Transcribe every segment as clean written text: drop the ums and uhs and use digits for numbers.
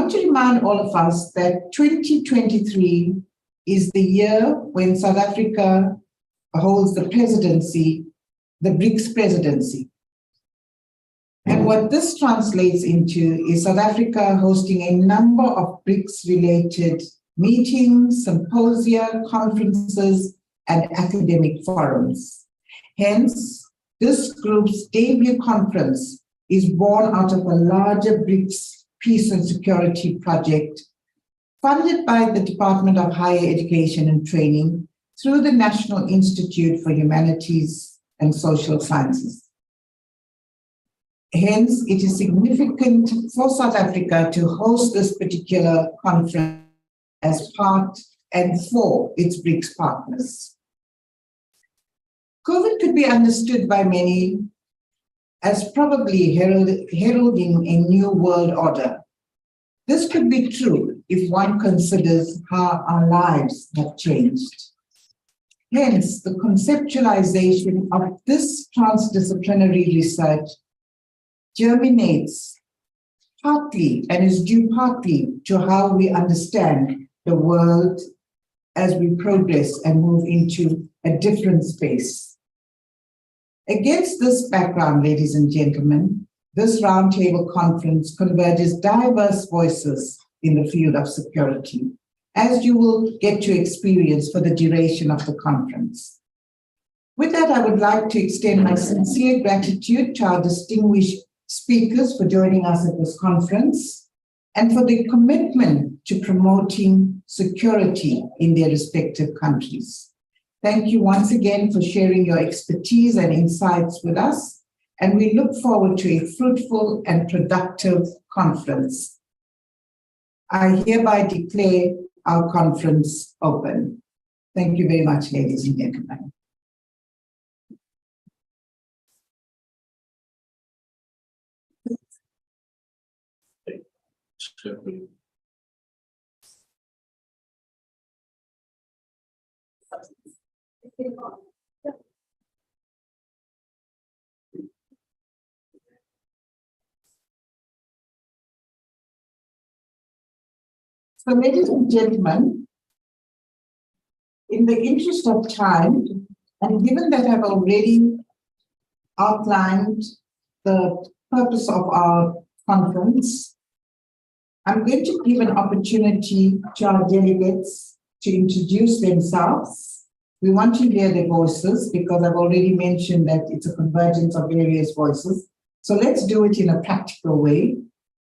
want to remind all of us that 2023 is the year when South Africa holds the presidency, the Brics presidency. And what this translates into is South Africa hosting a number of Brics-related meetings, symposia, conferences, and academic forums. Hence, this group's debut conference is born out of a larger Brics Peace and Security project funded by the Department of Higher Education and Training through the National Institute for Humanities and Social Sciences. Hence, it is significant for South Africa to host this particular conference as part and for its Brics partners. COVID could be understood by many as probably heralding a new world order. This could be true if one considers how our lives have changed. Hence, the conceptualization of this transdisciplinary research germinates partly and is due partly to how we understand the world as we progress and move into a different space. Against this background, ladies and gentlemen, this roundtable conference converges diverse voices in the field of security, as you will get to experience for the duration of the conference. With that, I would like to extend my sincere gratitude to our distinguished speakers for joining us at this conference and for their commitment to promoting security in their respective countries. Thank you once again for sharing your expertise and insights with us, and we look forward to a fruitful and productive conference. I hereby declare our conference open. Thank you very much, ladies and gentlemen. So, ladies and gentlemen, in the interest of time, and given that I've already outlined the purpose of our conference, I'm going to give an opportunity to our delegates to introduce themselves. We want to hear their voices because I've already mentioned that it's a convergence of various voices. So let's do it in a practical way.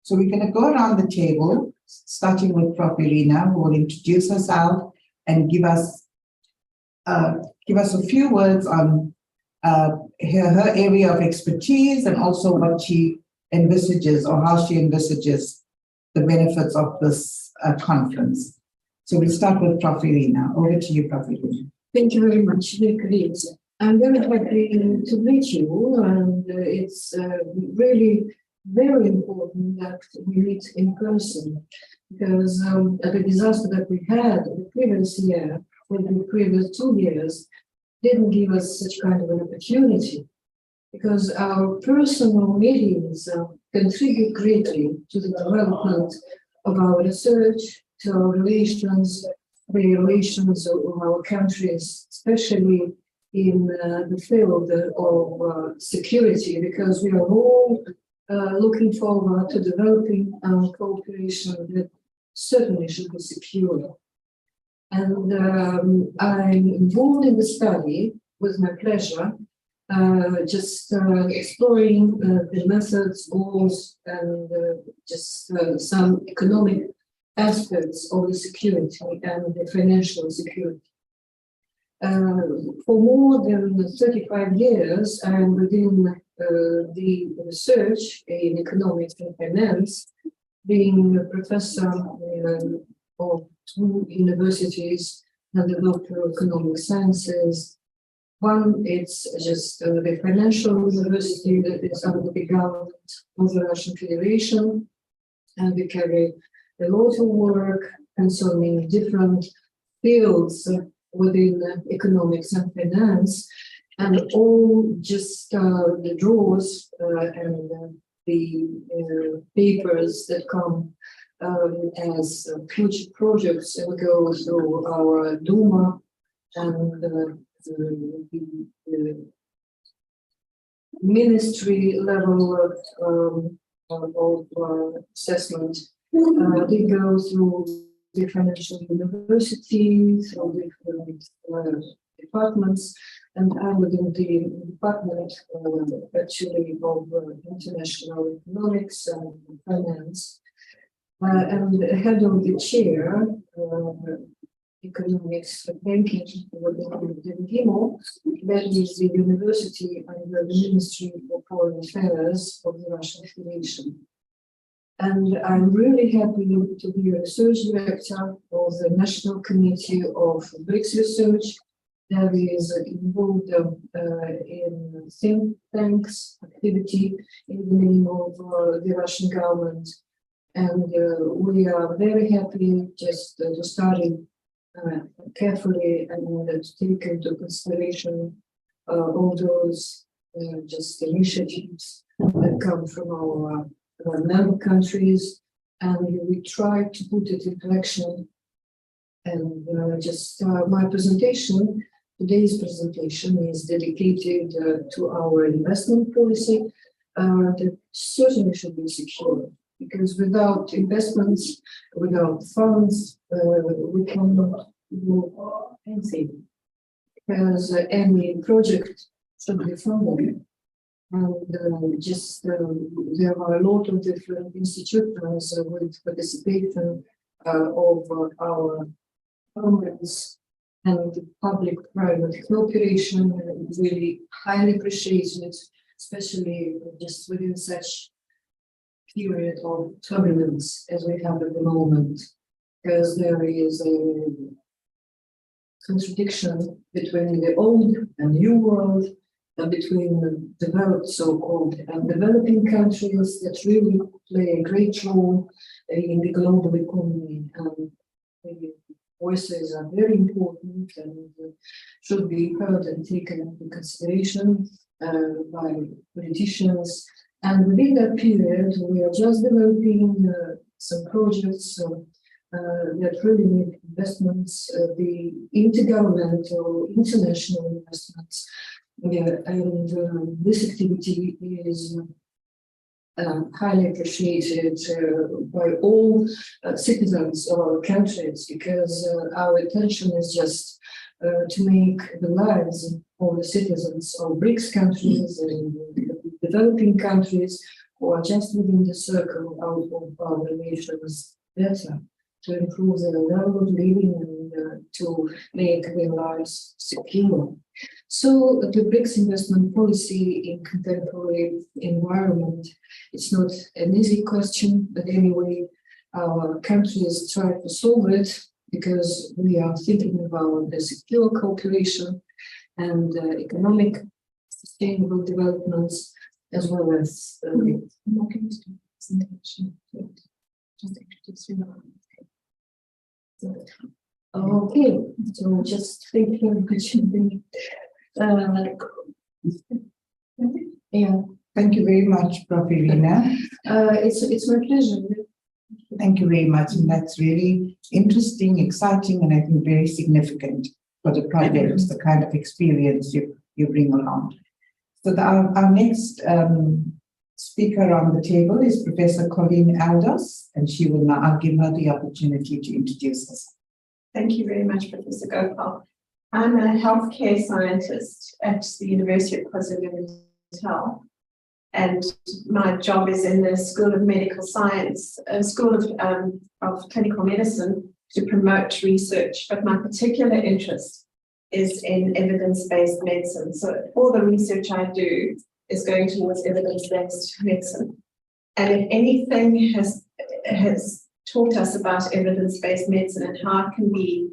So we're going to go around the table, starting with Prof. Irina, who will introduce herself and give us a few words on her area of expertise and also what she envisages or how she envisages the benefits of this conference. So we'll start with Prof. Irina. Over to you, Prof. Irina. Thank you very much, Nicolette. I'm very happy to meet you, and it's really very important that we meet in person, because the disaster that we had the previous year, or the previous 2 years, didn't give us such kind of an opportunity, because our personal meetings contribute greatly to the development of our research, to our relations, the relations of our countries, especially in the field of security, because we are all looking forward to developing our cooperation that certainly should be secure. And I'm involved in the study with my pleasure, just exploring the methods, goals, and just some economic aspects of the security and the financial security. For more than 35 years, I'm within the research in economics and finance, being a professor of 2 universities and the Doctor of Economic Sciences. One, it's just the financial university that is under the government of the Russian Federation, and we carry a lot of work concerning different fields within economics and finance, and all just the draws and the papers that come as future projects and go through our Duma and the ministry level of assessment. They go through the financial university, through different departments, and I'm within the department actually of international economics and finance. And head of the chair, economics banking within GIMO, that is the university under the Ministry of Foreign Affairs of the Russian Federation. And I'm really happy to be a research director of the National Committee of Brics Research that is involved in think tanks activity in the name of the Russian government. And we are very happy just to study carefully and to take into consideration all those just initiatives that come from our member countries, and we try to put it in action. And my presentation, today's presentation is dedicated to our investment policy that certainly should be secure, because without investments, without funds, we cannot do anything, because any project should be funded. And there are a lot of different institutions with participation of our governments, and public-private cooperation really highly appreciated, especially just within such period of turbulence as we have at the moment, because there is a contradiction between the old and new world, between developed so-called and developing countries that really play a great role in the global economy. And the voices are very important and should be heard and taken into consideration by politicians. And within that period, we are just developing some projects that really need investments, the intergovernmental, international investments. And this activity is highly appreciated by all citizens of our countries, because our intention is just to make the lives of the citizens of Brics countries and developing countries who are just within the circle of our relations better, to improve their level of living and to make their lives secure. So the Brics investment policy in contemporary environment, it's not an easy question, but anyway, our countries try to solve it, because we are thinking about the secure cooperation and economic sustainable developments, as well as okay, so just thinking yeah. Thank you very much, Prof. Irina. It's my pleasure. Thank you very much. And that's really interesting, exciting, and I think very significant for the projects, the kind of experience you bring along. So our next speaker on the table is Professor Colleen Aldos, and she will now, I'll give her the opportunity to introduce herself. Thank you very much, Professor Gopal. I'm a healthcare scientist at the University of KwaZulu-Natal, and my job is in the School of Medical Science, School of Clinical Medicine, to promote research. But my particular interest is in evidence-based medicine. So all the research I do is going towards evidence-based medicine. And if anything has taught us about evidence-based medicine and how it can be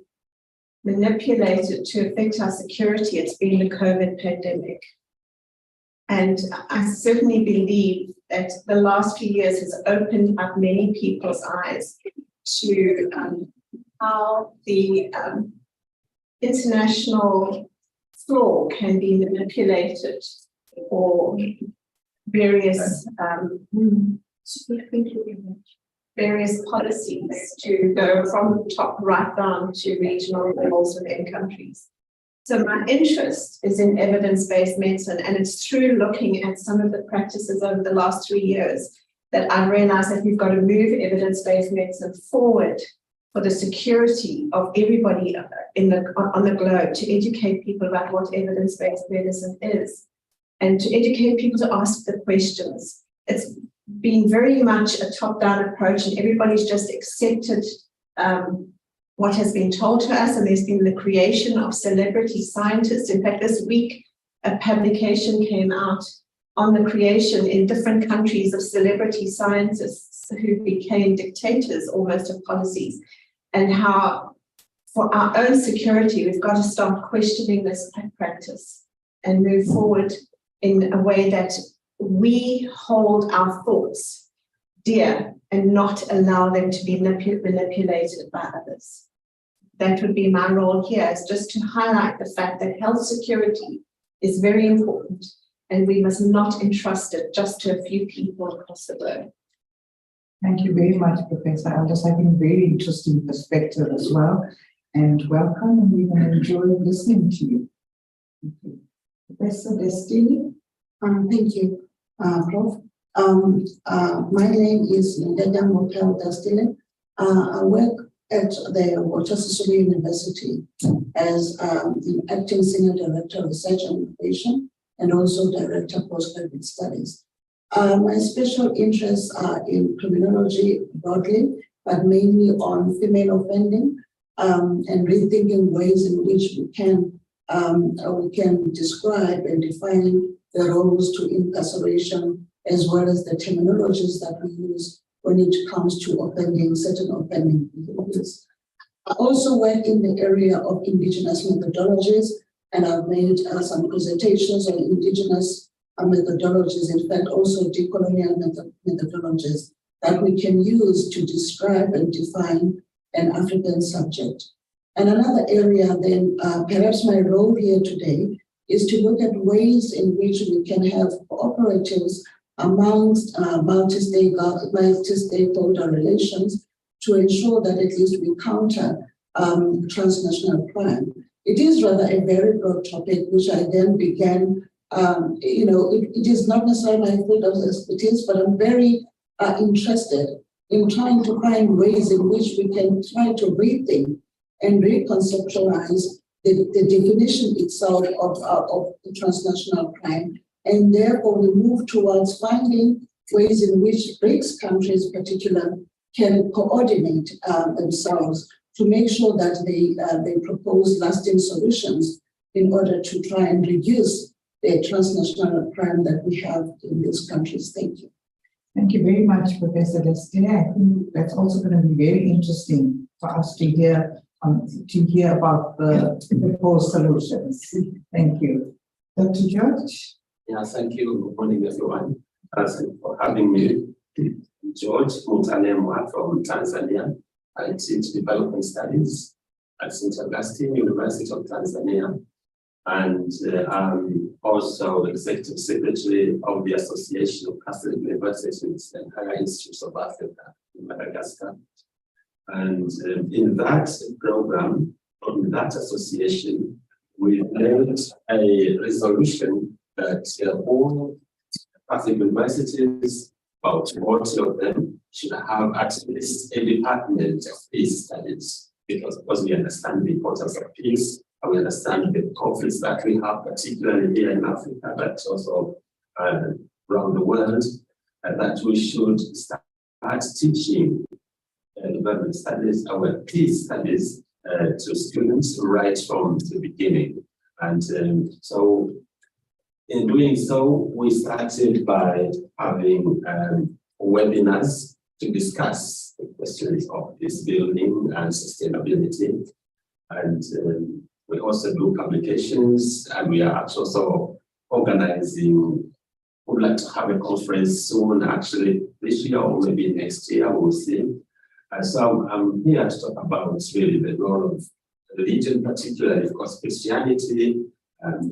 manipulated to affect our security, it's been the COVID pandemic. And I certainly believe that the last few years has opened up many people's eyes to how the international law can be manipulated for various various policies to go from the top right down to regional levels within countries. So my interest is in evidence-based medicine, and it's through looking at some of the practices over the last 3 years that I've realized that we've got to move evidence-based medicine forward for the security of everybody on the globe, to educate people about what evidence-based medicine is, and to educate people to ask the questions. It's been very much a top-down approach, and everybody's just accepted what has been told to us, and there's been the creation of celebrity scientists. In fact, this week, a publication came out on the creation in different countries of celebrity scientists who became dictators almost of policies, and how for our own security, we've got to start questioning this practice and move forward in a way that we hold our thoughts dear and not allow them to be manipulated by others. That would be my role here, is just to highlight the fact that health security is very important, and we must not entrust it just to a few people across the globe. Thank you very much, Professor Aldous. I think very interesting perspective as well. And welcome, and we're going to enjoy listening to you. Thank you. Professor Destiny. Thank you, Prof. My name is Ndega Mopel Destiny. I work at the Sisulu University as the Acting Senior Director of Research and Innovation, and also Director of Postgraduate Studies. My special interests are in criminology broadly, but mainly on female offending, and rethinking ways in which we can describe and define the roles to incarceration, as well as the terminologies that we use when it comes to offending, certain offending behaviors. I also work in the area of indigenous methodologies, and I've made some presentations on indigenous methodologies, in fact, also decolonial methodologies that we can use to describe and define an African subject. And another area then, perhaps my role here today, is to look at ways in which we can have cooperatives amongst multi-stakeholder relations to ensure that at least we counter transnational crime. It is rather a very broad topic, which I then began, it is not necessarily my field of expertise, but I'm very interested in trying to find ways in which we can try to rethink and reconceptualize the definition itself of transnational crime. And therefore, we move towards finding ways in which Brics countries, in particular, can coordinate themselves to make sure that they propose lasting solutions in order to try and reduce the transnational crime that we have in these countries. Thank you. Thank you very much, Professor Destiny. I think that's also going to be very interesting for us to hear about the proposed solutions. Thank you. Dr. George? Yeah, thank you. Good morning, everyone. Thank you for having me. George Mutalemwa from Tanzania. I teach development studies at St. Augustine University of Tanzania. And I'm also executive secretary of the Association of Catholic Universities and Higher Institutes of Africa in Madagascar. And in that program, in that association, we made a resolution that all Catholic universities, about 40 of them, should have at least a department of peace studies, because we understand the importance of peace, and we understand the conflicts that we have, particularly here in Africa, but also around the world, and that we should start teaching development studies, our peace studies, to students right from the beginning. And so in doing so, we started by having webinars to discuss the questions of peace building and sustainability. And we also do publications, and we are also organizing, we'd like to have a conference soon, actually this year or maybe next year, we'll see. So I'm here to talk about really the role of religion, particularly of course Christianity,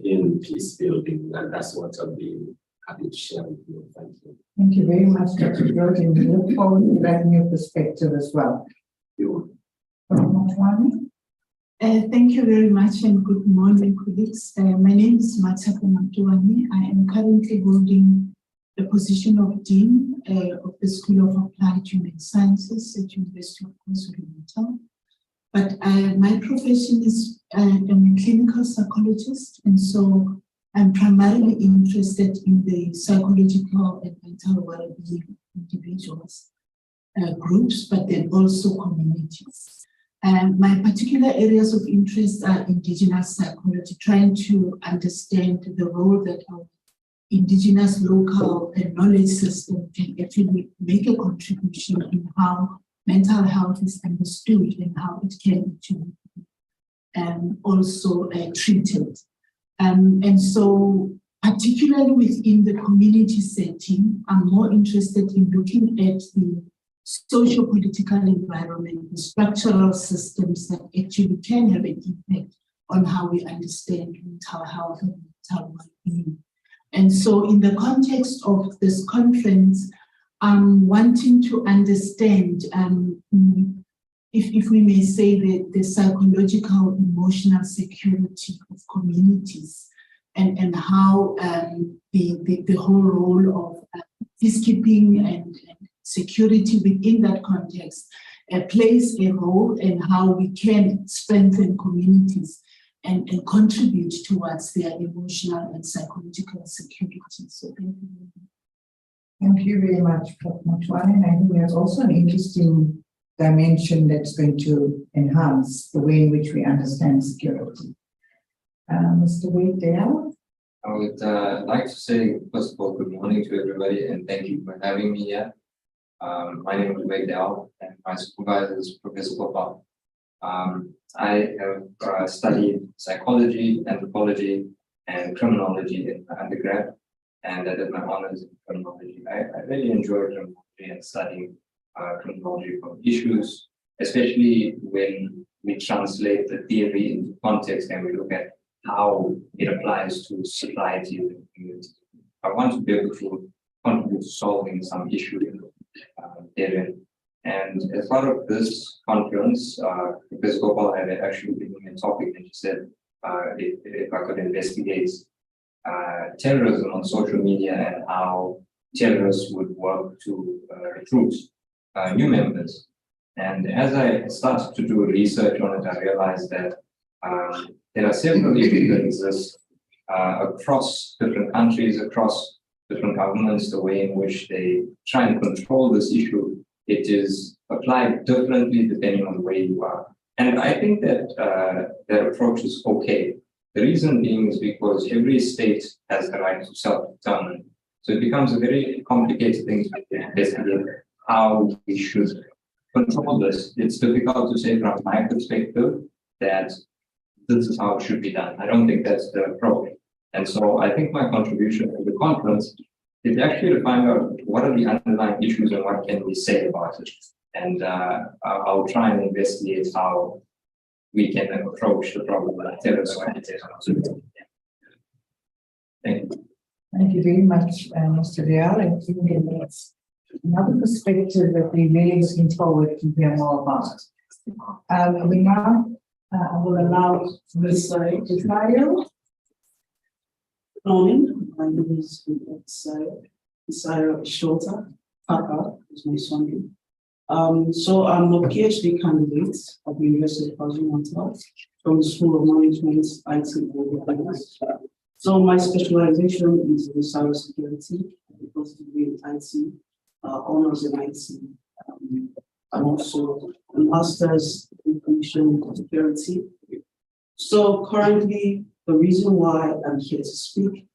in peace building, and that's what I'll be happy to share with you. Thank you. Thank you very much, Dr. George, and we look forward to that new perspective as well. Thank you very much and good morning, colleagues. My name is Matsapo Matuani. I am currently holding the position of Dean of the School of Applied Human Sciences at University of KwaZulu-Natal. But my profession is I'm a clinical psychologist, and so I'm primarily interested in the psychological and mental well-being of individuals, groups, but then also communities. My particular areas of interest are indigenous psychology, trying to understand the role that our indigenous local and knowledge system can actually make a contribution in how mental health is understood and how it can actually also treated. And so particularly within the community setting, I'm more interested in looking at the socio-political environment, the structural systems that actually can have an impact on how we understand mental health and mental well-being. And so in the context of this conference, I'm wanting to understand, if we may say, the psychological, emotional security of communities and how the whole role of peacekeeping and security within that context plays a role in how we can strengthen communities and contribute towards their emotional and psychological security. So thank you. Thank you very much, Prof. Matuani. And I think there's also an interesting dimension that's going to enhance the way in which we understand security. Mr. Wade Dale? I would like to say, first of all, good morning to everybody and thank you for having me here. My name is Wade Dale and my supervisor is Professor Gopal. I have studied psychology, anthropology, and criminology in my undergrad, and I did my honors in criminology. I really enjoy criminology and studying criminology from issues, especially when we translate the theory into context and we look at how it applies to society and community. I want to be able to contribute to solving some issue therein. And as part of this conference, Professor Gopal had actually given me a topic and she said if I could investigate terrorism on social media and how terrorists would work to recruit new members. And as I started to do research on it, I realized that there are several issues that exist across different countries, across different governments, the way in which they try and control this issue. It is applied differently depending on where you are. And I think that that approach is okay. The reason being is because every state has the right to self-determine. So it becomes a very complicated thing to investigate how we should control this. It's difficult to say from my perspective that this is how it should be done. I don't think that's the approach. And so I think my contribution to the conference is actually to find out what are the underlying issues and what can we say about it. And I'll try and investigate how we can approach the problem of terrorism. Thank you. Thank you very much, Mr. Real. I think that's another perspective that we're really looking forward to hear more about. We now will allow Ms. Desire. Good morning. My name is Desire Shota. Papa is my son. So I'm a PhD candidate at the University of KwaZulu-Natal from the School of Management, IT, and Governance. So my specialization is in cybersecurity, because degree in IT, honors in IT, and also a master's in information security. So currently, the reason why I'm here to speak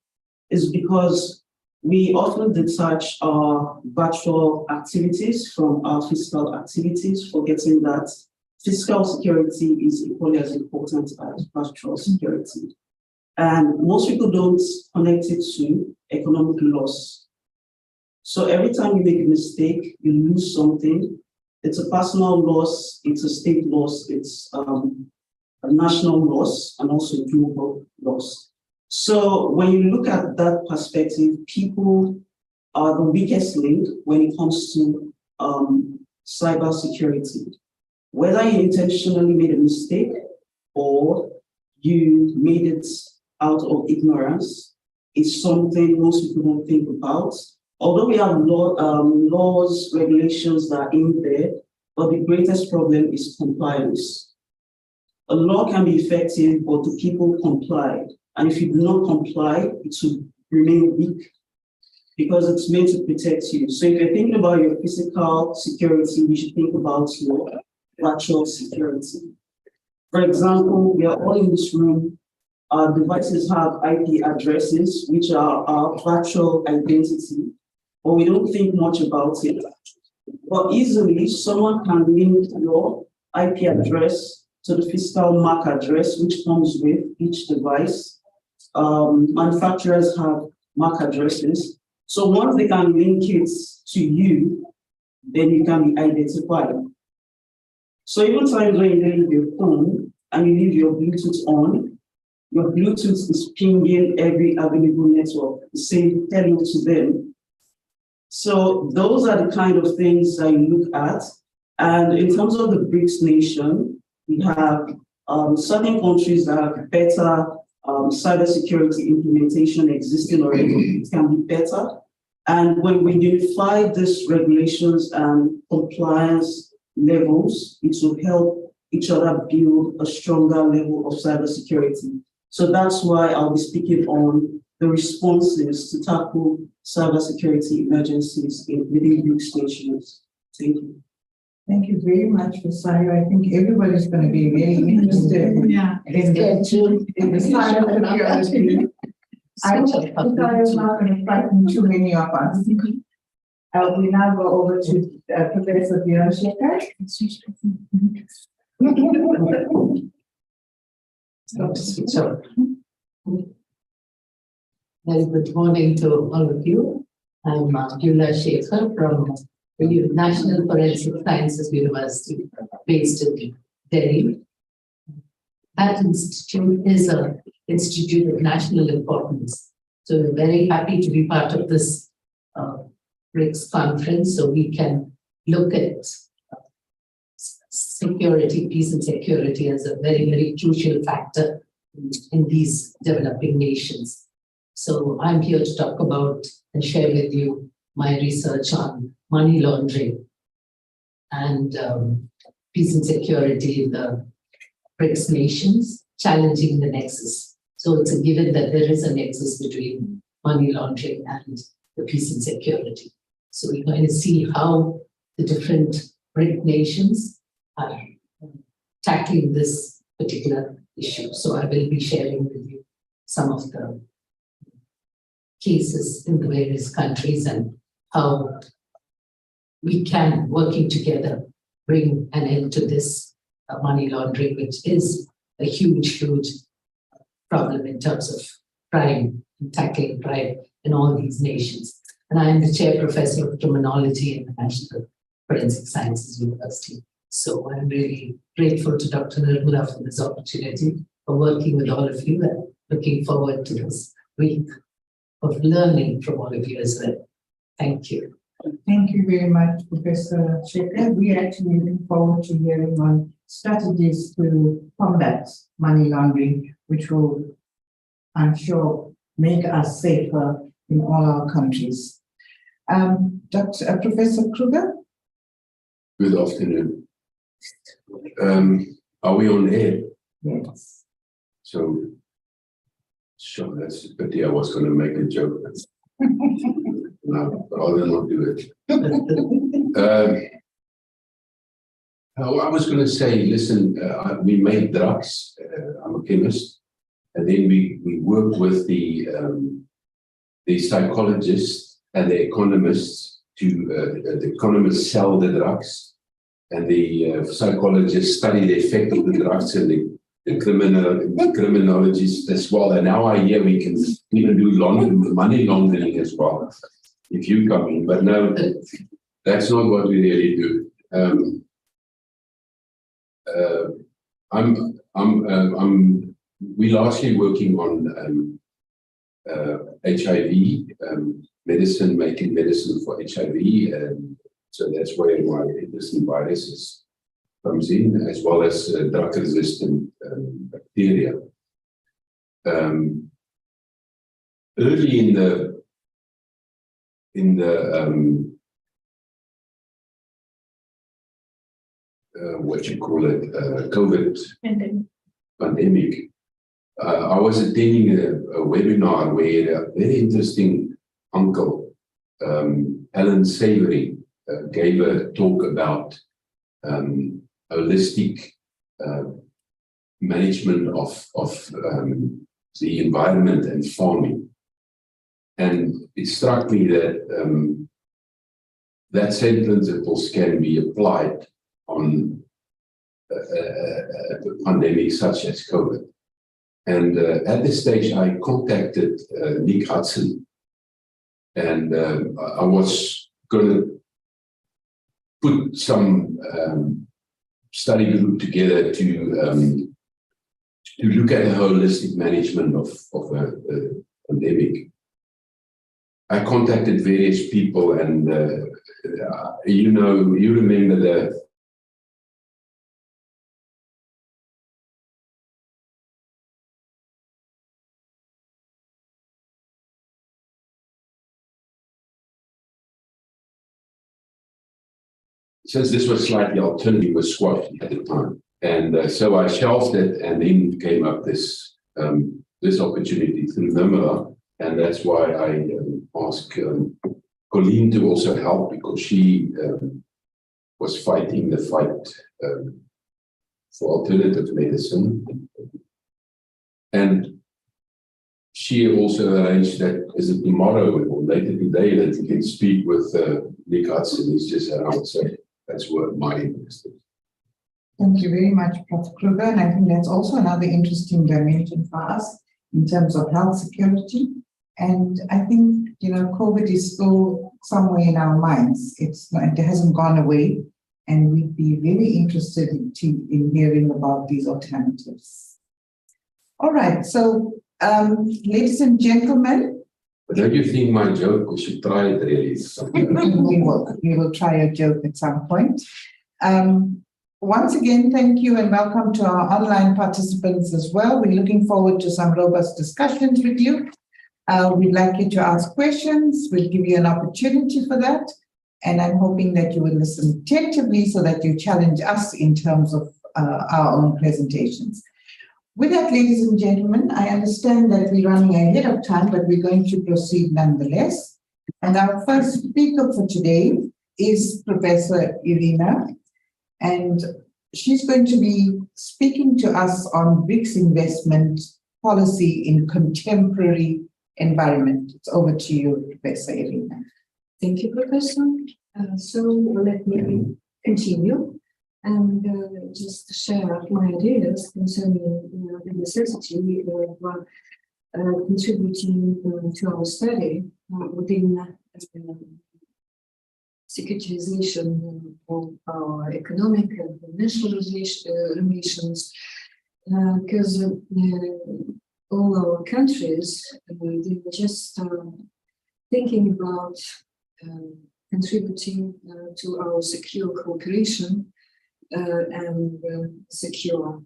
is because we often detach our virtual activities from our physical activities, forgetting that physical security is equally as important as virtual security. And most people don't connect it to economic loss. So every time you make a mistake, you lose something. It's a personal loss, it's a state loss, it's a national loss, and also global loss. So when you look at that perspective, people are the weakest link when it comes to cyber security. Whether you intentionally made a mistake or you made it out of ignorance is something most people don't think about. Although we have laws, regulations that are in there, but the greatest problem is compliance. A law can be effective, but do people comply? And if you do not comply, it will remain weak because it's meant to protect you. So if you're thinking about your physical security, you should think about your virtual security. For example, we are all in this room. Our devices have IP addresses, which are our virtual identity, but we don't think much about it. But easily, someone can link your IP address to the physical MAC address, which comes with each device. Manufacturers have MAC addresses. So once they can link it to you, then you can be identified. So even times when you leave your phone and you leave your Bluetooth on, your Bluetooth is pinging every available network, saying hello to them. So those are the kind of things that you look at. And in terms of the Brics nation, we have certain countries that have better cybersecurity implementation existing already. It can be better. And when we unify these regulations and compliance levels, it will help each other build a stronger level of cybersecurity. So that's why I'll be speaking on the responses to tackle cybersecurity emergencies within Brics nations. Thank you. Thank you very much, Rosario. I think everybody's going to be really interested in the cybersecurity. I'm not going to frighten too many of us. We now go over to Professor Björn Shekhar. So, very good morning to all of you. I'm Björn Shekhar from the National Forensic Sciences University based in Delhi. That institute is an institute of national importance. So we're very happy to be part of this Brics conference so we can look at security, peace and security as a very, very crucial factor in these developing nations. So I'm here to talk about and share with you my research on money laundering and peace and security in the Brics nations, challenging the nexus. So it's a given that there is a nexus between money laundering and the peace and security. So we're going to see how the different BRIC nations are tackling this particular issue. So I will be sharing with you some of the cases in the various countries and how we can, working together, bring an end to this money laundering, which is a huge, huge problem in terms of crime, and tackling crime in all these nations. And I am the chair professor of criminology in the National Forensic Sciences University. So I'm really grateful to Dr. Nirmala for this opportunity for working with all of you and looking forward to this week of learning from all of you as well. Thank you. Thank you very much, Professor Shekhar. We are actually looking forward to hearing on strategies to combat money laundering, which will, I'm sure, make us safer in all our countries. Professor Kruger? Good afternoon. Are we on air? Yes. So, sure, that's a pity. I was going to make a joke. No, rather not do it. I was going to say, listen, we made drugs. I'm a chemist. And then we worked with the psychologists and the economists to, the economists sell the drugs and the psychologists study the effect of the drugs and the criminologists as well. And now I hear we can even do money laundering as well, if you come in. But no, that's not what we really do. We're largely working on HIV, medicine, making medicine for HIV. And so that's where my interest in viruses comes in, as well as drug resistant bacteria. Early in the what you call it, COVID pandemic, I was attending a webinar where a very interesting uncle, Alan Savory, gave a talk about holistic management of the environment and farming. And it struck me that that same principles can be applied on a pandemic such as COVID. And at this stage, I contacted Nick Hudson, and I was going to put some study group together to look at the holistic management of a pandemic. I contacted various people, and you remember the since this was slightly alternative with squash at the time. And so I shelved it, and then came up this opportunity through Namela. And that's why I asked Colleen to also help, because she was fighting the fight for alternative medicine. And she also arranged that, is it tomorrow or later today, that you can speak with Nick Hudson. He's just around, so that's what my interest is. Thank you very much, Prof. Kruger. And I think that's also another interesting dimension for us in terms of health security. And I think, COVID is still somewhere in our minds. It hasn't gone away. And we'd be very interested in hearing about these alternatives. All right. So, ladies and gentlemen. But don't you think my joke, we should try it really? We will try a joke at some point. Once again, thank you and welcome to our online participants as well. We're looking forward to some robust discussions with you. We'd like you to ask questions. We'll give you an opportunity for that. And I'm hoping that you will listen attentively so that you challenge us in terms of our own presentations. With that, ladies and gentlemen, I understand that we're running ahead of time, but we're going to proceed nonetheless. And our first speaker for today is Professor Irina, and she's going to be speaking to us on Brics investment policy in contemporary environment. It's over to you, Professor Irina. Thank you, Professor. So let me continue and just share my ideas concerning the necessity of contributing to our study within securitization of our economic and financial relations, because all our countries, they were just thinking about contributing to our secure cooperation and secure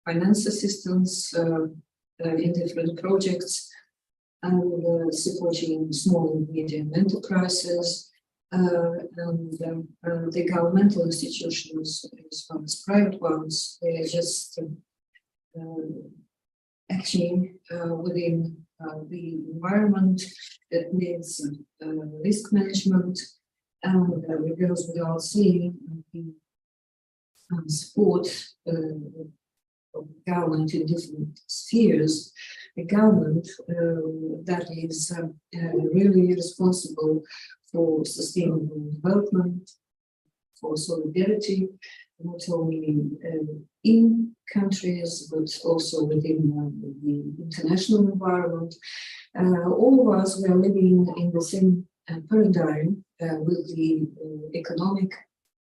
finance assistance in different projects, and supporting small and medium enterprises, and the governmental institutions as well as private ones. They are just acting within the environment that needs risk management, and it goes without saying the support of government in different spheres. A government that is really responsible for sustainable development, for solidarity, not only in countries, but also within the international environment. All of us, we are living in the same paradigm with the economic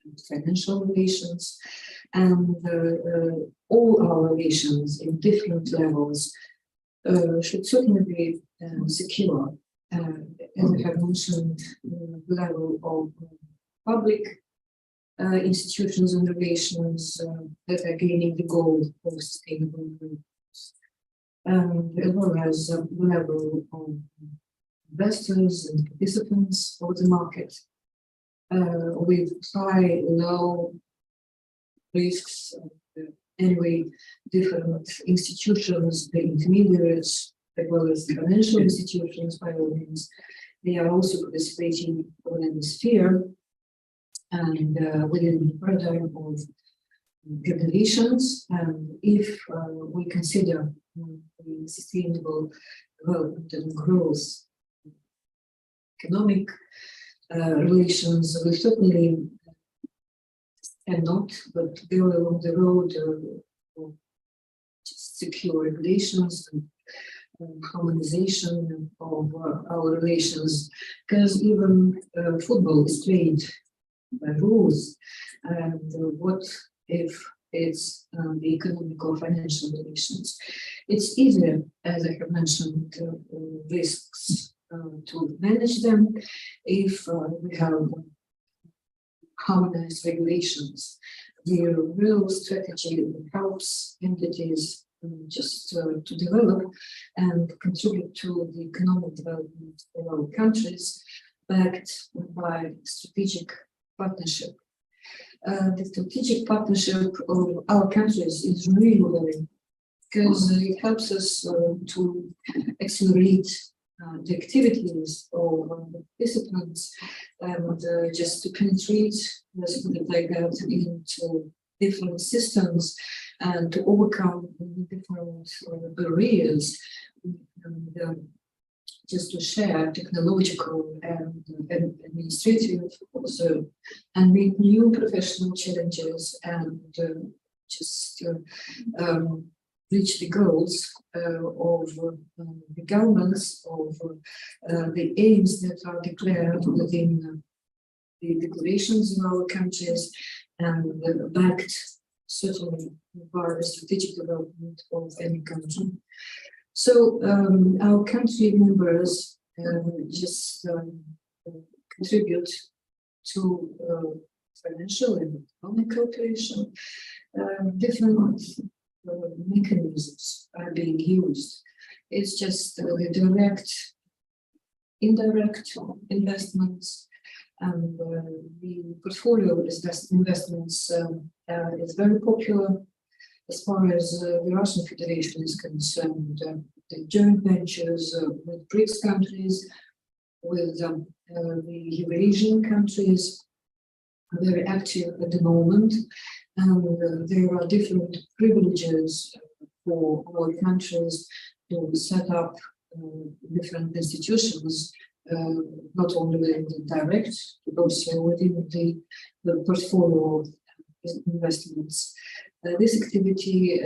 and financial relations, and all our relations in different levels should certainly be secure. As I have mentioned, the level of public institutions and relations that are gaining the goal of sustainable growth, as well as the level of investors and participants of the market with high, low risks. Anyway, different institutions, the intermediaries, as well as the financial institutions, by all means, they are also participating within the sphere and within the paradigm of regulations. And if we consider the sustainable development and growth, economic relations, we certainly cannot but go along the road of just secure regulations and harmonization of our relations, because even football is played by rules. And what if it's the economic or financial relations? It's easier, as I have mentioned, risks to manage them if we have harmonized regulations. The real strategy helps entities just to develop and contribute to the economic development of our countries, backed by strategic partnership. The strategic partnership of our countries is really very, because it helps us to accelerate the activities of participants and just to penetrate, let's put it like that, into different systems and to overcome different barriers, and just to share technological and administrative also, and meet new professional challenges and just reach the goals of the governments, of the aims that are declared within the declarations in our countries, and backed certainly by the strategic development of any country. So our country members just contribute to financial and economic cooperation. Different mechanisms are being used. It's just the direct, indirect investments, and the portfolio investments is very popular as far as the Russian Federation is concerned. The joint ventures with Brics countries, with the Eurasian countries are very active at the moment, and there are different privileges for our countries to set up different institutions, not only within the direct, but also within the portfolio of investments. This activity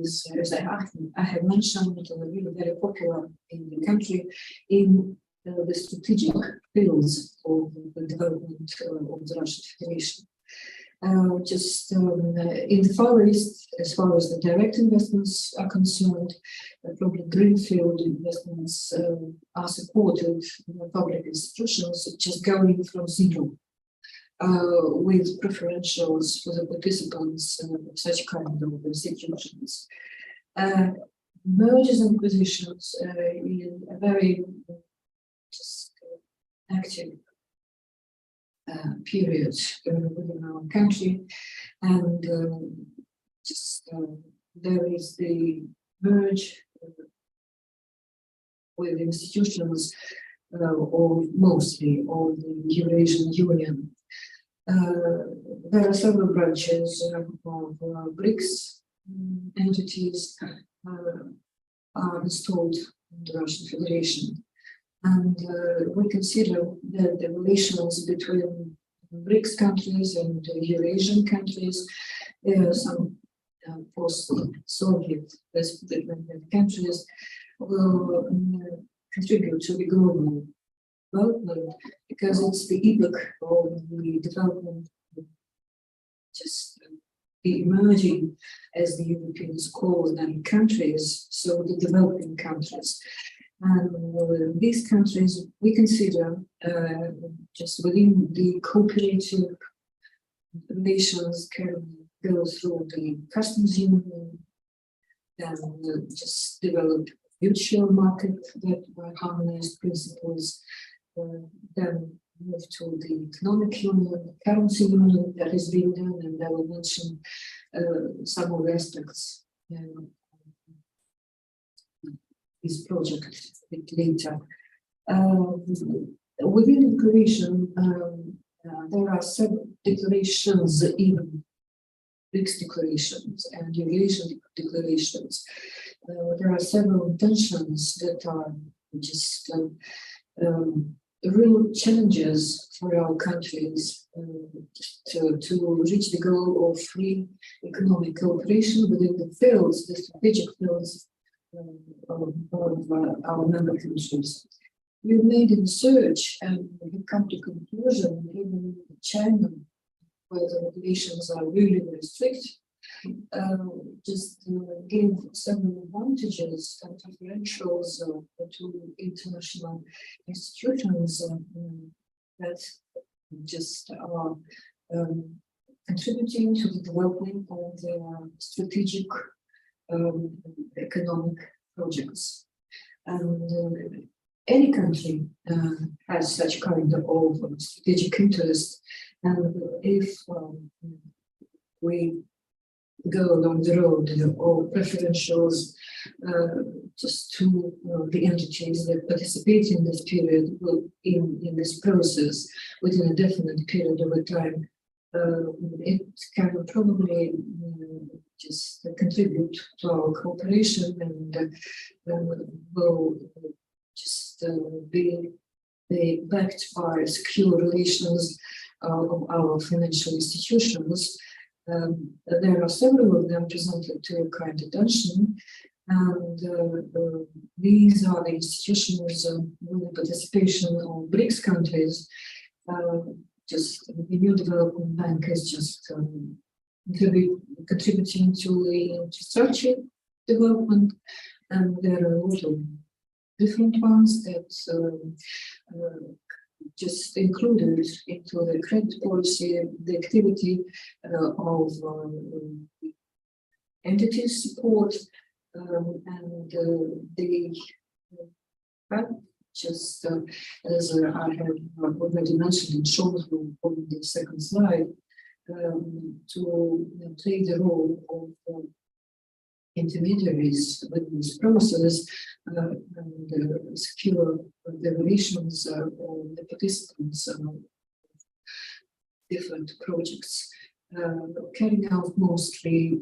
is, as I have mentioned, really very popular in the country in the strategic fields of the development of the Russian Federation. Just in the Far East, as far as the direct investments are concerned, probably greenfield investments are supported by public institutions, just going from zero, with preferentials for the participants of such kind of institutions. Mergers and acquisitions is a very active period within our country, and there is the merge with institutions or mostly of the Eurasian Union. There are several branches of Brics entities are installed in the Russian Federation. And we consider that the relations between Brics countries and Eurasian countries, some post-Soviet countries, will contribute to the global development, because it's the epoch of the development of just the emerging, as the Europeans call them, countries, so the developing countries. And these countries we consider just within the cooperative relations can go through the customs union, then just develop mutual market that by harmonized principles, then move to the economic union, currency union that has been done, and I will mention some of the aspects this project a bit later. Within the declaration, there are several declarations, even Brics declarations and Eurasian declarations. There are several intentions that are just real challenges for our countries to reach the goal of free economic cooperation within the fields, the strategic fields of our member countries. We've made a research and we've come to conclusion, even in China, where the regulations are really very strict, just give several advantages and differentials to international institutions that just are contributing to the development of their strategic economic projects. And any country has such kind of strategic interest, and if we go along the road or preferentials just to the entities that participate in this period in this process within a definite period of time, it can probably just contribute to our cooperation and will just be backed by secure relations of our financial institutions. There are several of them presented to kind attention, and these are the institutions with the participation of Brics countries. Just the New Development Bank is just contributing to the infrastructure development, and there are a lot of different ones that just included into the credit policy, the activity of entity support, and the just as I have already mentioned and shown you on the second slide, to play the role of intermediaries with this process and secure the relations of the participants of different projects, carrying out mostly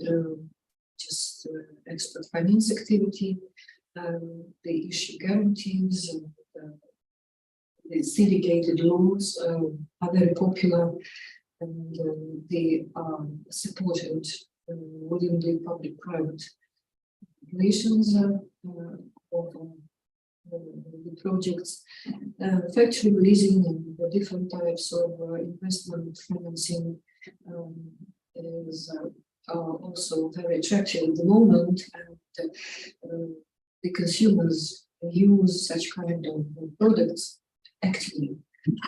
just export finance activity. They issue guarantees, and the syndicated loans are very popular, and they are supported within the public-private relations of the projects. Factory leasing and the different types of investment financing are also very attractive at the moment, and the consumers use such kind of products actively.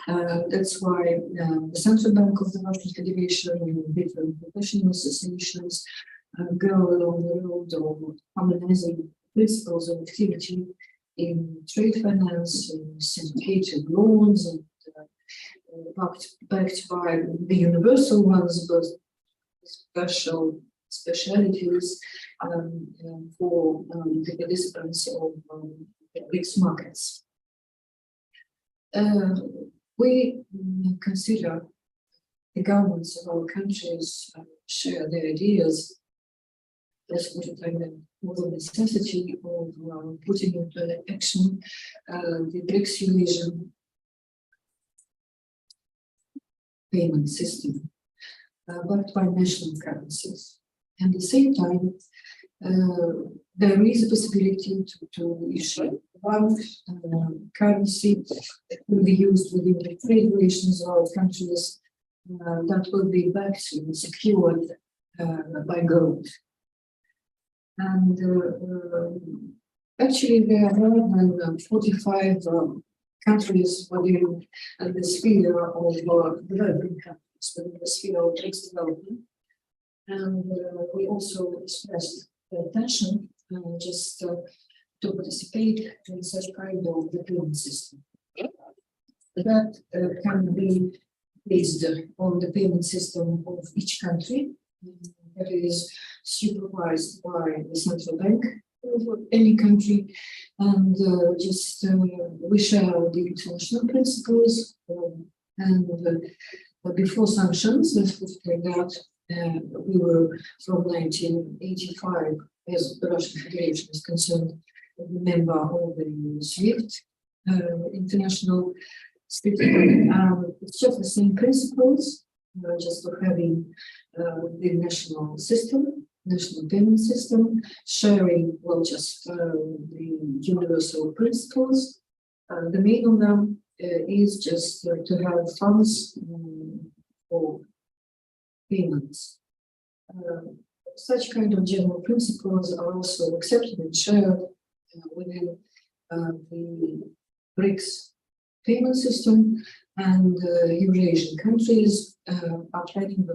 That's why the Central Bank of the Russian Federation and different professional associations go along the road of harmonizing principles of activity in trade finance, in syndicated loans, and backed by the universal ones, but specialities for the participants of the Brics markets. We consider the governments of our countries share their ideas. That's what I mean, for the necessity of putting into action the Brics Eurasian payment system, backed by national currencies. And at the same time, there is a possibility to issue one currency that will be used within the trade relations of our countries that will be backed and secured by gold. And actually, there are more than 45 countries within the sphere of developing countries, within the sphere of Brics development. And we also expressed the intention just to participate in such kind of payment system. That can be based on the payment system of each country, that is supervised by the central bank of any country, and we share the international principles, and before sanctions, let's put it like that, we were from 1985, as the Russian Federation is concerned, a member of the SWIFT international system. It's just the same principles, just of having the national system, national payment system, sharing, well, just the universal principles. The main of them is just to have funds for payments. Such kind of general principles are also accepted and shared within the Brics payment system, and Eurasian countries are planning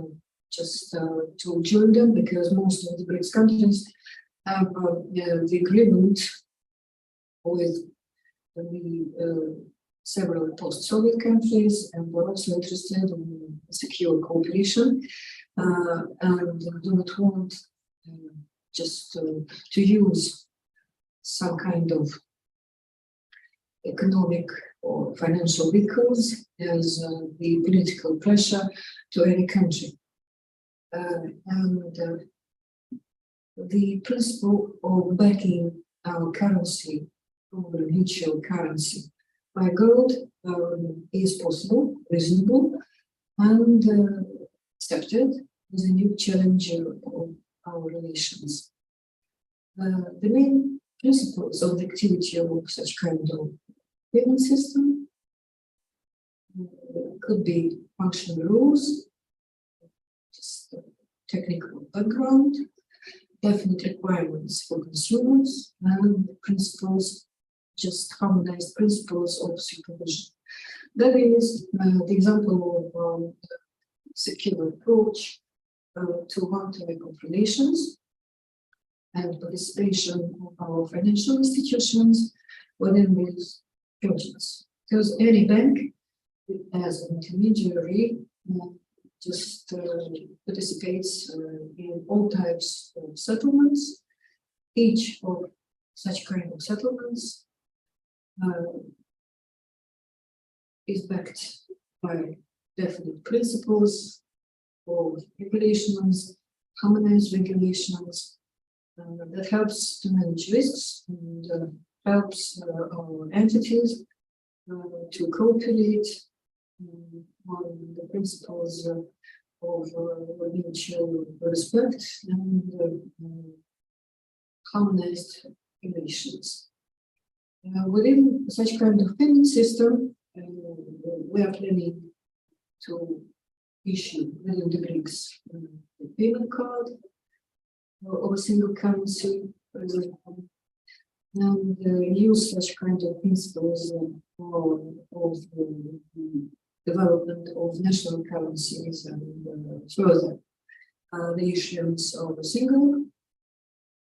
just to join them, because most of the Brics countries have the agreement with the several post-Soviet countries, and are also interested in secure cooperation, and do not want just to use some kind of economic or financial vehicles as the political pressure to any country. And the principle of backing our currency, or the mutual currency, by gold is possible, reasonable, and accepted as a new challenge of our relations. The main principles of the activity of such kind of payment system could be functional rules, just technical background, definite requirements for consumers, and principles, just harmonized principles of supervision. That is the example of secure approach to one type of relations and participation of our financial institutions within these projects. Because any bank, as an intermediary, just participates in all types of settlements. Each of such kind of settlements is backed by definite principles of regulations, harmonized regulations, that helps to manage risks and helps our entities to cooperate on the principles of mutual respect and harmonized relations. Within such kind of payment system, we are planning to issue within the Brics a payment card of a single currency, for example, and use such kind of principles of development of national currencies, and further the issuance of a single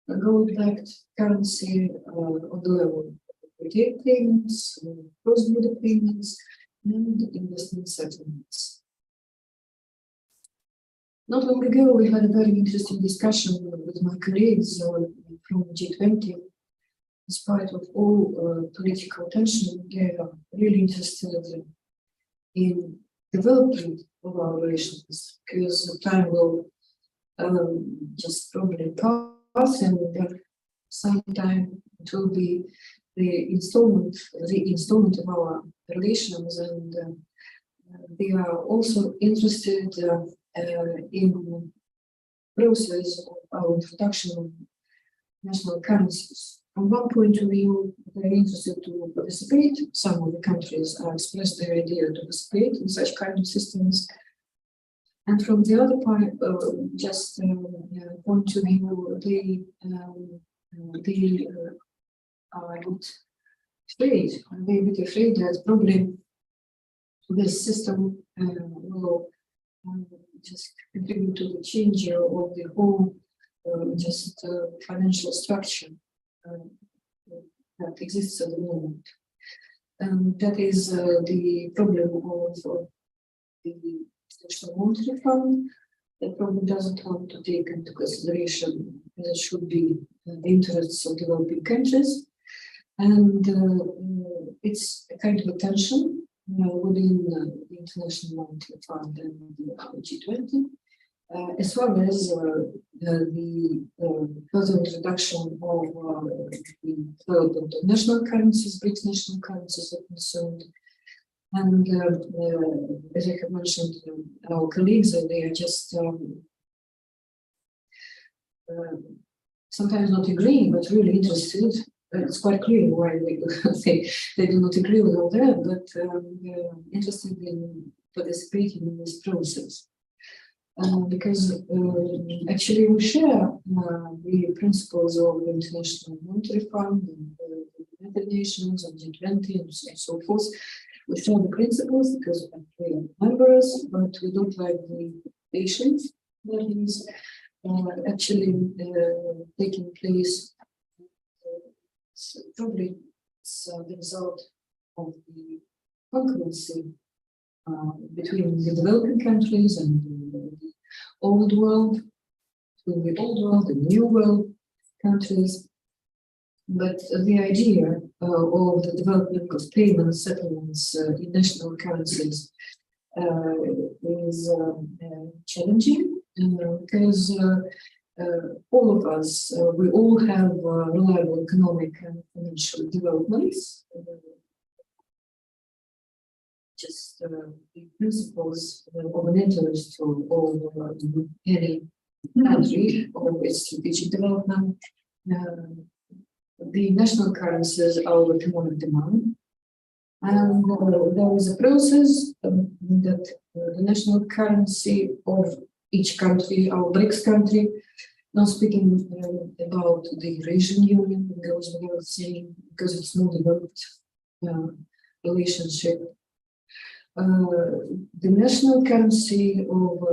gold-backed currency on the level of retail payments, cross-border payments, and investment settlements. Not long ago, we had a very interesting discussion with my colleagues from G20. Despite of all political tension, they are really interested in development of our relations, because time will just probably pass, and sometime it will be the installment of our relations, and they are also interested in process of our introduction of national currencies. From one point of view, they're interested to participate. Some of the countries have expressed their idea to participate in such kind of systems. And from the other point, point of view, they are not afraid. They're a bit afraid that probably this system will just contribute to the change of the whole financial structure that exists at the moment. That is the problem of the International Monetary Fund. That probably doesn't want to take into consideration that should be the interests of developing countries. And it's a kind of a tension within the International Monetary Fund and the G20, as well as the further introduction of the development of national currencies, Brics national currencies are concerned. And as I have mentioned, our colleagues, they are just sometimes not agreeing, but really interested. It's quite clear why they do not agree with all that, but interested in participating in this process. Because actually we share the principles of the International Monetary Fund and the United Nations and G20 and so forth. We share the principles because we are members, but we don't like the patience that is actually taking place. Probably it's the result of the concurrency between the developing countries and the old world, between the old world and new world countries. But the idea of the development of payment settlements in national currencies is challenging because all of us, we all have reliable economic and financial developments. The principles of an interest of any country or its strategic development. The national currencies are of economic demand, and there is a process that the national currency of each country, our Brics country, not speaking about the Eurasian Union, goes without saying, because it's more developed relationship. The national currency of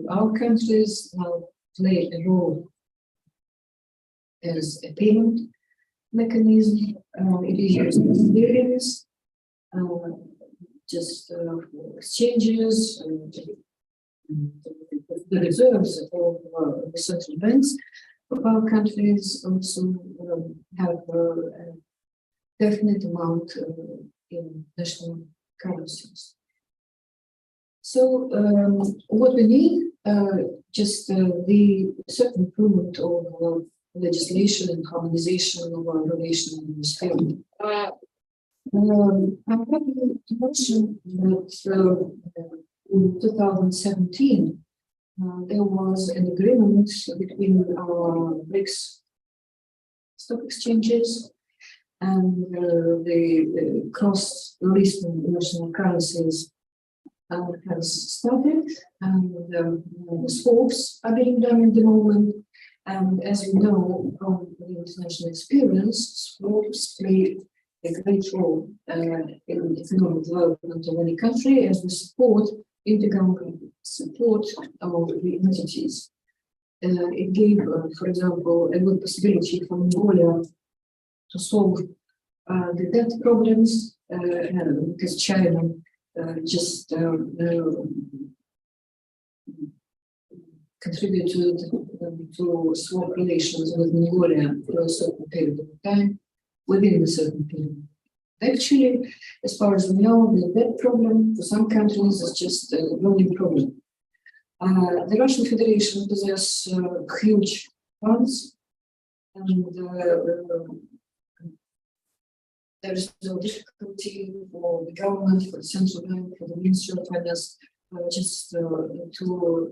our countries now play a role as a payment mechanism. It is used in various exchanges, the reserves of the central banks of our countries also have a definite amount in national currencies. So what we need, the certain improvement of legislation and harmonization of our relation in this field. I'm happy to mention that in 2017, there was an agreement between our Brics stock exchanges and the cross-listing national currencies has started, and the swaps are being done at the moment. And as you know from the international experience, swaps play a great role in economic development of any country as we support intergovernmental support of the entities. It gave, for example, a good possibility for Mongolia to solve the debt problems because China contributed to swap relations with Mongolia for a certain period of time, within a certain period. Actually, as far as we know, the debt problem for some countries is just a growing problem. The Russian Federation possesses huge funds, and there is no difficulty for the government, for the central bank, for the Ministry of Finance, to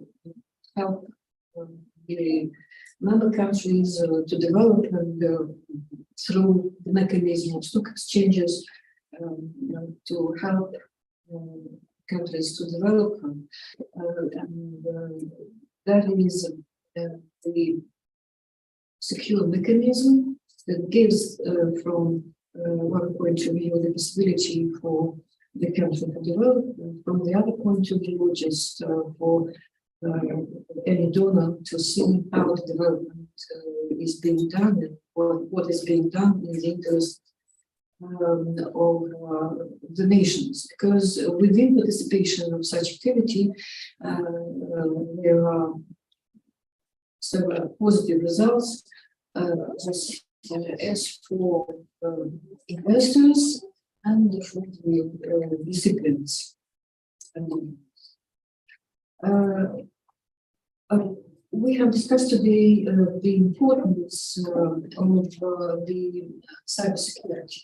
help the member countries to develop and through the mechanism of stock exchanges to help countries to develop, that is the secure mechanism that gives from one point of view the possibility for the country to develop, and from the other point of view just for any donor to see how the development is being done and what is being done in the interest of the nations, because within participation of such activity there are several positive results as for investors and for the recipients. We have discussed today the importance of the cybersecurity.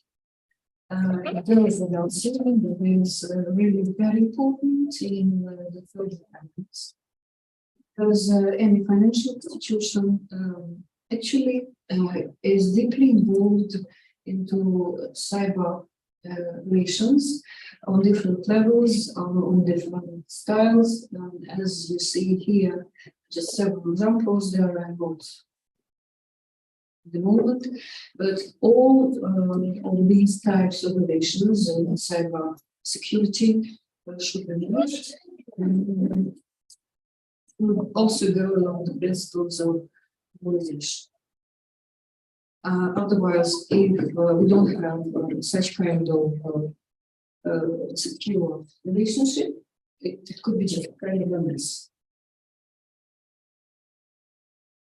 There is an outstanding that is really very important in the third countries, because any financial institution actually is deeply involved into cyber relations on different levels, on different styles. As you see here, just several examples. There are not at the moment, but all of these types of relations in cyber security should be managed. Would also go along the principles of mobilization. Otherwise, if we don't have such kind of secure relationship, it could be just kind of a mess.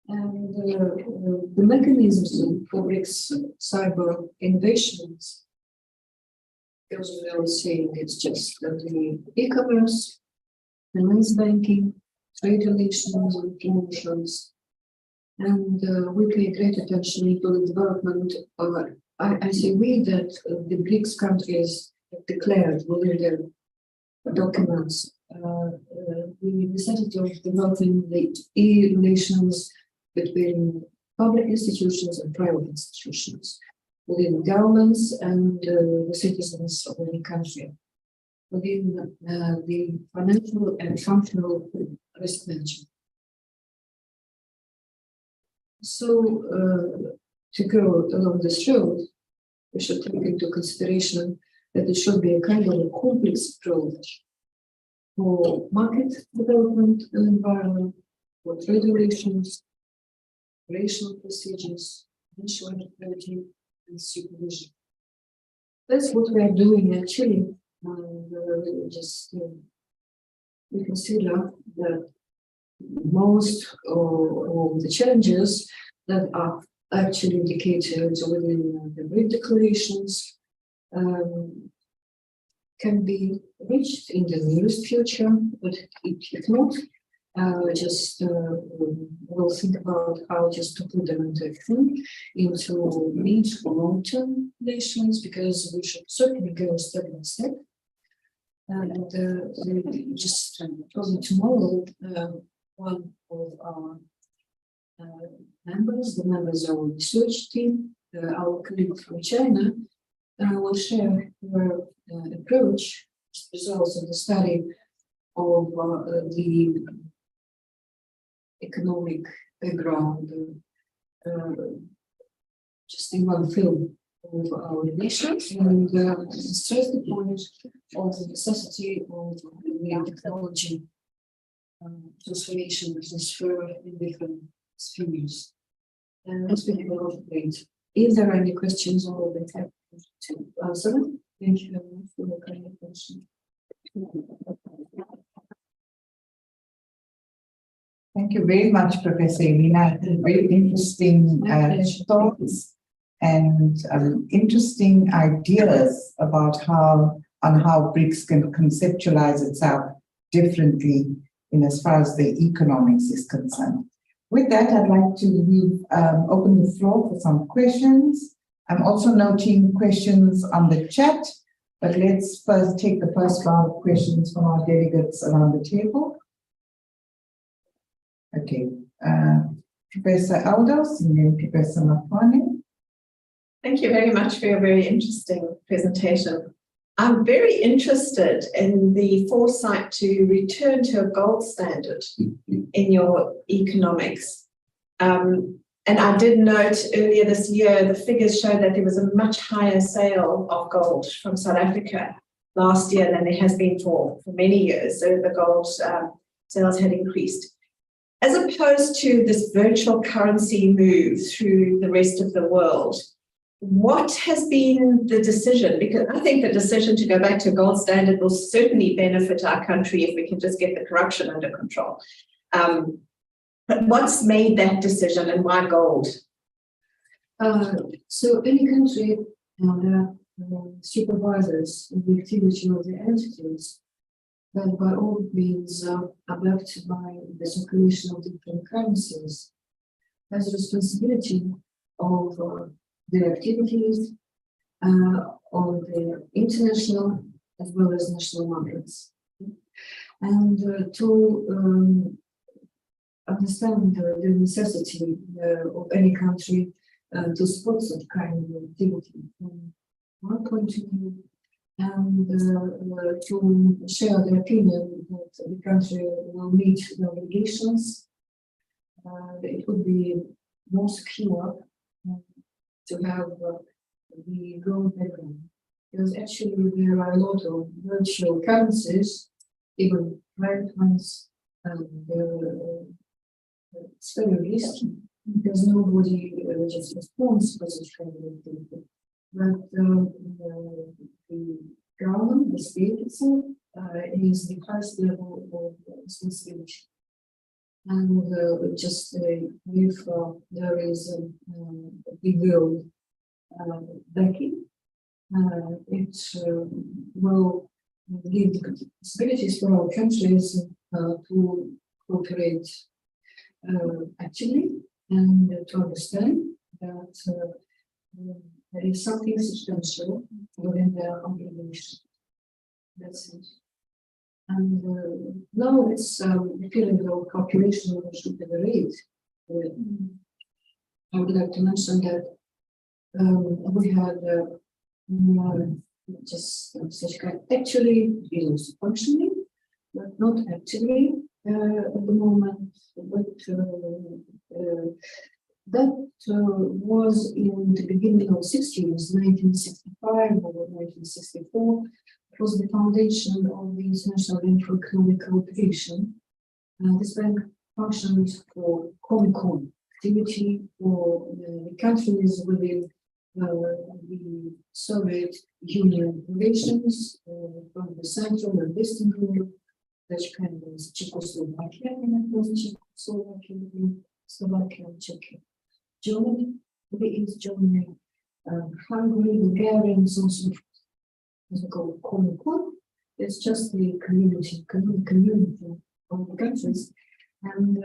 And the mechanisms for Brics cyber innovations, as we were saying, it's just the e-commerce, finance banking, trade relations and promotions, and we pay great attention to the development of, I say we, that the Brics countries have declared within their documents the necessity of developing the e-relations between public institutions and private institutions, within governments and the citizens of any country, within the financial and functional risk management. So, to go along this road, we should take into consideration that it should be a kind of a complex approach for market development and environment, for trade relations, operational procedures, financial activity, and supervision. That's what we are doing actually. We consider that most of the challenges that are actually indicated within the Bric declarations can be reached in the nearest future, but if not, we'll think about how just to put them into action into mid or long-term relations, because we should certainly go step by step. And just probably tomorrow, one of our members, the members of our research team, our colleague from China, will share their approach, results of the study of the economic background, just in one film of our relations, and stress the point of the necessity of the technology transformation, transfer in different spheres. And let's begin with debate. If there are any questions, I will be happy to answer them. Thank you very much for the kind question. Thank you very much, Professor Elena. Very interesting thoughts and interesting ideas about how Brics can conceptualize itself differently in as far as the economics is concerned. With that, I'd like to open the floor for some questions. I'm also noting questions on the chat, but let's first take the first round of questions from our delegates around the table. Okay, Professor Aldos and then Professor Mafane. Thank you very much for your very interesting presentation. I'm very interested in the foresight to return to a gold standard in your economics. And I did note earlier this year, the figures showed that there was a much higher sale of gold from South Africa last year than there has been for many years. So the gold sales had increased. As opposed to this virtual currency move through the rest of the world, what has been the decision? Because I think the decision to go back to a gold standard will certainly benefit our country if we can just get the corruption under control. But what's made that decision and why gold? So any country supervises the activity of the entities that by all means are backed by the circulation of different currencies has a responsibility of their activities on the international as well as national markets. And to understand the necessity of any country to support such kind of activity from one point of view, and to share the opinion that the country will meet the obligations, it would be more secure to have the gold background. Because actually there are a lot of virtual currencies, even private ones, and it's very risky because nobody just responds for such kind of activity. But the government, the state itself, is the highest level of responsibility. And just if there is a big gold backing, it will give the possibilities for our countries to cooperate actively and to understand that there is something substantial within their obligation. That's it. And now it's the feeling of calculation should be the rate. I would like to mention that we had just such kind actually is functioning, but not actually at the moment. But that was in the beginning of 60s, 1965 or 1964. It was the foundation of the International Bank for Economic Cooperation. This bank functioned for common activity for the countries within the Soviet Union relations from the Central and Eastern Europe, such kind of Czechoslovakia, and it was Czechoslovakia, Slovakia, and Czechia. Germany, the East Germany, Hungary, Bulgaria, and so on. As we call it, common. It's just the community of the countries, and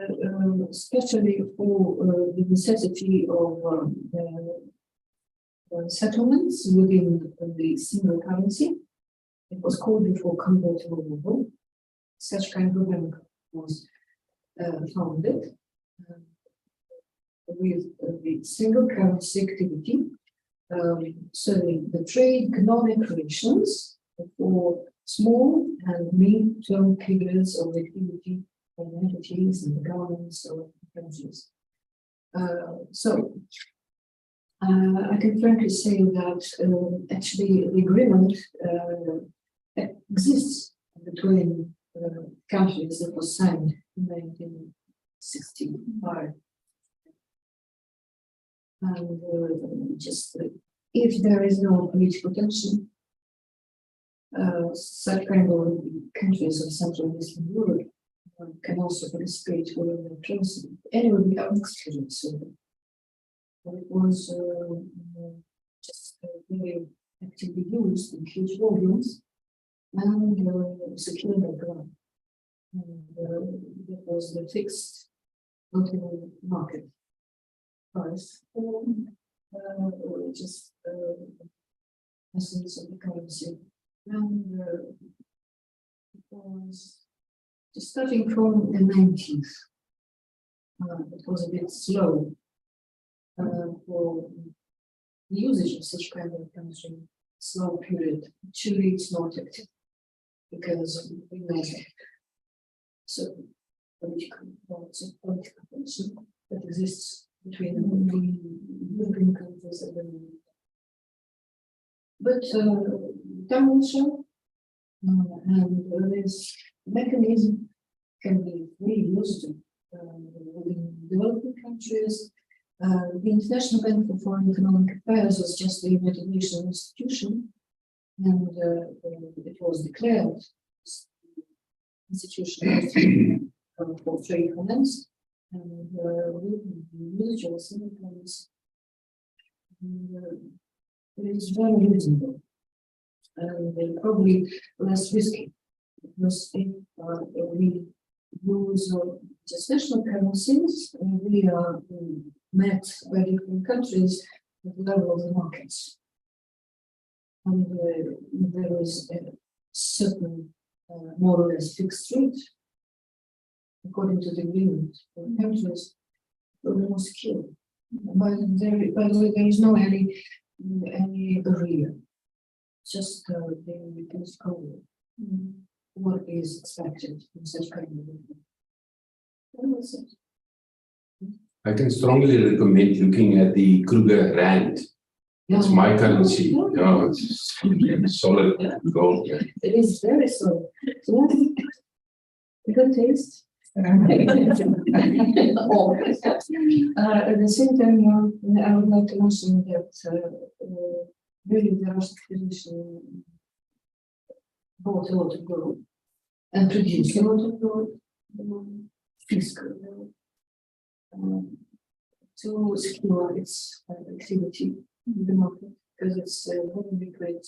especially for the necessity of settlements within the single currency. It was called before convertible ruble. Such kind of bank was founded with the single currency activity, serving the trade, economic relations for small and mid-term periods of activity of entities and governments of countries. So I can frankly say that actually the agreement exists between countries that was signed in 1965. And just if there is no political tension, such kind of countries of Central and Eastern Europe can also participate within the currency. Anyway, we have experience of it. It was just very actively used in huge volumes and secure background. And it was the fixed multiple market price or just essence of the currency. And it was just starting from the 90s. It was a bit slow for the usage of such kind of currency slow period. Actually, it's not active because we measure certain political tension that exists between the European countries and the. But time will show, and this mechanism can be really used within developing countries. The International Bank for Foreign Economic Affairs was just the United Nations institution, and it was declared institution for trade finance and mutual systems. It is very reasonable and probably less risky because if we use international currencies, we are met by different countries at the level of the markets. And there is a certain more or less fixed rate according to the agreement for countries for the more secure. By the way, there is no any barrier, just the discovery what is expected in such kind of movement. That was it. I can strongly recommend looking at the Kruger Rand. It's my currency. Yeah, it's solid gold. Yeah. It is very solid. Good taste. At the same time, I would like to mention that really the Russian Federation bought a lot of gold and produced a lot of gold, fiscal to secure its activity in the market because it's a very great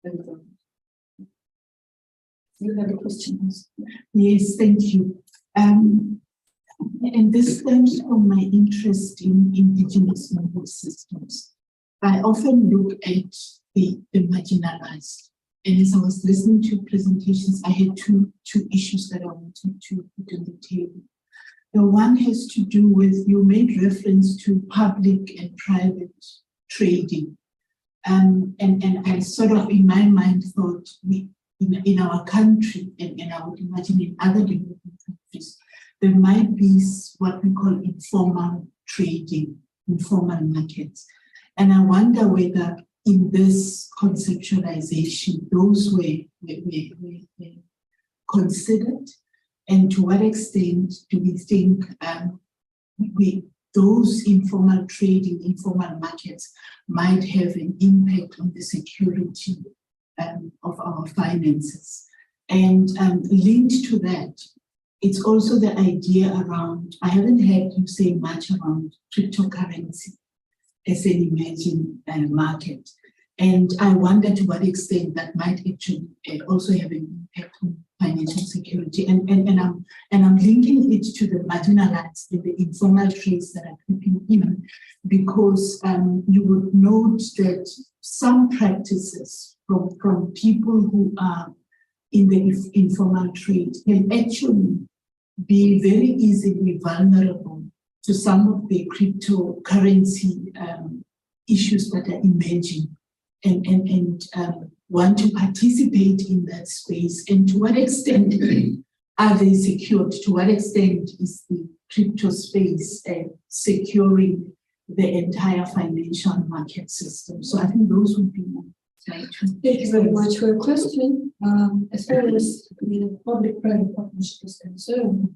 environment. You have a question? Yes, thank you. And this stems from my interest in indigenous knowledge systems. I often look at the marginalized. And as I was listening to presentations, I had two issues that I wanted to put on the table. The one has to do with, you made reference to public and private trading. And I sort of, in my mind, thought in our country, and I would imagine in other developing countries, there might be what we call informal trading, informal markets. And I wonder whether in this conceptualization, those were considered, and to what extent do we think those informal trading, informal markets might have an impact on the security of our finances. And linked to that, it's also the idea around, I haven't heard you say much around cryptocurrency as an emerging market. And I wonder to what extent that might actually also have an impact on financial security. And I'm linking it to the marginalized and the informal trades that are creeping in, because you would note that some practices from people who are in the informal trade can actually be very easily vulnerable to some of the cryptocurrency issues that are emerging, and want to participate in that space. And to what extent are they secured? To what extent is the crypto space securing the entire financial market system? So I think those would be my two. Thank you very much for your question. As far as the public-private partnership is concerned,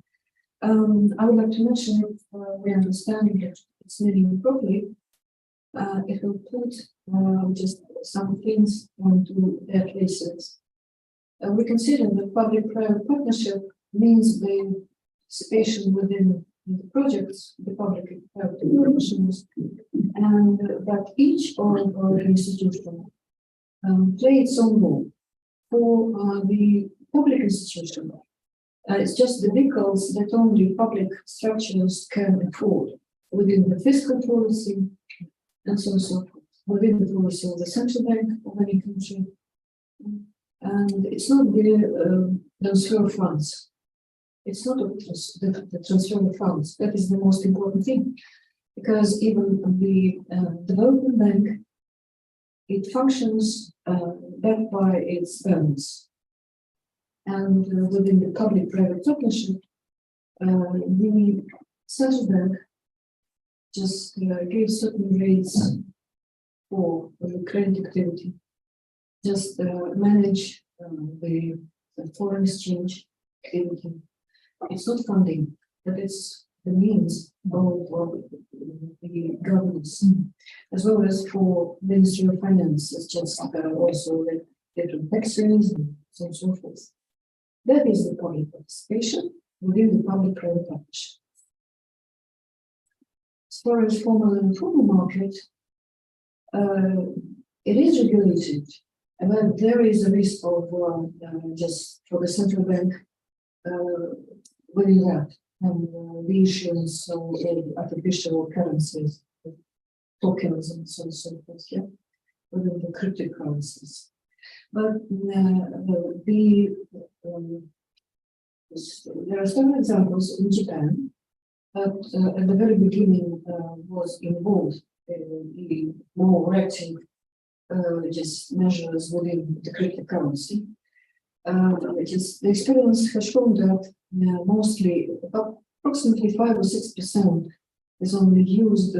I would like to mention if we understand that it's moving properly, if we put just some things onto their places. We consider that public-private partnership means the participation within the projects, the public and private institutions, and that each of our institutions play its own role. For the public institution, it's just the vehicles that only public structures can afford within the fiscal policy and so on and so forth, within the policy of the central bank of any country. And it's not the transfer of funds. It's not the transfer of funds. That is the most important thing, because even the development bank it functions backed by its earnings. And within the public-private partnership, the central bank just gave certain rates for the credit activity, just manage the foreign exchange activity. It's not funding, but it's the means of the governance, as well as for Ministry of Finance. It's just also the different taxes and so on and so forth. That is the public participation within the public-private partnership. As far as formal and informal market, it is regulated, but there is a risk of just for the central bank winning that and the issuance of artificial currencies, tokens, and so on and so forth, yeah, within the cryptocurrencies. But there are several examples in Japan that at the very beginning was involved in the more active just measures within the cryptocurrency. The experience has shown that mostly approximately 5 or 6% is only used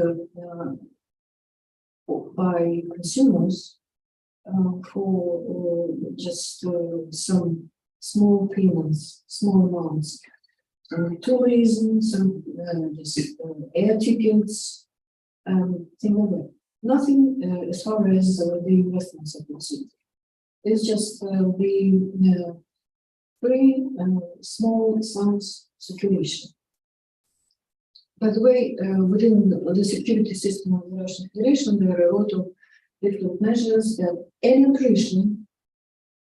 by consumers for just some small payments, small amounts, tourism, some air tickets, things like that. Nothing as far as the investments are concerned. It's just the very small sums circulation. By the way, within the security system of the Russian Federation, there are a lot of different measures that any operation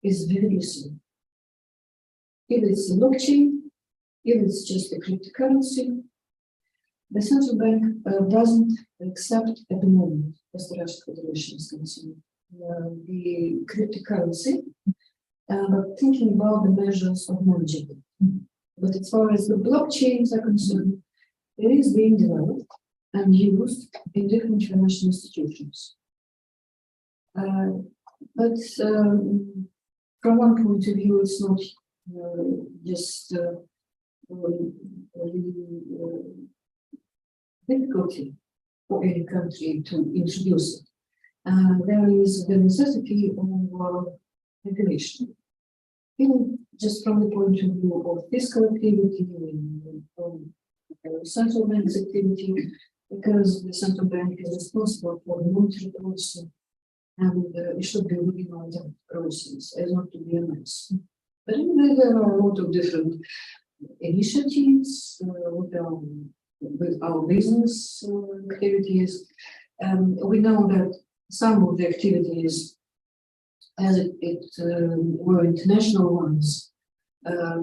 is very useful. If it's a blockchain, if it's just a cryptocurrency, the central bank doesn't accept at the moment, as the Russian Federation is concerned, the cryptocurrency, but thinking about the measures of managing it. But as far as the blockchains are concerned, it is being developed and used in different financial institutions. But from one point of view, it's not just difficulty for any country to introduce it. There is the necessity of regulation, even just from the point of view of fiscal activity and from central bank's activity, because the central bank is responsible for the monetary policy and it should be within our process as not to be a mess. But anyway, there are a lot of different initiatives with our business activities. We know that some of the activities, as it were international ones,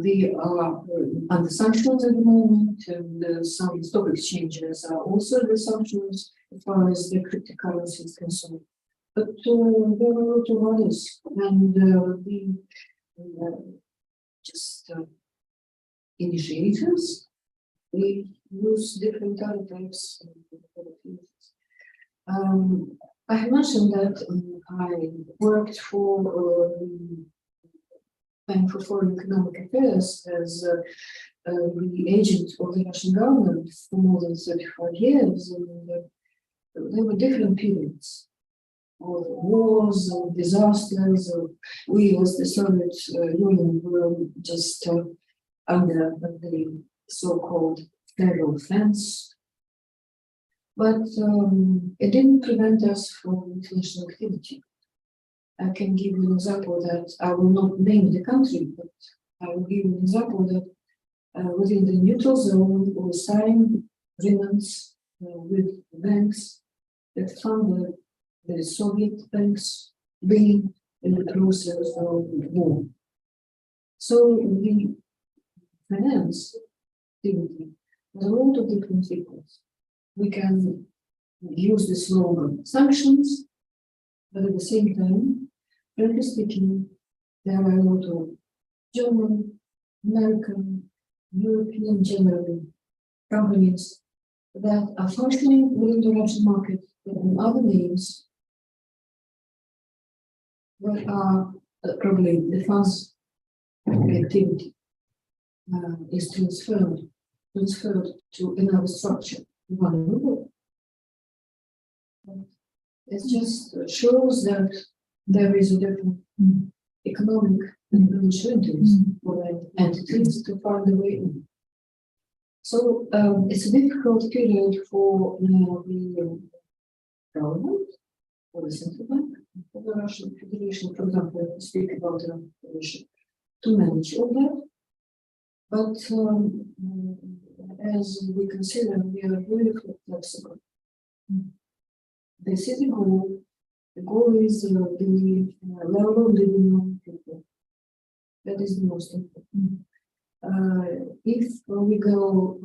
they are under sanctions at the moment, and some stock exchanges are also under sanctions as far as the cryptocurrency is concerned. But there are a lot of others, and the initiators, they use different other types of activities. I have mentioned that I worked for Bank for Foreign Economic Affairs as the agent of the Russian government for more than 35 years, and there were different periods of wars, of disasters. We, as the Soviet Union, were just under the so-called federal fence. But it didn't prevent us from international activity. I can give you an example that I will not name the country, but I will give you an example that within the neutral zone we signed agreements with banks that funded the Soviet banks being in the process of war. So the finance activity has a lot of different vehicles. We can use the slogan sanctions, but at the same time, frankly speaking, there are a lot of German, American, European generally companies that are functioning within the Russian market, but in other names, where are probably the funds activity is transferred to another structure. It just shows that there is a different economic and financial interest for entities to find a way in. So it's a difficult period for the government, for the central bank, for the Russian Federation, for example, to speak about the Federation, to manage all that. But as we consider, we are really flexible. This is the goal. The goal is the level of living of people. That is the most important. If we go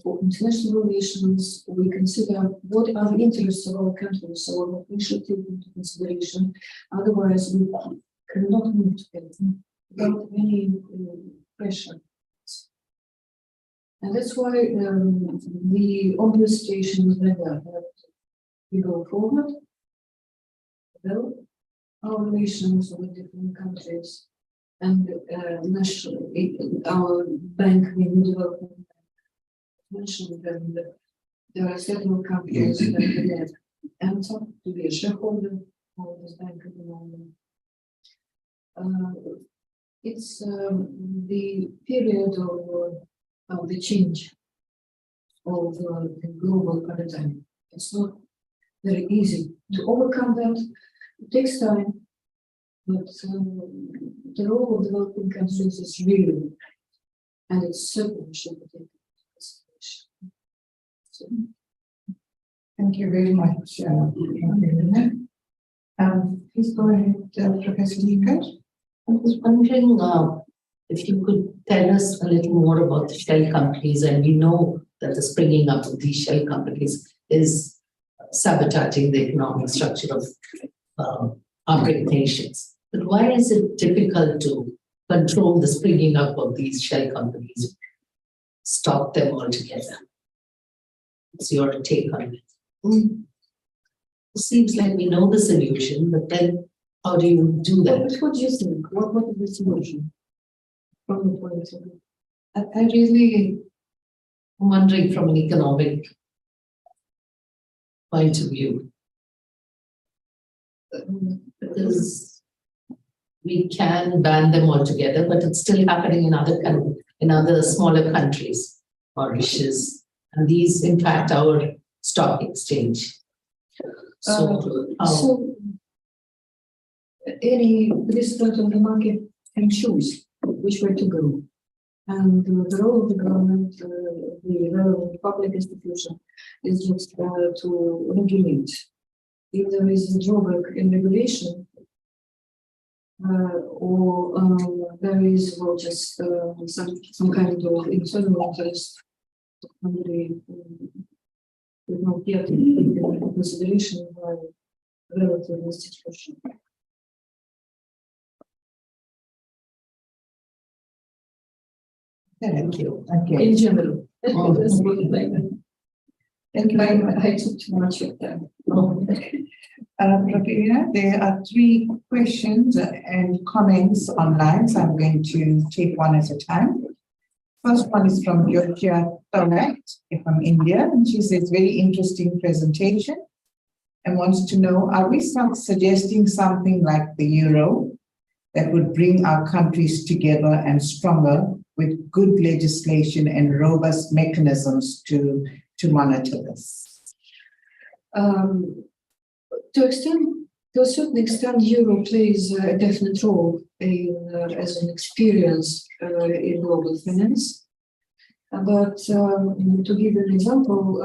for international relations, we consider what are the interests of our countries, so what we should take into consideration. Otherwise, we cannot move together without any pressure. And that's why the obvious station is that we go forward, develop our relations with different countries, and nationally, our bank, the development bank, mentioned that there are several countries that have entered to be a shareholder of this bank at the moment. It's the period of the change of the global paradigm. It's not very easy to overcome that. It takes time, but the role of developing countries is really, and it's certainly should be taken into consideration. So, Thank you very much. Please go ahead, Professor Lickert. I was wondering if you could tell us a little more about the shell companies, and we know that the springing up of these shell companies is sabotaging the economic structure of our great nations. But why is it difficult to control the springing up of these shell companies, stop them altogether? What's your take on it? It seems like we know the solution, but then how do you do that? what do you think? What is the solution from the point of view? I really am wondering from an economic point of view. Because we can ban them altogether, but it's still happening in other smaller countries, Mauritius, and these impact our stock exchange. So any participant on the market can choose which way to go. And the role of the government, the relevant public institution, is just to regulate. If there is a drawback in regulation, or there is just some kind of internal interest, somebody is not yet taken into consideration by the relevant institution. Thank you. Okay. In general. Oh. Thank you very much. I took too much of that. Professor, there are 3 questions and comments online, so I'm going to take one at a time. First one is from Georgia Thomat from India, and she says, very interesting presentation, and wants to know, are we suggesting something like the euro that would bring our countries together and stronger with good legislation and robust mechanisms to monitor this? To a certain extent, euro plays a definite role as an experience in global finance. But to give an example,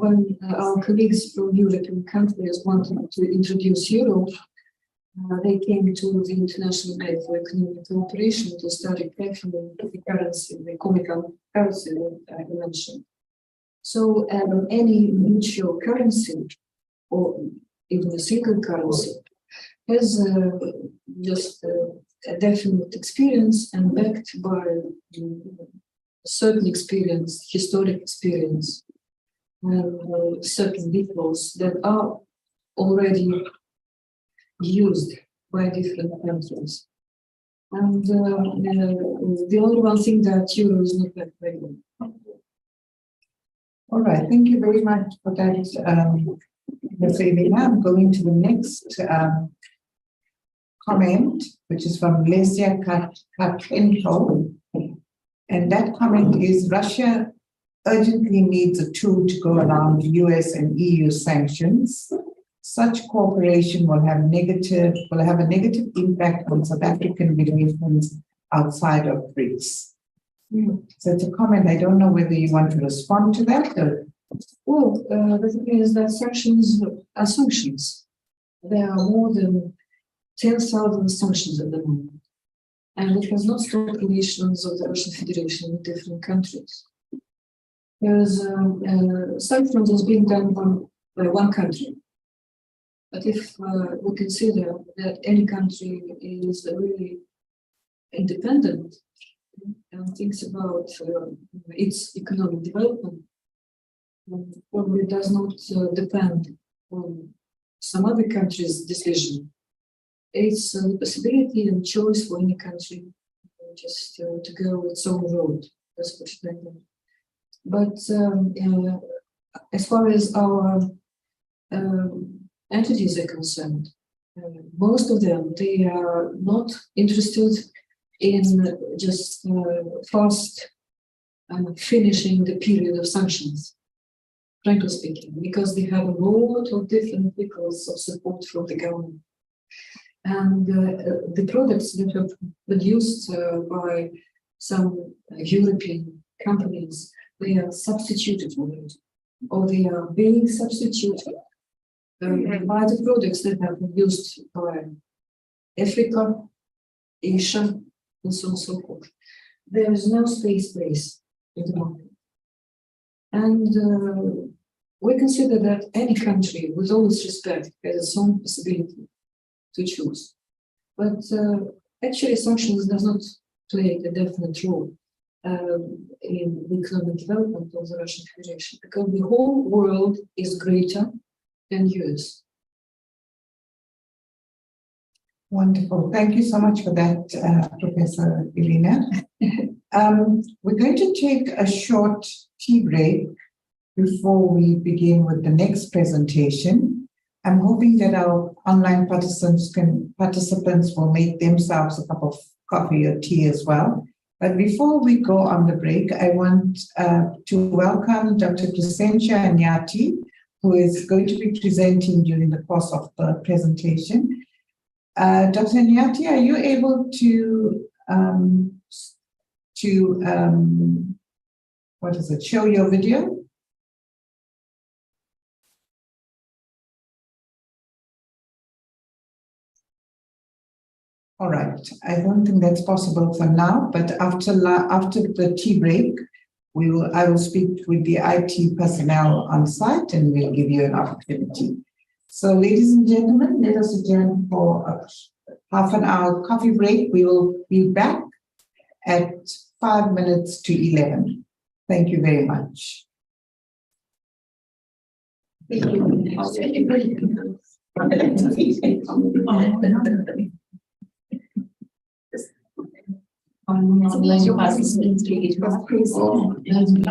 when our colleagues from European countries wanted to introduce euro, they came to the International Bank for Economic Cooperation to study carefully the currency, the comical currency that I mentioned. So any mutual currency, or even a single currency, has just a definite experience and backed by a certain experience, historic experience, and certain defaults that are already used by different countries. And the only one thing that euro is not that regular. All right, thank you very much for that, Ms. Elena. I'm going to the next comment, which is from Lesia Katlenko. And that comment is Russia urgently needs a tool to go around US and EU sanctions. Such cooperation will have a negative impact on South African relations outside of Brics. So it's a comment. I don't know whether you want to respond to that. Or... Well, the thing is that sanctions are sanctions. There are more than 10,000 sanctions at the moment. And it has not stopped relations of the Russian Federation with different countries. Because sanctions is being done by one country. But if we consider that any country is really independent and thinks about its economic development, probably does not depend on some other country's decision. It's a possibility and choice for any country just to go its own road. That's what I think. But as far as our entities are concerned, most of them, they are not interested in just fast finishing the period of sanctions, frankly speaking, because they have a lot of different vehicles of support from the government. And the products that are produced by some European companies, they are substituted already, or they are being substituted by the products that have been used by Africa, Asia, and so on and so forth. There is no space in the market. And we consider that any country, with all its respect, has its own possibility to choose. But actually, sanctions does not play a definite role in the economic development of the Russian Federation, because the whole world is greater than US. Wonderful. Thank you so much for that, Professor Elena. We're going to take a short tea break before we begin with the next presentation. I'm hoping that our online participants will make themselves a cup of coffee or tea as well. But before we go on the break, I want to welcome Dr. Crescentia Anyati, who is going to be presenting during the course of the presentation. Dr. Anyati, are you able to show your video? All right, I don't think that's possible for now, but after the tea break, I will speak with the IT personnel on site and we'll give you an opportunity. So ladies and gentlemen, let us adjourn for a half an hour coffee break. We will be back at 5 minutes to 11. Thank you very much. Thank you. Online participants, it was crazy.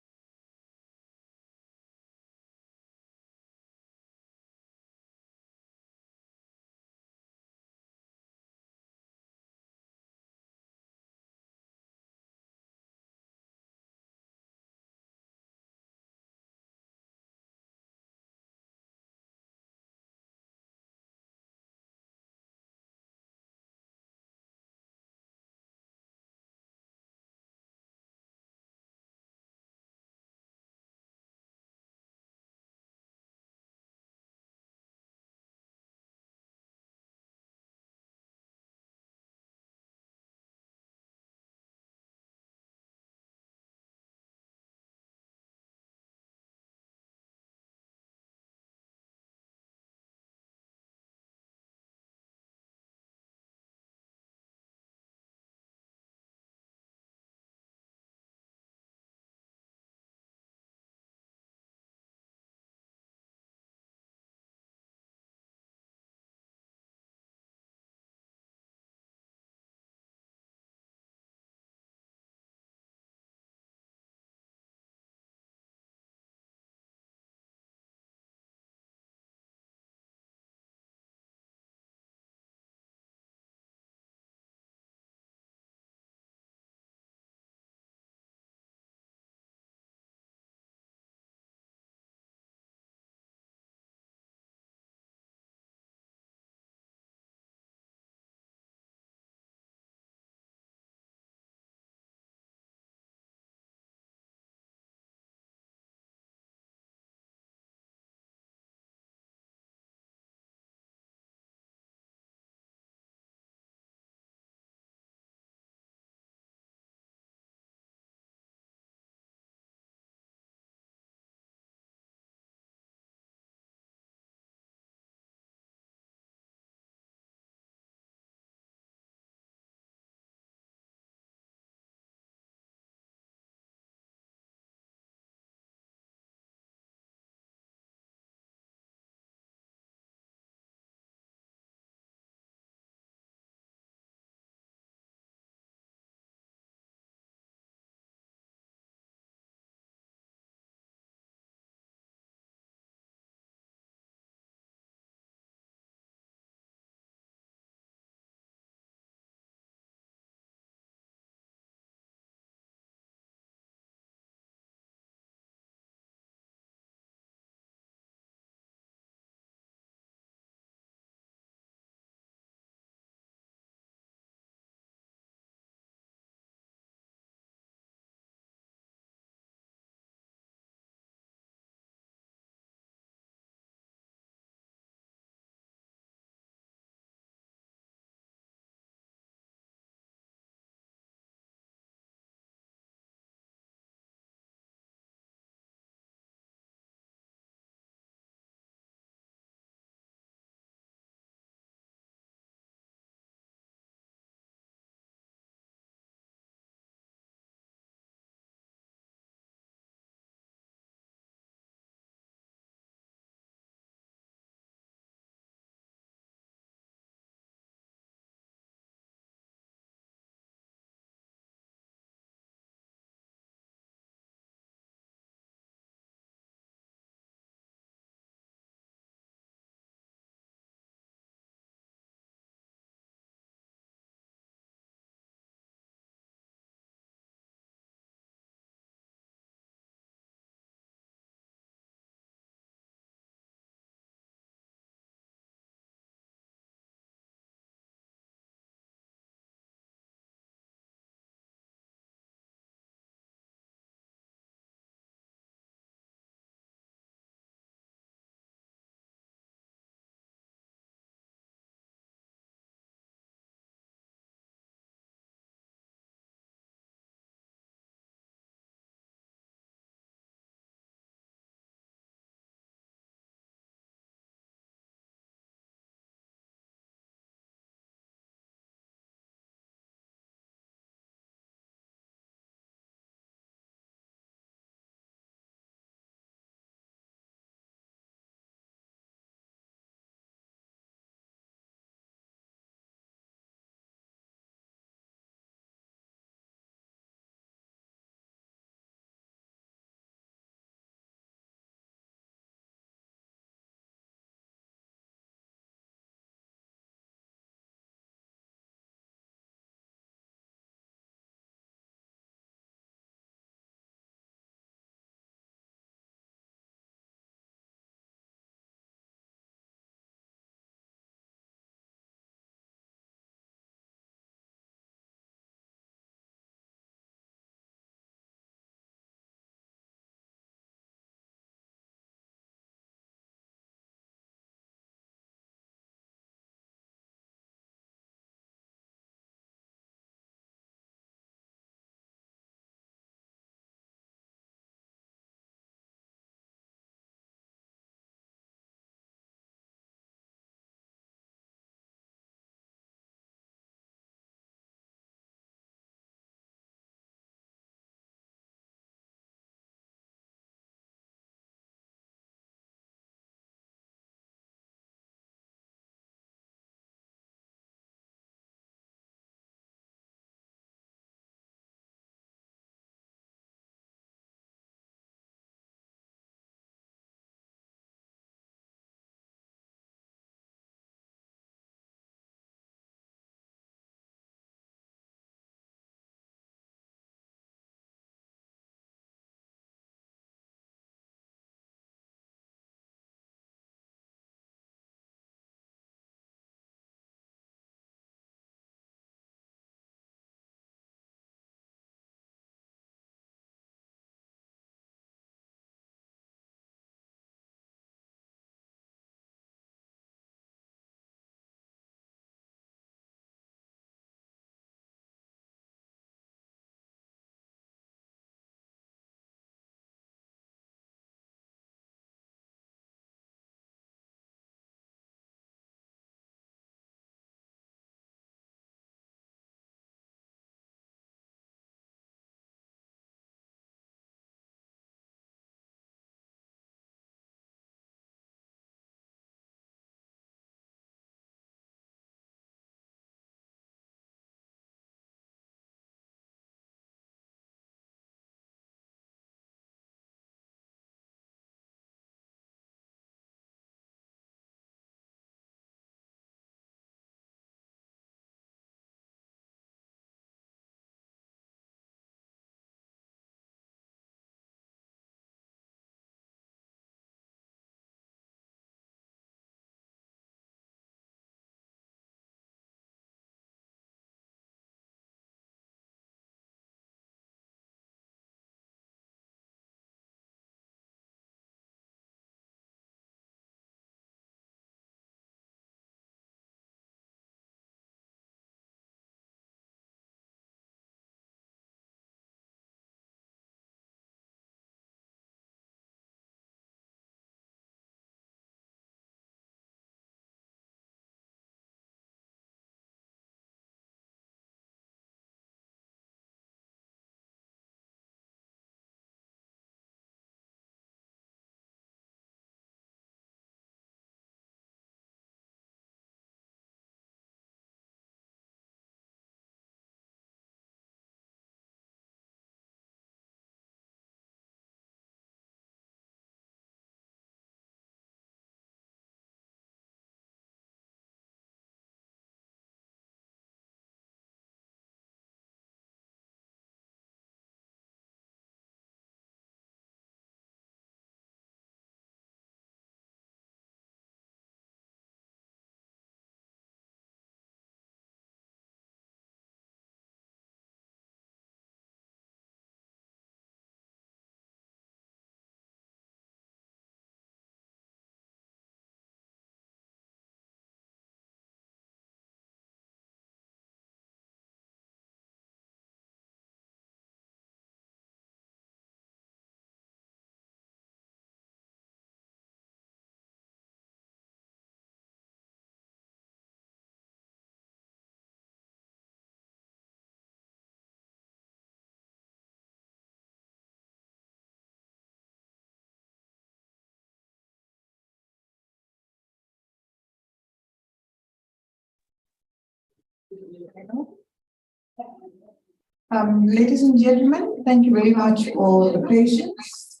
Ladies and gentlemen, thank you very much for the patience.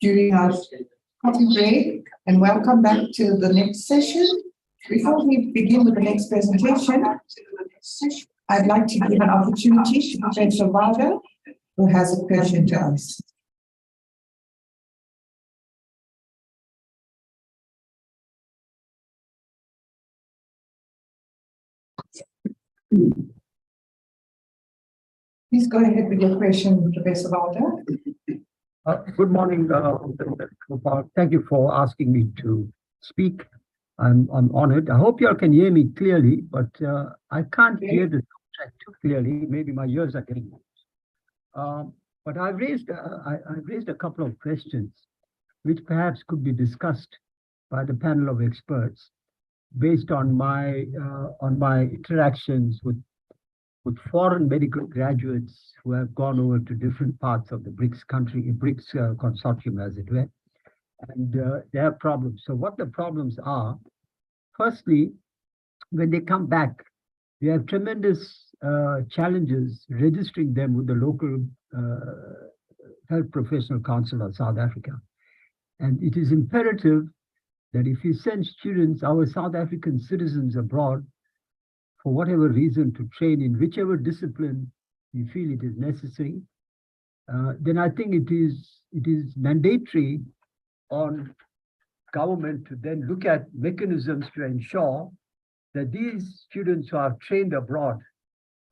During our coffee break, and welcome back to the next session. Before we begin with the next presentation, I'd like to give an opportunity to Professor Vada, who has a question to ask. Please go ahead with your question, Professor Vada. Good morning, thank you for asking me to speak. I'm honored. I hope you all can hear me clearly, but I can't hear the track too clearly. Maybe my ears are getting but I've raised a couple of questions which perhaps could be discussed by the panel of experts based on my interactions with foreign medical graduates who have gone over to different parts of the Brics consortium, as it were, and they have problems. So what the problems are, firstly, when they come back, we have tremendous challenges registering them with the local Health Professional Council of South Africa. And it is imperative that if you send students, our South African citizens abroad, for whatever reason, to train in whichever discipline we feel it is necessary, then I think it is mandatory on government to then look at mechanisms to ensure that these students who are trained abroad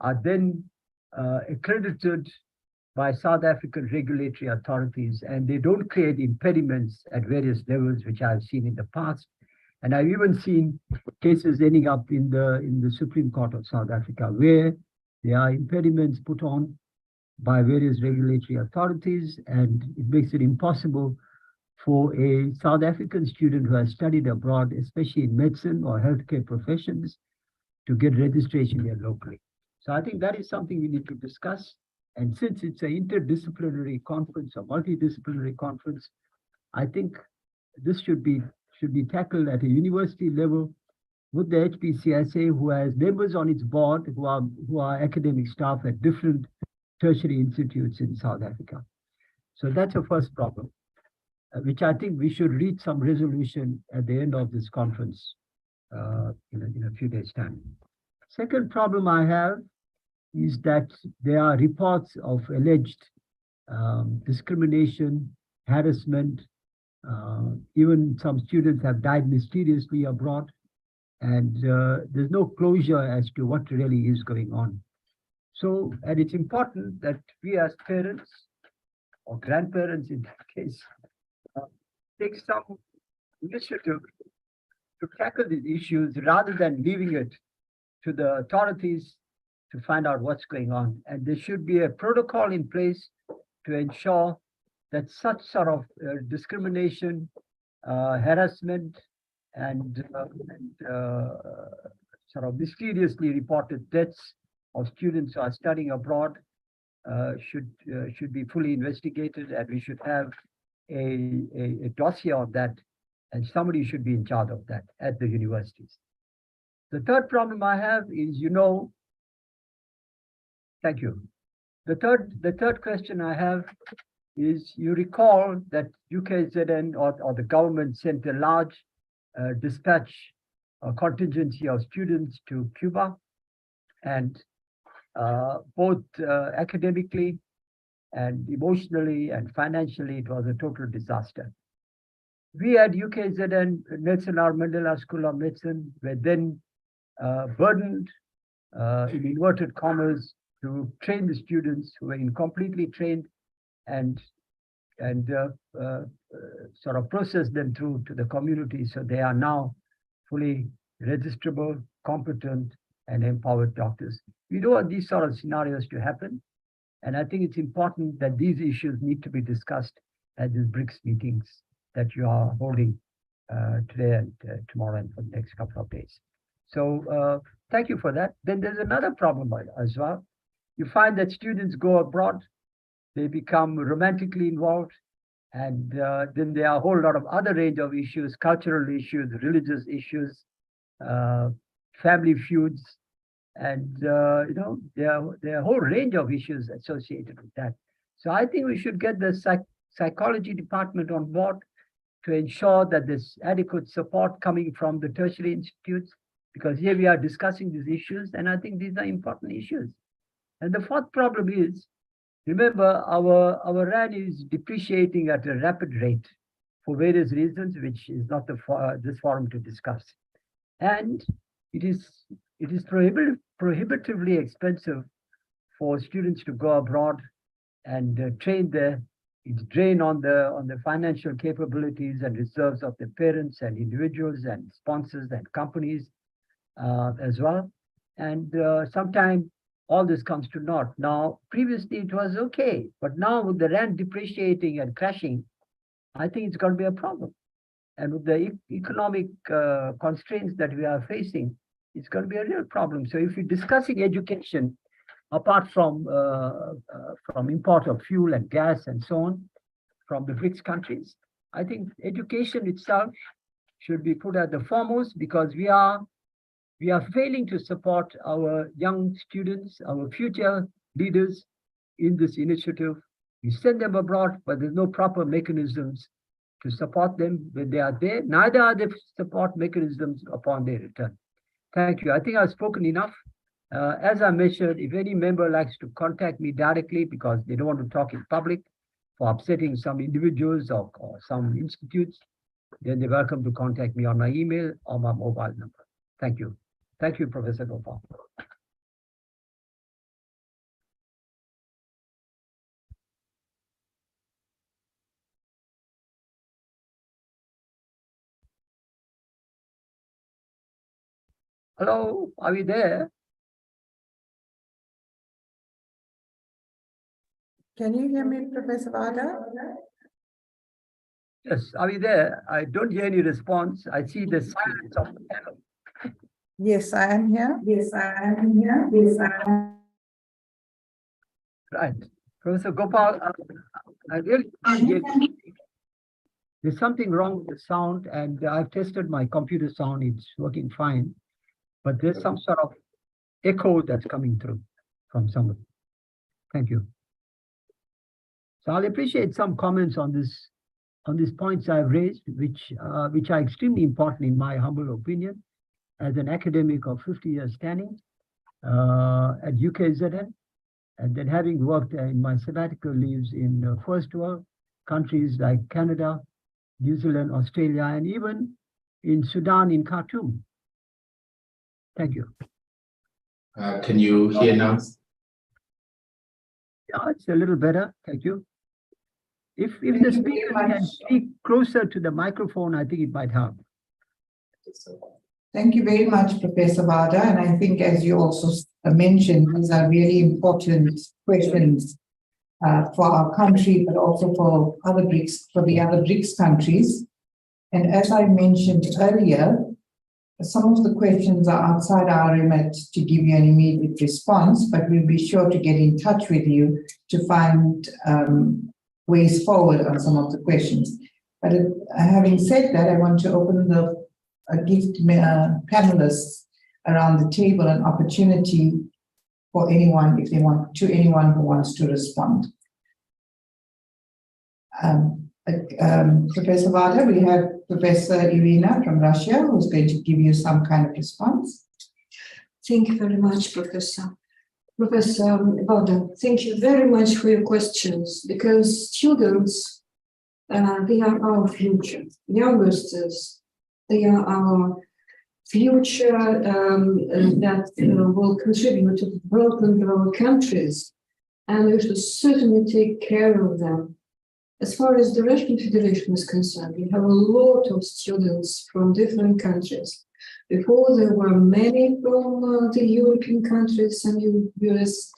are then accredited by South African regulatory authorities, and they don't create impediments at various levels, which I've seen in the past. And I've even seen cases ending up in the Supreme Court of South Africa, where there are impediments put on by various regulatory authorities, and it makes it impossible for a South African student who has studied abroad, especially in medicine or healthcare professions, to get registration here locally. So I think that is something we need to discuss. And since it's an interdisciplinary conference, a multidisciplinary conference, I think this should be tackled at a university level with the HPCSA, who has members on its board who are academic staff at different tertiary institutes in South Africa. So that's the first problem, which I think we should reach some resolution at the end of this conference in a few days' time. Second problem I have is that there are reports of alleged discrimination, harassment. Even some students have died mysteriously abroad, and there's no closure as to what really is going on. So, and it's important that we as parents or grandparents in that case take some initiative to tackle these issues rather than leaving it to the authorities to find out what's going on. And there should be a protocol in place to ensure that such sort of discrimination, harassment, and sort of mysteriously reported deaths of students who are studying abroad should be fully investigated, and we should have a dossier of that, and somebody should be in charge of that at the universities. The third problem I have is, thank you. The third question I have is, you recall that UKZN or the government sent a large dispatch contingency of students to Cuba, and both academically and emotionally and financially, it was a total disaster. We at UKZN, Nelson R. Mandela School of Medicine, were then burdened, in inverted commas, to train the students who were incompletely trained and sort of process them through to the community, so they are now fully registrable, competent, and empowered doctors. We don't want these sort of scenarios to happen, and I think it's important that these issues need to be discussed at these Brics meetings that you are holding today and tomorrow and for the next couple of days. So thank you for that. Then there's another problem as well. You find that students go abroad, they become romantically involved, And then there are a whole lot of other range of issues, cultural issues, religious issues, family feuds, and there are a whole range of issues associated with that. So I think we should get the psychology department on board to ensure that there's adequate support coming from the tertiary institutes, because here we are discussing these issues, and I think these are important issues. And the fourth problem is, remember, our rand is depreciating at a rapid rate for various reasons, which is not this forum to discuss. And it is prohibitively expensive for students to go abroad and train there. It's drain on the financial capabilities and reserves of the parents and individuals and sponsors and companies as well. And sometimes all this comes to naught. Now, previously it was okay, but now with the rand depreciating and crashing, I think it's going to be a problem. And with the economic constraints that we are facing, it's going to be a real problem. So if you're discussing education, apart from import of fuel and gas and so on, from the Brics countries, I think education itself should be put at the foremost, because we are failing to support our young students, our future leaders in this initiative. We send them abroad, but there's no proper mechanisms to support them when they are there. Neither are there support mechanisms upon their return. Thank you. I think I've spoken enough. As I mentioned, if any member likes to contact me directly because they don't want to talk in public for upsetting some individuals or some institutes, then they're welcome to contact me on my email or my mobile number. Thank you. Thank you, Professor Gopal. Hello, are we there? Can you hear me, Professor Vada? Yes, are we there? I don't hear any response. I see the silence of the panel. Yes, I am here. Yes, I am here. Yes, I am. Right. Professor Gopal, I really can't hear you. There's something wrong with the sound, and I've tested my computer sound. It's working fine, but there's some sort of echo that's coming through from somebody. Thank you. So I'll appreciate some comments on these points I've raised, which are extremely important in my humble opinion, as an academic of 50 years standing at UKZN, and then having worked in my sabbatical leaves in first world countries like Canada, New Zealand, Australia, and even in Sudan, in Khartoum. Thank you. Can you hear now? Yeah, it's a little better. Thank you. If the speaker can speak closer to the microphone, I think it might help. Thank you very much, Professor Vada. And I think, as you also mentioned, these are really important questions for our country, but also for the other Brics countries. And as I mentioned earlier, some of the questions are outside our remit to give you an immediate response, but we'll be sure to get in touch with you to find ways forward on some of the questions. But having said that, I want to open give panelists around the table an opportunity for anyone, if they want, to anyone who wants to respond. Professor Vada, we have Professor Irina from Russia, who's going to give you some kind of response. Thank you very much, Professor. Professor Vada, thank you very much for your questions, because students, they are our future. Youngsters, they are our future that will contribute to the development of our countries, and we should certainly take care of them. As far as the Russian Federation is concerned, we have a lot of students from different countries. Before, there were many from the European countries and US.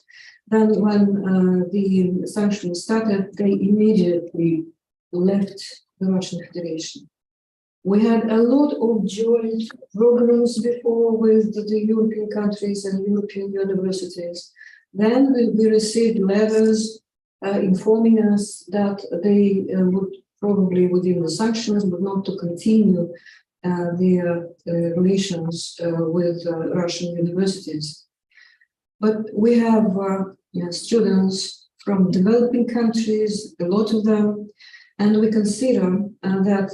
Then when the sanctions started, they immediately left the Russian Federation. We had a lot of joint programs before with the European countries and European universities. Then we received letters informing us that they would probably, within the sanctions, would not to continue their relations with Russian universities. But we have students from developing countries, a lot of them, and we consider that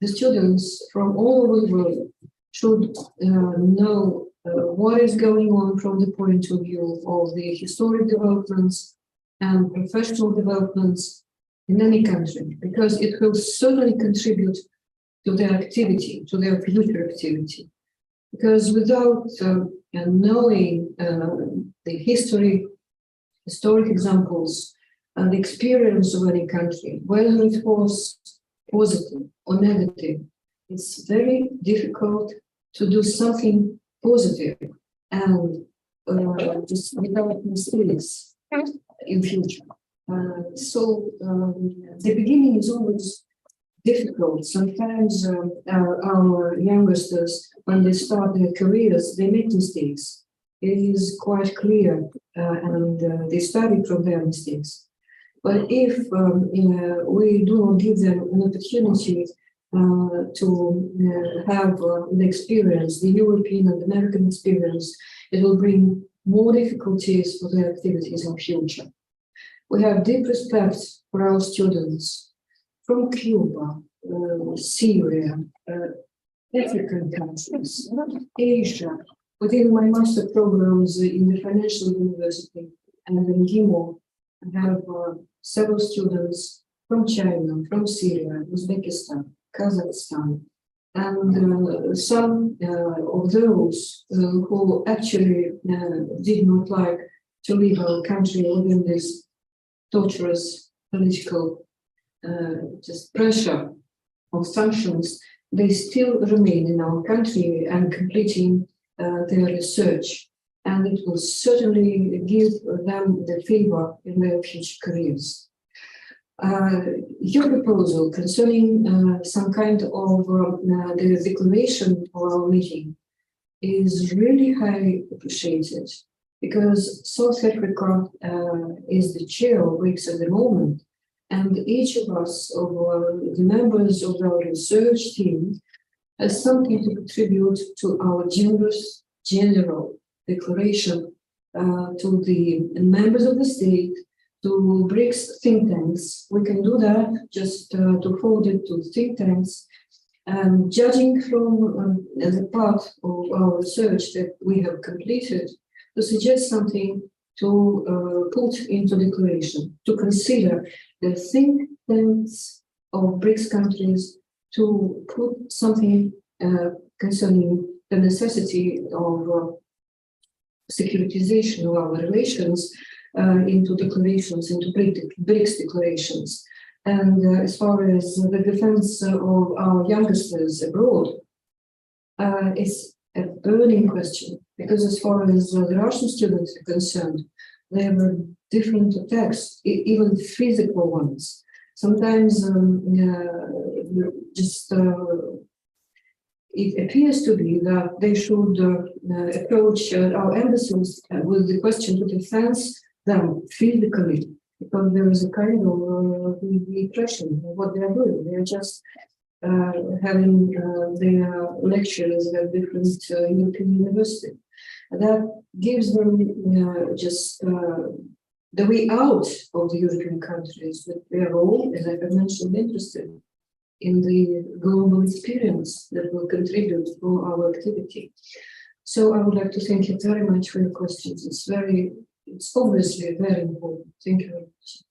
the students from all over the world should know what is going on from the point of view of the historic developments and professional developments in any country, because it will certainly contribute to their activity, to their future activity. Because without knowing the historic examples and the experience of any country, whether it was positive or negative, it's very difficult to do something positive and just without mistakes in future. So the beginning is always difficult. Sometimes our youngsters, when they start their careers, they make mistakes. It is quite clear, and they study from their mistakes. But if we do not give them an opportunity to have the experience, the European and American experience, it will bring more difficulties for their activities in future. We have deep respect for our students from Cuba, Syria, African countries, Asia. Within my master programs in the financial university and in GIMO, I have several students from China, from Syria, Uzbekistan, Kazakhstan, and some of those who actually did not like to leave our country within this torturous political just pressure of sanctions, they still remain in our country and completing their research, and it will certainly give them the favor in their future careers. Your proposal concerning some kind of the declaration for our meeting is really highly appreciated, because South Africa is the chair of Brics at the moment, and each of us, of the members of our research team, has something to contribute to our general declaration to the members of the state, to Brics think tanks. We can do that just to forward it to think tanks, and judging from the part of our research that we have completed, to suggest something to put into declaration, to consider the think tanks of Brics countries, to put something concerning the necessity of securitization of our relations into declarations, into Brics declarations. And as far as the defense of our youngsters abroad, it's a burning question, because as far as the Russian students are concerned, there were different attacks, even physical ones. Sometimes it appears to be that they should approach our embassies with the question to defend them physically, because there is a kind of repression of what they are doing. They are just having their lectures at different European universities. That gives them just the way out of the European countries, but they are all, as I have mentioned, interested in the global experience that will contribute to our activity. So I would like to thank you very much for your questions. It's obviously very important. Thank you very much.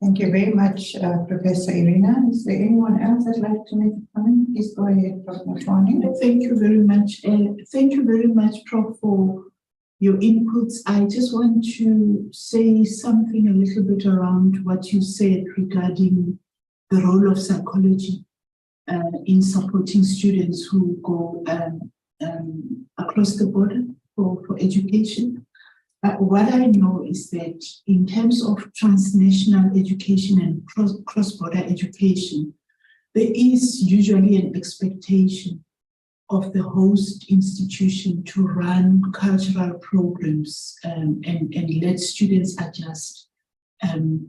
Thank you very much, Professor Irina. Is there anyone else that'd like to make a comment? Please go ahead, Professor Twani. Thank you very much. Thank you very much, Prof, for your inputs. I just want to say something a little bit around what you said regarding the role of psychology in supporting students who go across the border for education. What I know is that in terms of transnational education and cross-border education, there is usually an expectation of the host institution to run cultural programs and let students adjust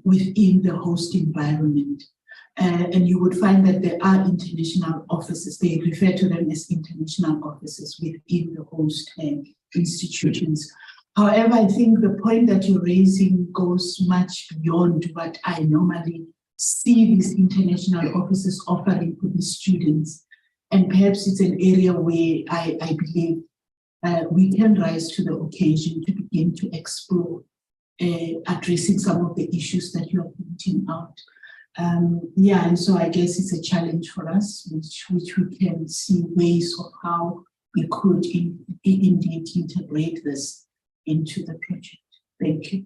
within the host environment. And you would find that there are international offices. They refer to them as international offices within the host institutions. However, I think the point that you're raising goes much beyond what I normally see these international offices offering to the students. And perhaps it's an area where I believe we can rise to the occasion to begin to explore addressing some of the issues that you are pointing out. Yeah, and so I guess it's a challenge for us, which we can see ways of how we could indeed integrate this into the project. Thank you.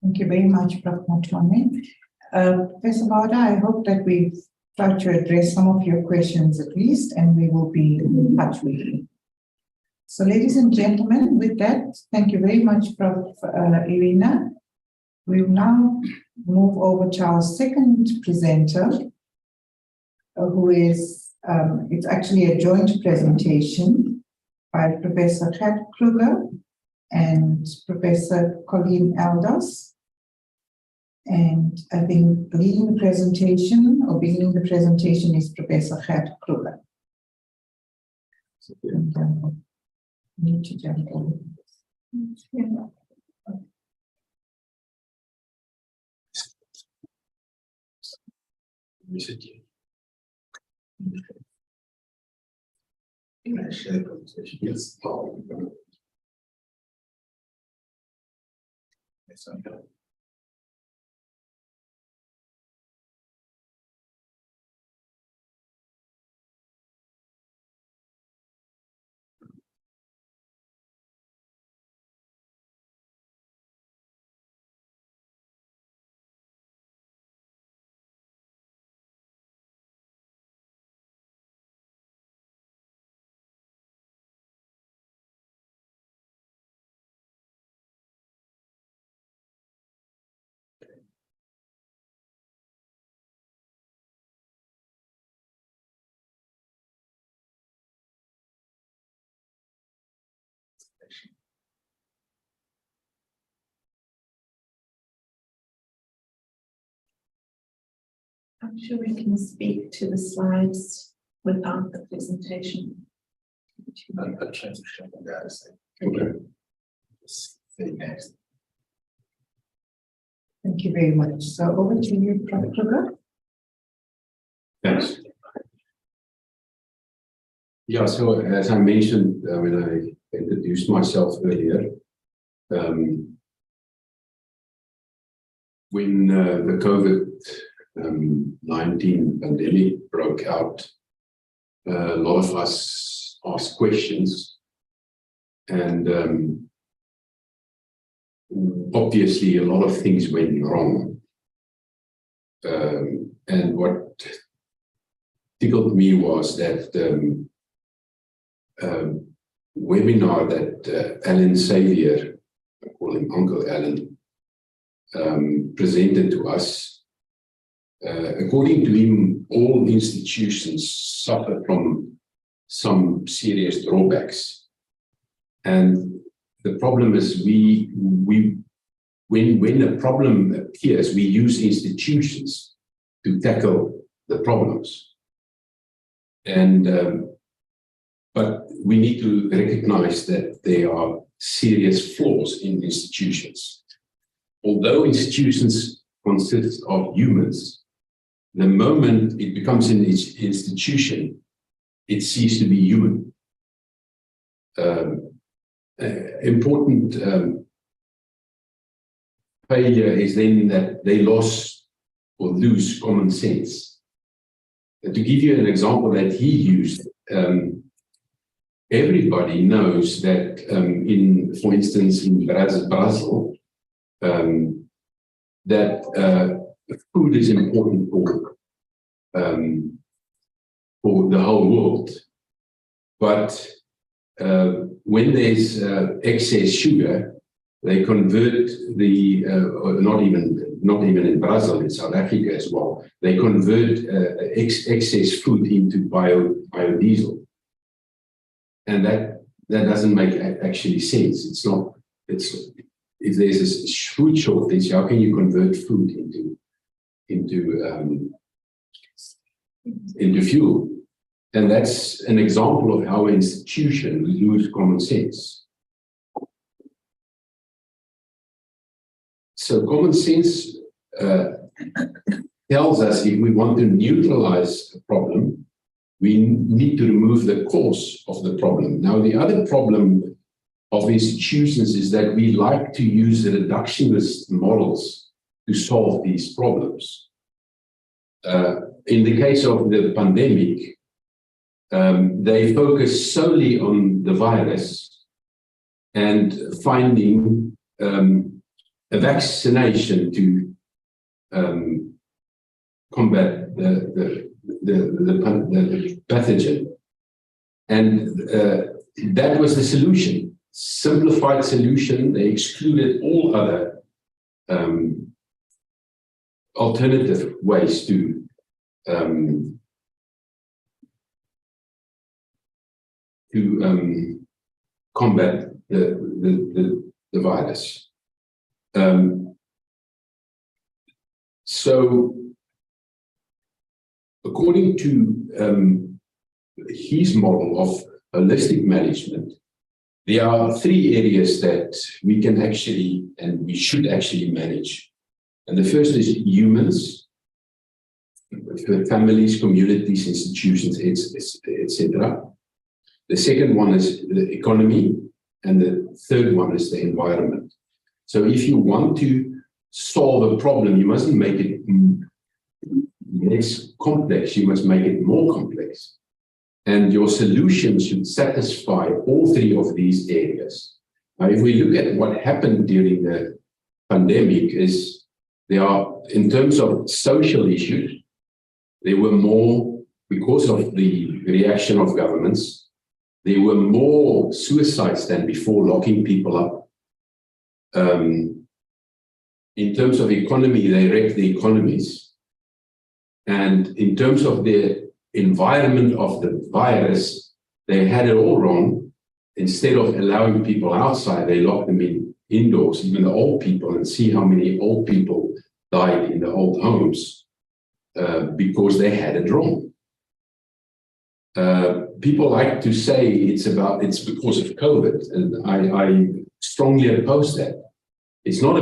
Thank you very much, Prof. Motwane. Professor Bada, I hope that we've tried to address some of your questions at least, and we will be in touch with you. So, ladies and gentlemen, with that, thank you very much, Prof. Irina. We'll now move over to our second presenter, who is, it's actually a joint presentation by Professor Gert Kruger and Professor Colleen Elders. And I think leading the presentation or beginning the presentation is Professor Gert Kruger. So, need to jump over. Yeah. Yes. Yes, I know. I'm sure we can speak to the slides without the presentation. I'll try to show you guys. Okay. Say next. Thank you very much. So over to you, Prof. Kruger. Thanks. Yeah, so as I mentioned when I introduced myself earlier, when the COVID-19 pandemic broke out, a lot of us asked questions, and obviously a lot of things went wrong. And what tickled me was that webinar that Alan Xavier, I call him Uncle Alan, presented to us. According to him, all institutions suffer from some serious drawbacks. And the problem is when a problem appears, we use institutions to tackle the problems. And but we need to recognize that there are serious flaws in institutions. Although institutions consist of humans, the moment it becomes an institution, it ceases to be human. Important failure is then that they lost or lose common sense. And to give you an example that he used, everybody knows that for instance, in Brazil, that food is important for the whole world. But when there's excess sugar, they convert the not even in Brazil, in South Africa as well. They convert excess food into biodiesel. And that doesn't make actually sense. if there's a food shortage, how can you convert food into fuel? And that's an example of how an institution lose common sense. So common sense tells us if we want to neutralize a problem, we need to remove the cause of the problem. Now, the other problem of institutions is that we like to use reductionist models to solve these problems. In the case of the pandemic, they focus solely on the virus and finding a vaccination to combat the pathogen. And that was the solution. Simplified solution. They excluded all other alternative ways to combat the virus. So, according to his model of holistic management, there are three areas that we can actually and we should actually manage. And the first is humans, families, communities, institutions, etc. The second one is the economy, and the third one is the environment. So if you want to solve a problem, you mustn't make it less complex, you must make it more complex. And your solution should satisfy all three of these areas. Now, if we look at what happened during the pandemic, is there are, in terms of social issues, there were more, because of the reaction of governments, there were more suicides than before, locking people up. In terms of economy, they wrecked the economies. And in terms of the environment of the virus, they had it all wrong. Instead of allowing people outside, they locked them indoors, even the old people, and see how many old people died in the old homes because they had it wrong. People like to say it's because of COVID, and I strongly oppose that. It's not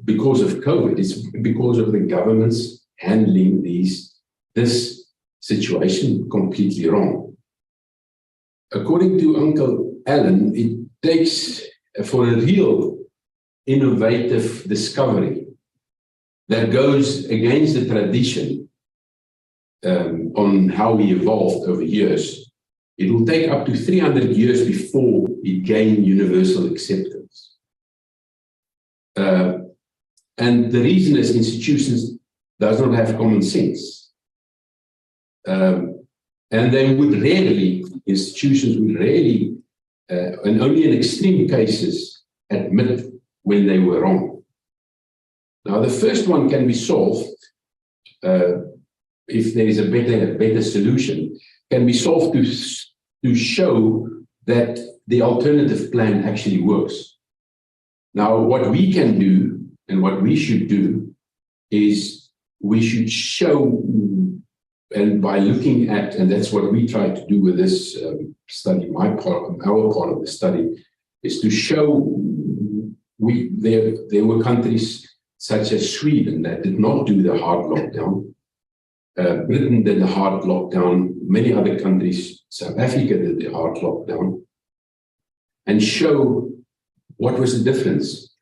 because of COVID, it's because of the government's handling this situation completely wrong. According to Uncle Alan, it takes for a real innovative discovery that goes against the tradition on how we evolved over years. It will take up to 300 years before it gained universal acceptance. And the reason is institutions does not have common sense. And institutions would rarely, and only in extreme cases, admit when they were wrong. Now, the first one can be solved if there is a better solution, can be solved to show that the alternative plan actually works. Now, what we can do and what we should do is we should show, and by looking at, and that's what we try to do with this study, our part of the study, is to show there were countries such as Sweden that did not do the hard lockdown. Britain did the hard lockdown. Many other countries, South Africa did the hard lockdown, and show what was the difference.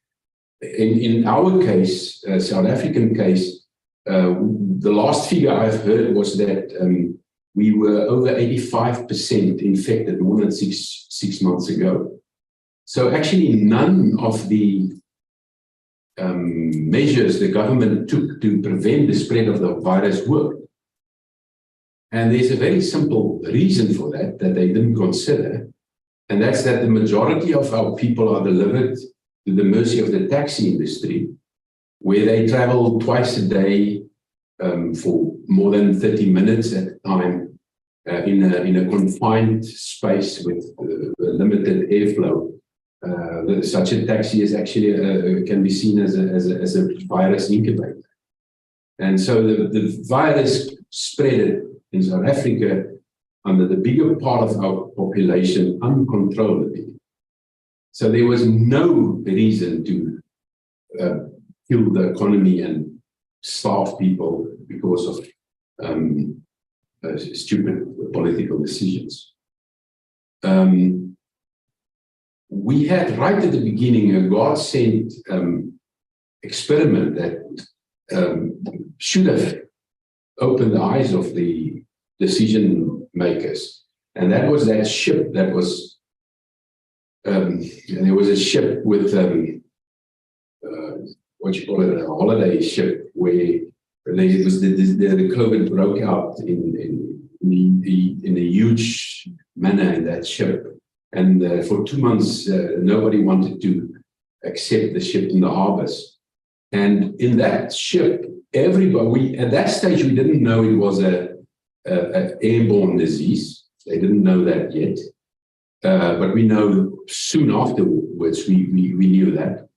In our case, South African case, the last figure I've heard was that we were over 85% infected more than six months ago. So actually none of the measures the government took to prevent the spread of the virus worked. And there's a very simple reason for that they didn't consider, and that's that the majority of our people are delivered to the mercy of the taxi industry, where they travel twice a day for more than 30 minutes at a time in a confined space with limited airflow. such a taxi is actually can be seen as a virus incubator. And so the virus spread in South Africa under the bigger part of our population uncontrollably. So there was no reason to kill the economy and starve people because of stupid political decisions. We had right at the beginning a God-sent experiment that should have opened the eyes of the decision makers. And that was that ship that was, there was a ship with, what you call it, a holiday ship, where it was the COVID broke out in a huge manner in that ship. And for 2 months, nobody wanted to accept the ship in the harbors. And in that ship, everybody, at that stage, we didn't know it was an airborne disease. They didn't know that yet. But we know soon afterwards, we knew that.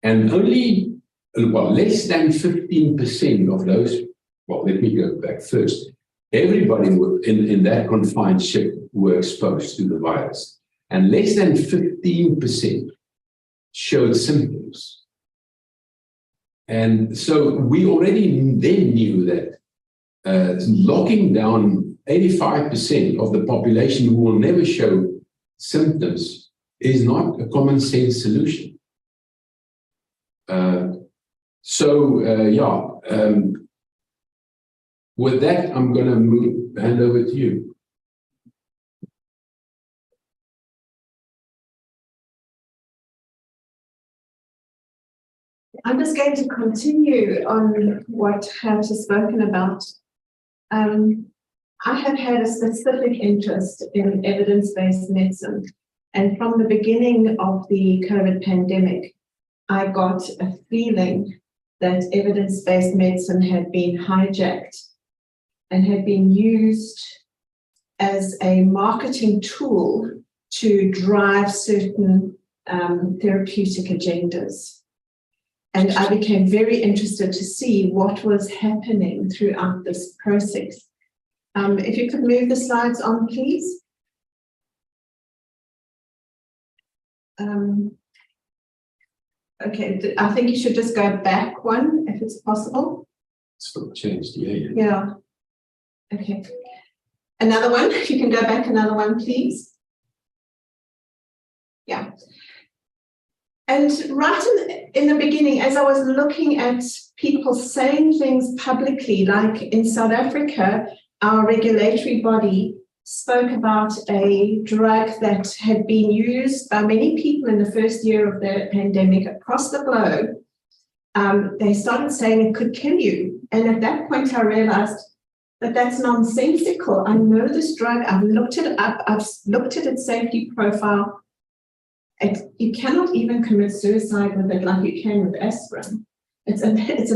And only, less than 15% of those, let me go back first. Everybody in that confined ship were exposed to the virus. And less than 15% showed symptoms. And so we already then knew that locking down 85% of the population who will never show symptoms is not a common sense solution. With that, I'm going to hand over to you. I'm just going to continue on what Hart has spoken about. I have had a specific interest in evidence-based medicine. And from the beginning of the COVID pandemic, I got a feeling that evidence-based medicine had been hijacked and had been used as a marketing tool to drive certain therapeutic agendas. And I became very interested to see what was happening throughout this process. If you could move the slides on, please. Okay, I think you should just go back one, if it's possible. It's not changed, yeah. Yeah. Okay. Another one, if you can go back another one, please. Yeah. And right in the beginning, as I was looking at people saying things publicly, like in South Africa, our regulatory body spoke about a drug that had been used by many people in the first year of the pandemic across the globe. They started saying it could kill you. And at that point, I realized that that's nonsensical. I know this drug, I've looked it up, I've looked at its safety profile. You cannot even commit suicide with it like you can with aspirin. It's a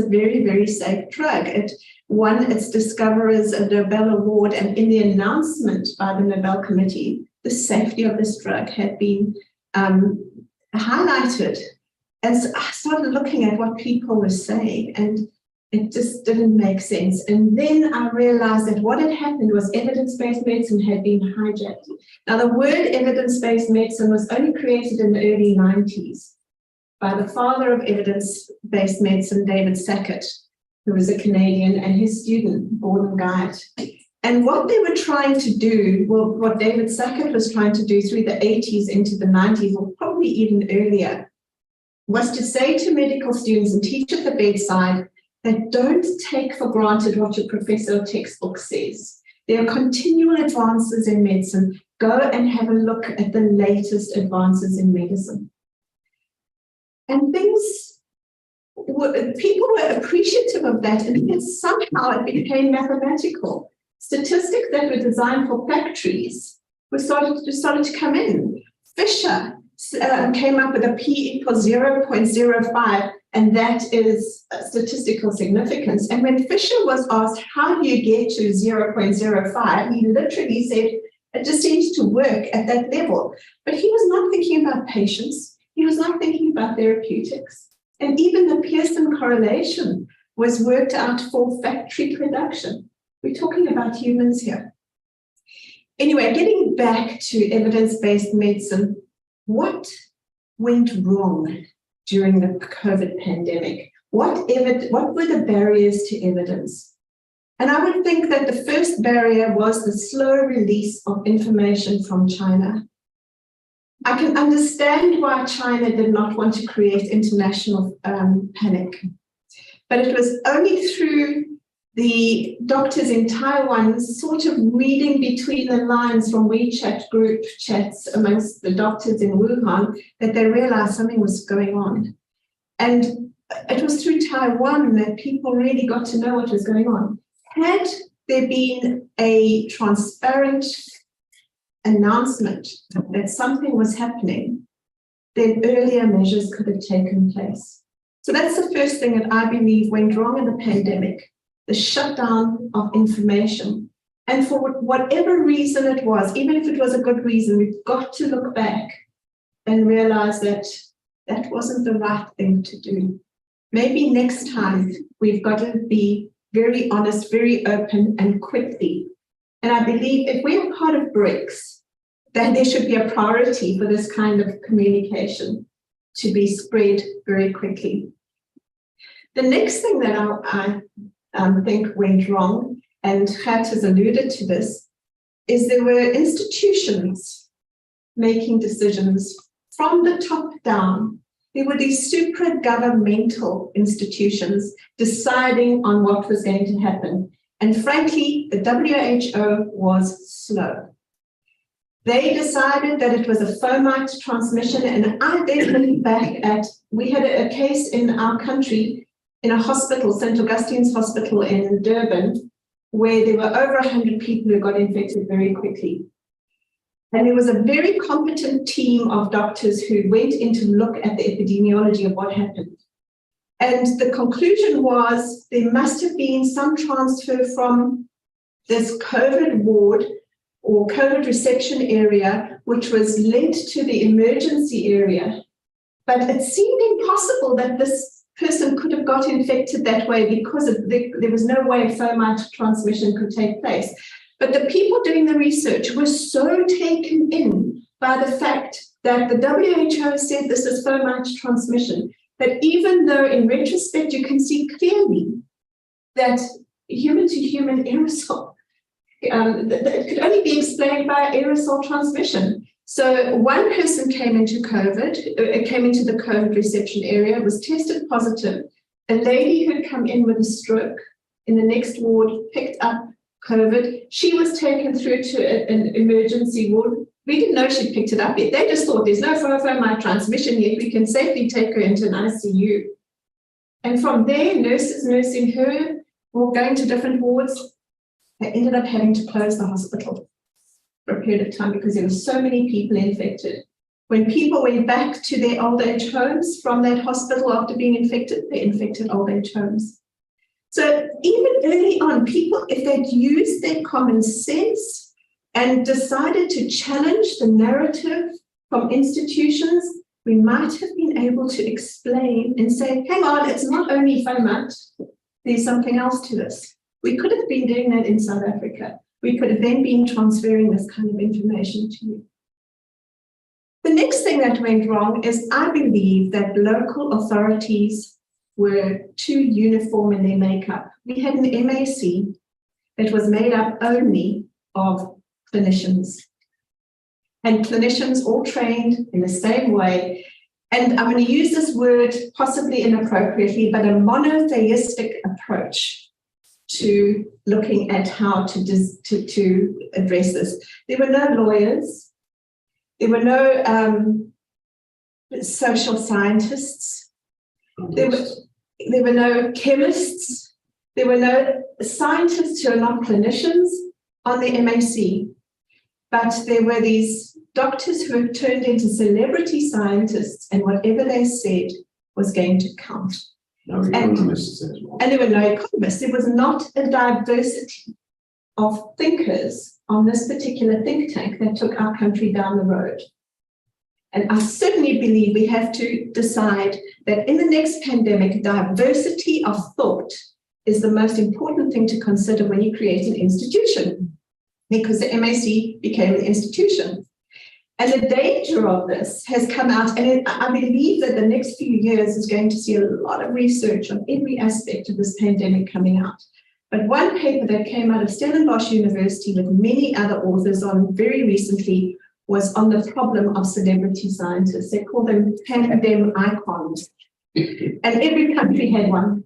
very, very safe drug. It won its discoverers a Nobel Award, and in the announcement by the Nobel Committee, the safety of this drug had been highlighted. And so I started looking at what people were saying, and it just didn't make sense. And then I realized that what had happened was evidence-based medicine had been hijacked. Now, the word evidence-based medicine was only created in the early 90s by the father of evidence-based medicine, David Sackett, who was a Canadian, and his student, Gordon Guyatt. And what they were trying to do, well, what David Sackett was trying to do through the 80s into the 90s, or probably even earlier, was to say to medical students and teach at the bedside that don't take for granted what your professor or textbook says. There are continual advances in medicine. Go and have a look at the latest advances in medicine. And people were appreciative of that, and then somehow it became mathematical. Statistics that were designed for factories started to come in. Fisher came up with a P equals 0.05, and that is statistical significance. And when Fisher was asked, how do you get to 0.05, he literally said, it just seems to work at that level. But he was not thinking about patients. was not thinking about therapeutics. And even the Pearson correlation was worked out for factory production. We're talking about humans here. Anyway, getting back to evidence-based medicine, what went wrong during the COVID pandemic? What were the barriers to evidence? And I would think that the first barrier was the slow release of information from China. I can understand why China did not want to create international panic, but it was only through the doctors in Taiwan sort of reading between the lines from WeChat group chats amongst the doctors in Wuhan that they realized something was going on. And it was through Taiwan that people really got to know what was going on. Had there been a transparent announcement that something was happening, then earlier measures could have taken place. So that's the first thing that I believe went wrong in the pandemic, the shutdown of information. And for whatever reason it was, even if it was a good reason, we've got to look back and realize that that wasn't the right thing to do. Maybe next time we've got to be very honest, very open, and quickly. And I believe if we are part of Brics, then there should be a priority for this kind of communication to be spread very quickly. The next thing that I think went wrong, and Gert has alluded to this, is there were institutions making decisions from the top down. There were these supra-governmental institutions deciding on what was going to happen. And frankly, the WHO was slow. They decided that it was a fomite transmission. And I then look back at, we had a case in our country in a hospital, St. Augustine's Hospital in Durban, where there were over 100 people who got infected very quickly. And there was a very competent team of doctors who went in to look at the epidemiology of what happened. And the conclusion was there must have been some transfer from this COVID ward or COVID reception area, which was linked to the emergency area. But it seemed impossible that this person could have got infected that way because there was no way fomite transmission could take place. But the people doing the research were so taken in by the fact that the WHO said this is fomite transmission, that even though in retrospect you can see clearly that human-to-human aerosol, that could only be explained by aerosol transmission. So one person came into the COVID reception area, was tested positive. A lady who had come in with a stroke in the next ward picked up COVID. She was taken through to an emergency ward. We didn't know she'd picked it up yet. They just thought there's no fomite transmission yet. We can safely take her into an ICU. And from there, nurses nursing her or going to different wards, they ended up having to close the hospital for a period of time because there were so many people infected. When people went back to their old age homes from that hospital after being infected, they infected old age homes. So even early on, people, if they'd used their common sense and decided to challenge the narrative from institutions, we might have been able to explain and say, hang on, it's not only fomite, there's something else to this. We could have been doing that in South Africa. We could have then been transferring this kind of information to you. The next thing that went wrong is I believe that local authorities were too uniform in their makeup. We had an MAC that was made up only of clinicians. And clinicians all trained in the same way. And I'm going to use this word possibly inappropriately, but a monotheistic approach to looking at how to address this. There were no lawyers. There were no social scientists. There were no chemists. There were no scientists who are not clinicians on the MAC. But there were these doctors who had turned into celebrity scientists, and whatever they said was going to count. No economists as well. And there were no economists. There was not a diversity of thinkers on this particular think tank that took our country down the road. And I certainly believe we have to decide that in the next pandemic, diversity of thought is the most important thing to consider when you create an institution, because the MAC became an institution. And the danger of this has come out, and I believe that the next few years is going to see a lot of research on every aspect of this pandemic coming out. But one paper that came out of Stellenbosch University with many other authors on very recently was on the problem of celebrity scientists. They call them pandemic icons. And every country had one.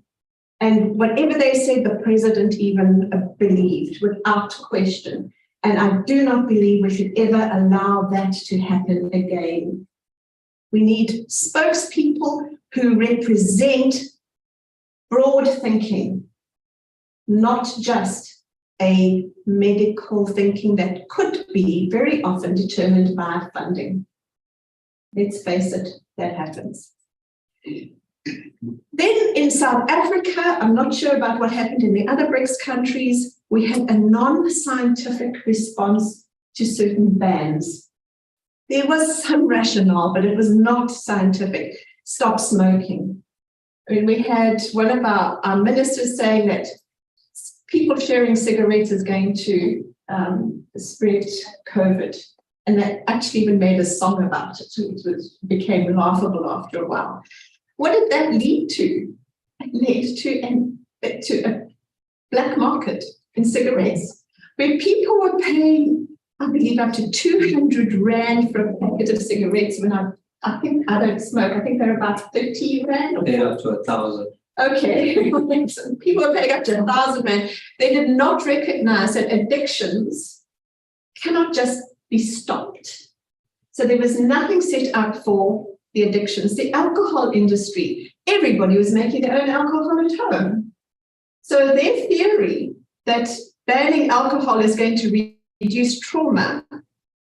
And whatever they said, the president even believed without question. And I do not believe we should ever allow that to happen again. We need spokespeople who represent broad thinking, not just a medical thinking that could be very often determined by funding. Let's face it, that happens. Then in South Africa, I'm not sure about what happened in the other Brics countries, we had a non-scientific response to certain bans. There was some rationale, but it was not scientific. Stop smoking. I mean, we had one of our ministers saying that people sharing cigarettes is going to spread COVID. And that actually even made a song about it. It became laughable after a while. What did that lead to? It led to a black market in cigarettes, where people were paying, I believe, up to 200 Rand for a packet of cigarettes. When I think I don't smoke, I think they're about 30 Rand. Or they're up to 1,000. Okay, so people were paying up to 1,000 Rand. They did not recognize that addictions cannot just be stopped. So there was nothing set up for the addictions. The alcohol industry, everybody was making their own alcohol at home. So their theory that banning alcohol is going to reduce trauma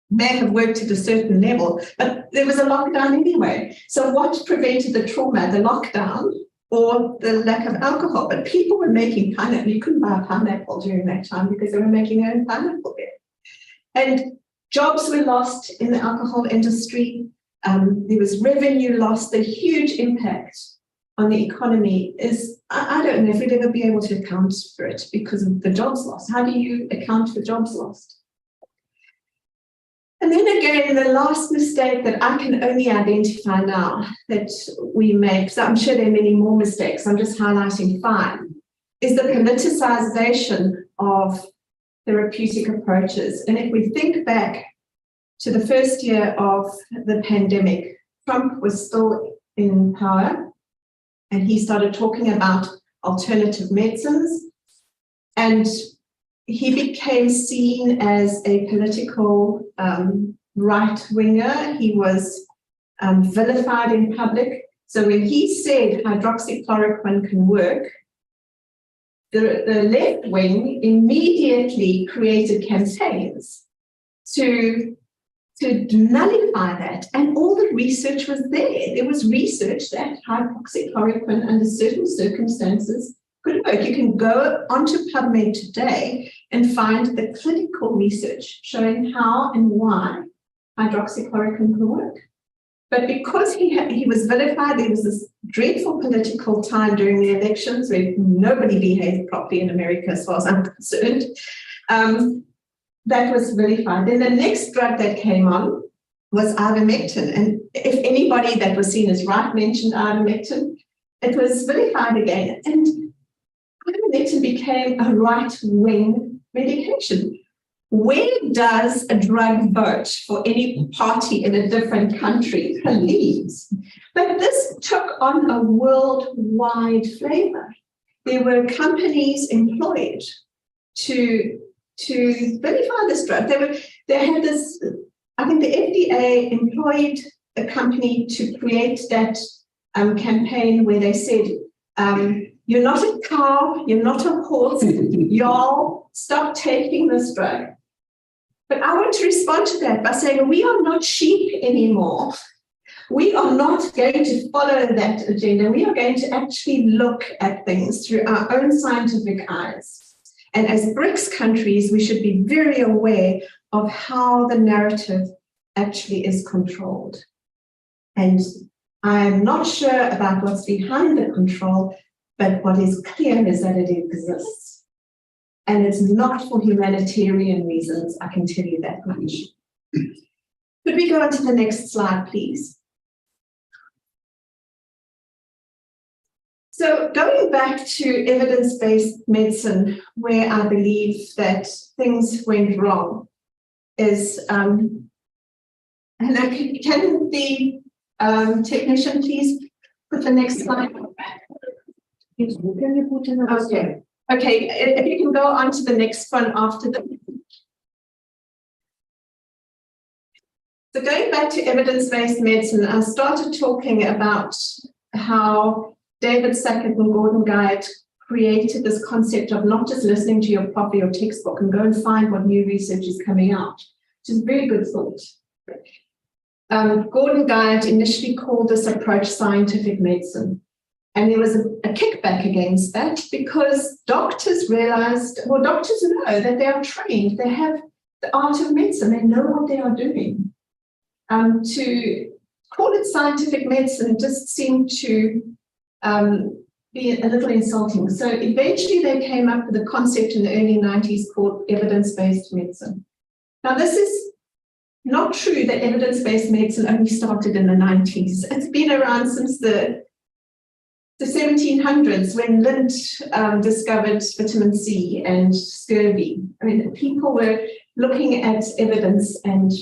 may have worked at a certain level, but there was a lockdown anyway. So what prevented the trauma, the lockdown or the lack of alcohol? But people were making pineapple. You couldn't buy a pineapple during that time because they were making their own pineapple there. And jobs were lost in the alcohol industry. There was revenue lost. The huge impact on the economy is, I don't know if we'd ever be able to account for it because of the jobs lost. How do you account for jobs lost? And then again, the last mistake that I can only identify now that we make, so I'm sure there are many more mistakes, I'm just highlighting 5, is the politicization of therapeutic approaches. And if we think back to the first year of the pandemic, Trump was still in power, and he started talking about alternative medicines, and he became seen as a political right-winger. He was vilified in public. So when he said hydroxychloroquine can work, the left wing immediately created campaigns to nullify that. And all the research was there. There was research that hydroxychloroquine under certain circumstances could work. You can go onto PubMed today and find the clinical research showing how and why hydroxychloroquine can work. But because he was vilified, there was this dreadful political time during the elections where nobody behaved properly in America, as far as I'm concerned. That was vilified. Then the next drug that came on was ivermectin. And if anybody that was seen as right mentioned ivermectin, it was vilified again. And ivermectin became a right-wing medication. Where does a drug vote for any party in a different country? Please. But this took on a worldwide flavor. There were companies employed to verify this drug. They had this, I think the FDA employed a company to create that campaign where they said, you're not a cow, you're not a horse, y'all stop taking this drug. But I want to respond to that by saying we are not sheep anymore. We are not going to follow that agenda. We are going to actually look at things through our own scientific eyes. And as Brics countries, we should be very aware of how the narrative actually is controlled. And I'm not sure about what's behind the control, but what is clear is that it exists. And it's not for humanitarian reasons, I can tell you that much. Could we go on to the next slide, please? So going back to evidence-based medicine, where I believe that things went wrong, is, and can the technician please put the next slide? Okay. Okay, if you can go on to the next one after the. So going back to evidence-based medicine, I started talking about how David Sackett and Gordon Guyatt created this concept of not just listening to your proper your textbook and go and find what new research is coming out, which is a very good thought. Gordon Guyatt initially called this approach scientific medicine. And there was a kickback against that because doctors realized, well, doctors know that they are trained, they have the art of medicine, they know what they are doing. To call it scientific medicine just seemed to be a little insulting. So eventually they came up with a concept in the early 90s called evidence-based medicine. Now, this is not true that evidence-based medicine only started in the 90s. It's been around since the 1700s when Lind discovered vitamin C and scurvy. I mean, people were looking at evidence and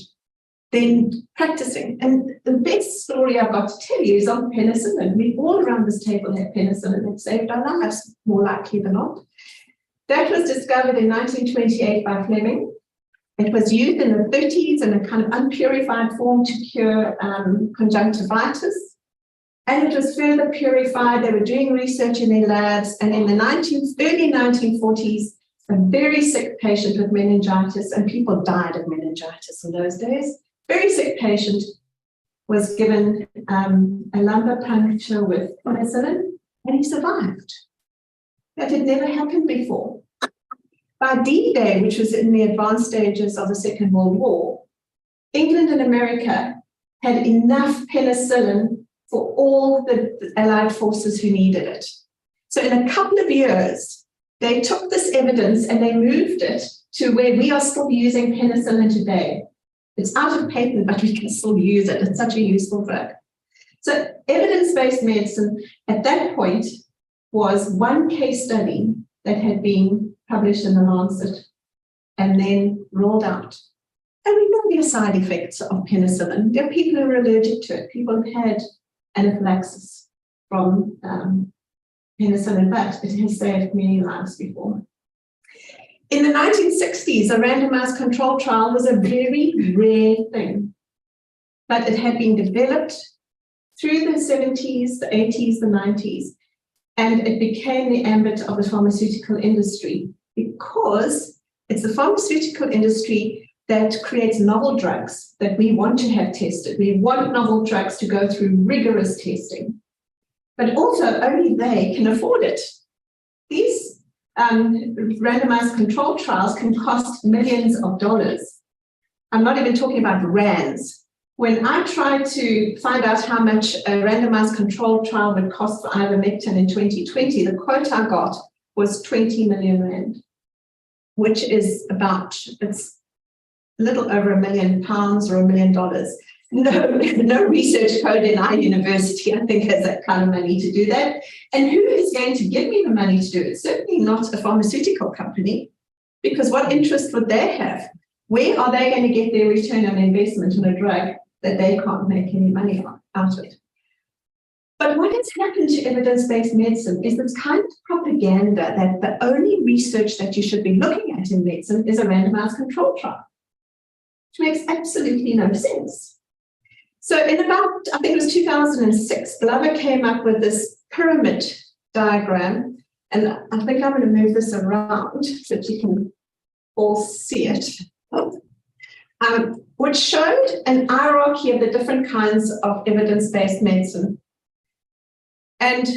then practicing. And the best story I've got to tell you is on penicillin. We all around this table have penicillin that saved our lives, more likely than not. That was discovered in 1928 by Fleming. It was used in the 30s in a kind of unpurified form to cure conjunctivitis. And it was further purified. They were doing research in their labs. And in the early 1940s, a very sick patient with meningitis, and people died of meningitis in those days, very sick patient was given a lumbar puncture with penicillin, and he survived. That had never happened before. By D-Day, which was in the advanced stages of the Second World War, England and America had enough penicillin for all the Allied forces who needed it. So in a couple of years, they took this evidence and they moved it to where we are still using penicillin today. It's out of patent, but we can still use it. It's such a useful drug. So evidence-based medicine at that point was one case study that had been published in the Lancet and then rolled out. And we know the side effects of penicillin. There are people who are allergic to it. People have had anaphylaxis from penicillin, but it has saved many lives before. In the 1960s, a randomized control trial was a very rare thing, but it had been developed through the 70s, the 80s, the 90s, and it became the ambit of the pharmaceutical industry because it's the pharmaceutical industry that creates novel drugs that we want to have tested. We want novel drugs to go through rigorous testing, but also only they can afford it. These randomized control trials can cost millions of dollars. I'm not even talking about rands. When I tried to find out how much a randomized control trial would cost for ivermectin in 2020, the quote I got was 20 million rand, which is about, it's a little over £1 million or $1 million. No research code in our university, I think, has that kind of money to do that. And who is going to give me the money to do it? Certainly not a pharmaceutical company, because what interest would they have? Where are they going to get their return on investment in a drug that they can't make any money out of? But what has happened to evidence-based medicine is this kind of propaganda that the only research that you should be looking at in medicine is a randomized control trial, which makes absolutely no sense. So in about, I think it was 2006, Glover came up with this pyramid diagram, and I think I'm going to move this around so that you can all see it, which showed an hierarchy of the different kinds of evidence-based medicine. And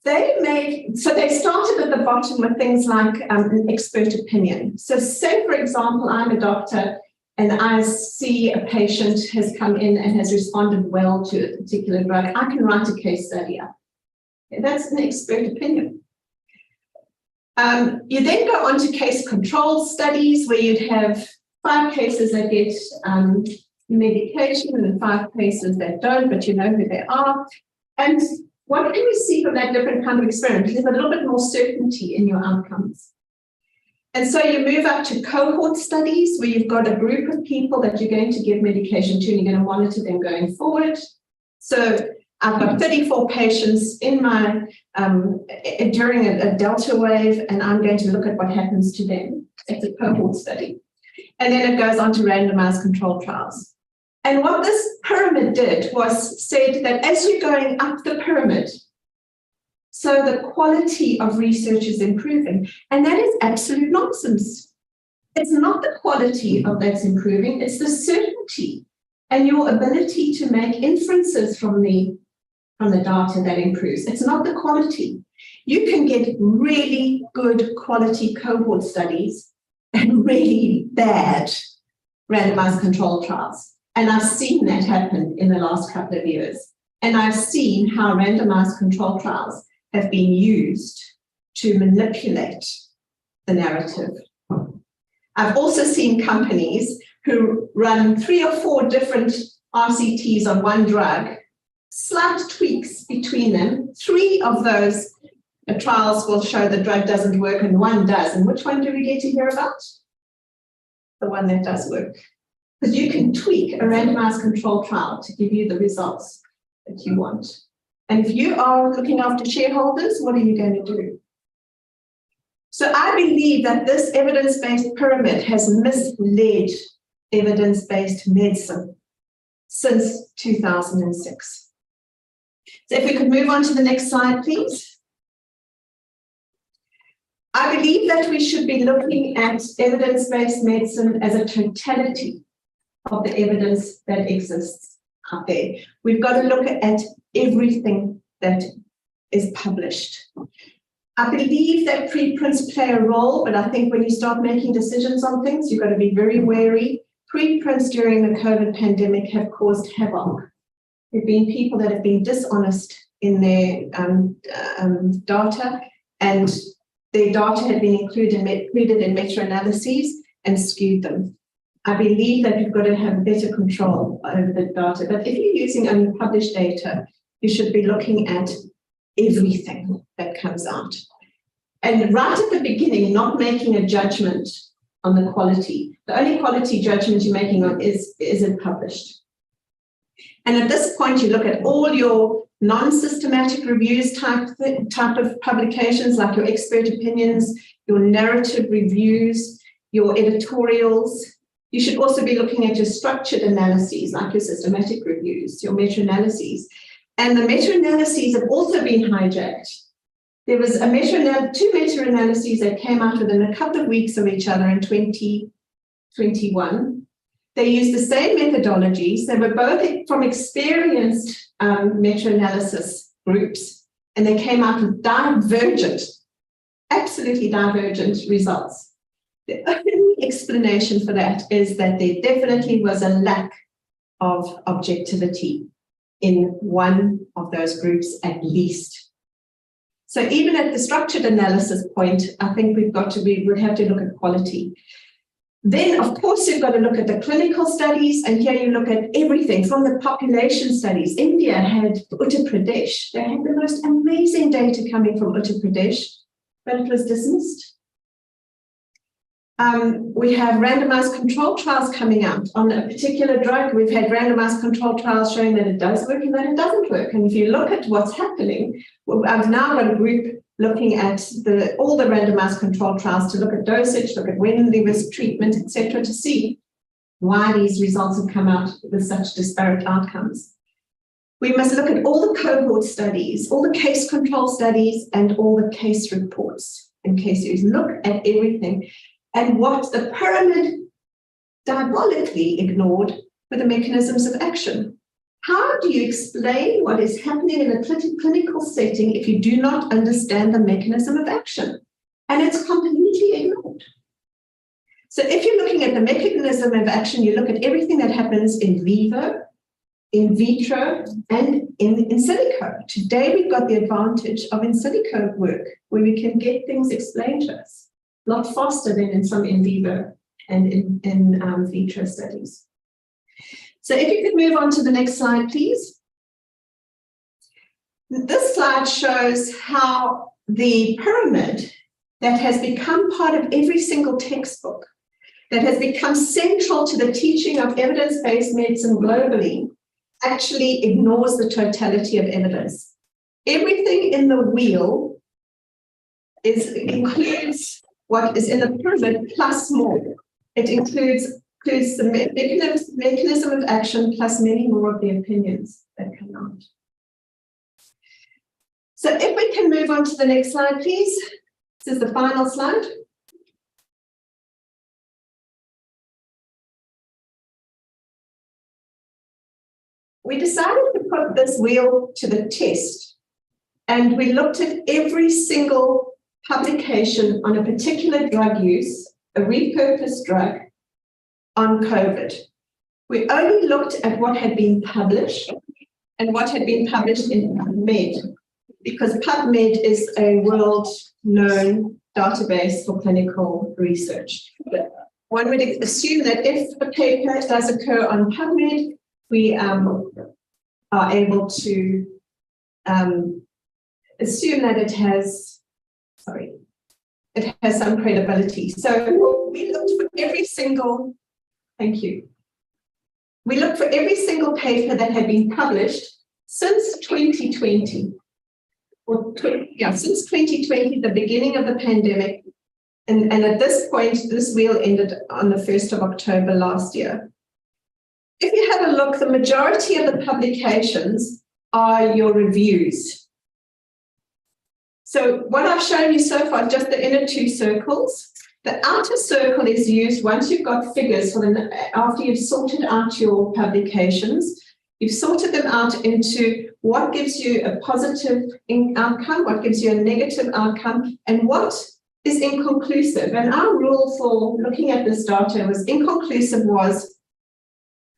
they started at the bottom with things like an expert opinion. So say, for example, I'm a doctor and I see a patient has come in and has responded well to a particular drug, I can write a case study up. That's an expert opinion. You then go on to case control studies where you'd have 5 cases that get medication and 5 cases that don't, but you know who they are. And what can you see from that different kind of experiment? There's a little bit more certainty in your outcomes. And so you move up to cohort studies where you've got a group of people that you're going to give medication to and you're going to monitor them going forward. So I've got 34 patients in my during a delta wave, and I'm going to look at what happens to them. It's a cohort study. And then it goes on to randomized controlled trials. And what this pyramid did was said that as you're going up the pyramid, so the quality of research is improving. And that is absolute nonsense. It's not the quality of that's improving, it's the certainty and your ability to make inferences from the data that improves. It's not the quality. You can get really good quality cohort studies and really bad randomized controlled trials. And I've seen that happen in the last couple of years. And I've seen how randomized controlled trials have been used to manipulate the narrative. I've also seen companies who run 3 or 4 different RCTs on one drug, slight tweaks between them. 3 of those trials will show the drug doesn't work and 1 does. And which one do we get to hear about? The one that does work. Because you can tweak a randomized controlled trial to give you the results that you want. And if you are looking after shareholders, what are you going to do? So I believe that this evidence-based pyramid has misled evidence-based medicine since 2006. So if we could move on to the next slide, please. I believe that we should be looking at evidence-based medicine as a totality of the evidence that exists out there. We've got to look at everything that is published. I believe that preprints play a role, but I think when you start making decisions on things, you've got to be very wary. Preprints during the COVID pandemic have caused havoc. There have been people that have been dishonest in their data, and their data had been included in meta-analyses and skewed them. I believe that you've got to have better control over the data. But if you're using only published data, you should be looking at everything that comes out. And right at the beginning, not making a judgment on the quality. The only quality judgment you're making on is it published? And at this point, you look at all your non-systematic reviews type of publications, like your expert opinions, your narrative reviews, your editorials. You should also be looking at your structured analyses, like your systematic reviews, your meta-analyses. And the meta-analyses have also been hijacked. There was two meta-analyses that came out within a couple of weeks of each other in 2021. They used the same methodologies. They were both from experienced meta-analysis groups, and they came out with absolutely divergent results. The only explanation for that is that there definitely was a lack of objectivity in one of those groups at least. So even at the structured analysis point, I think we would have to look at quality. Then, of course, you've got to look at the clinical studies, and here you look at everything from the population studies. India had Uttar Pradesh. They had the most amazing data coming from Uttar Pradesh, but it was dismissed. We have randomized control trials coming out on a particular drug. We've had randomized control trials showing that it does work and that it doesn't work. And if you look at what's happening, I've now got a group looking at all the randomized control trials to look at dosage, look at when there was treatment, etc., to see why these results have come out with such disparate outcomes. We must look at all the cohort studies, all the case control studies, and all the case reports and case series. Look at everything. And what the pyramid diabolically ignored were the mechanisms of action. How do you explain what is happening in a clinical setting if you do not understand the mechanism of action? And it's completely ignored. So if you're looking at the mechanism of action, you look at everything that happens in vivo, in vitro, and in silico. Today, we've got the advantage of in silico work, where we can get things explained to us a lot faster than in some in vivo and in vitro studies. So if you could move on to the next slide, please. This slide shows how the pyramid that has become part of every single textbook, that has become central to the teaching of evidence-based medicine globally, actually ignores the totality of evidence. Everything in the wheel includes what is in the pyramid plus more. It includes the mechanism of action plus many more of the opinions that come out. So if we can move on to the next slide, please. This is the final slide. We decided to put this wheel to the test, and we looked at every single publication on a particular drug use, a repurposed drug, on COVID. We only looked at what had been published and what had been published in PubMed, because PubMed is a world-known database for clinical research. But one would assume that if a paper does occur on PubMed, we are able to assume that it has some credibility. So we looked for every single, thank you. We looked for every single paper that had been published since 2020. Since 2020, the beginning of the pandemic. And at this point, this wheel ended on the 1st of October last year. If you have a look, the majority of the publications are your reviews. So what I've shown you so far is just the inner two circles. The outer circle is used once you've got figures after you've sorted out your publications. You've sorted them out into what gives you a positive outcome, what gives you a negative outcome, and what is inconclusive. And our rule for looking at this data was inconclusive was,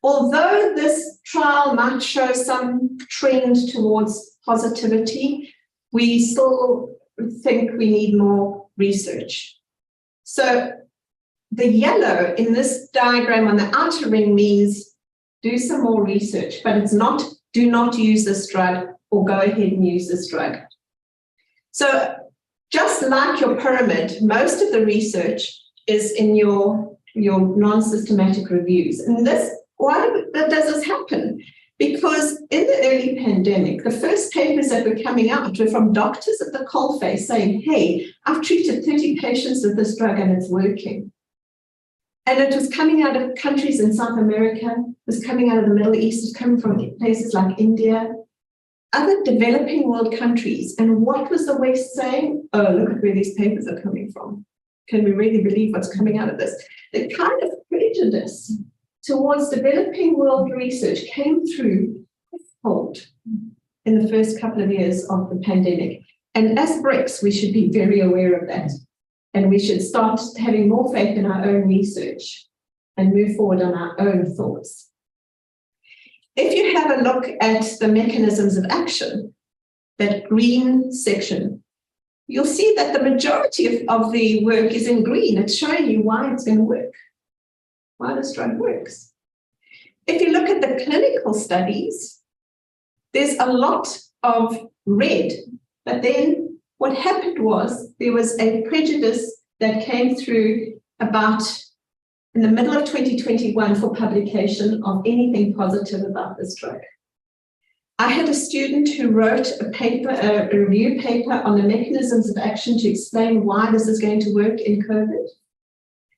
although this trial might show some trend towards positivity, we still think we need more research. So the yellow in this diagram on the outer ring means do some more research, but it's not, do not use this drug or go ahead and use this drug. So just like your pyramid, most of the research is in your non-systematic reviews. And why does this happen? Because in the early pandemic, the first papers that were coming out were from doctors at the coalface saying, hey, I've treated 30 patients with this drug and it's working. And it was coming out of countries in South America, it was coming out of the Middle East, it was coming from places like India, other developing world countries. And what was the West saying? Oh, look at where these papers are coming from. Can we really believe what's coming out of this? The kind of prejudice towards developing world research came through thought in the first couple of years of the pandemic. And as Brics, we should be very aware of that. And we should start having more faith in our own research and move forward on our own thoughts. If you have a look at the mechanisms of action, that green section, you'll see that the majority of the work is in green. It's showing you why it's going to work, why this drug works. If you look at the clinical studies, there's a lot of red, but then what happened was there was a prejudice that came through about in the middle of 2021 for publication of anything positive about this drug. I had a student who wrote a paper, a review paper on the mechanisms of action to explain why this is going to work in COVID.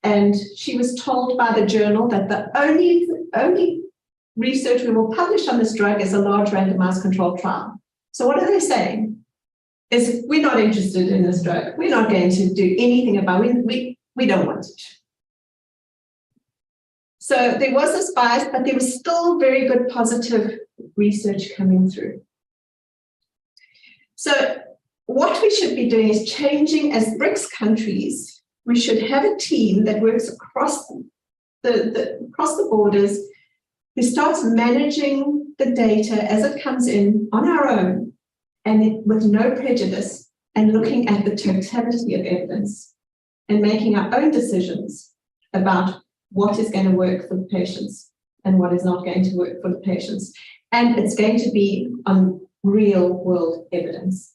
And she was told by the journal that the only research we will publish on this drug is a large randomized controlled trial. So what are they saying? Is we're not interested in this drug. We're not going to do anything about it. We don't want it. So there was this bias, but there was still very good positive research coming through. So what we should be doing is changing as Brics countries we should have a team that works across across the borders, who starts managing the data as it comes in on our own and with no prejudice, and looking at the totality of evidence and making our own decisions about what is going to work for the patients and what is not going to work for the patients. And it's going to be on real world evidence.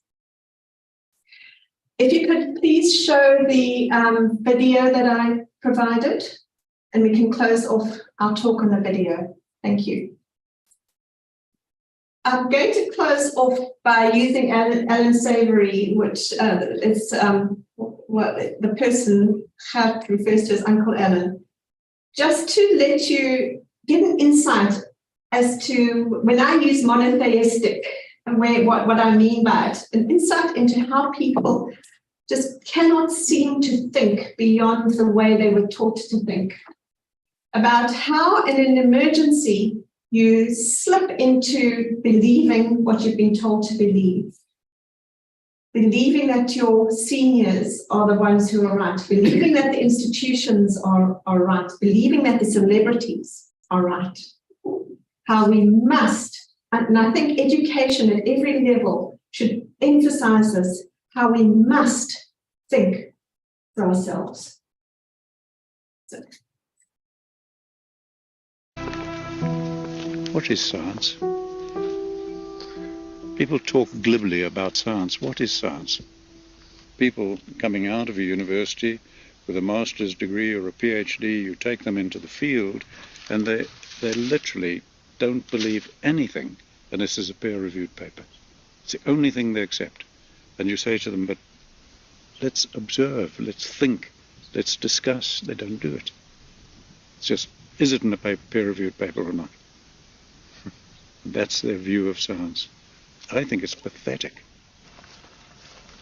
If you could please show the video that I provided, and we can close off our talk on the video. Thank you. I'm going to close off by using Alan Savory, which is what the person Gert refers to as Uncle Alan, just to let you get an insight as to when I use monotheistic and what I mean by it, an insight into how people just cannot seem to think beyond the way they were taught to think, about how in an emergency you slip into believing what you've been told to believe, believing that your seniors are the ones who are right, believing that the institutions are right, believing that the celebrities are right. How we must, and I think education at every level should emphasize this, how we must think for ourselves. So. What is science? People talk glibly about science. What is science? People coming out of a university with a master's degree or a PhD, you take them into the field and they literally don't believe anything unless there's a peer-reviewed paper. It's the only thing they accept. And you say to them, but let's observe, let's think, let's discuss. They don't do it. It's just, is it in a peer-reviewed paper or not? That's their view of science. I think it's pathetic.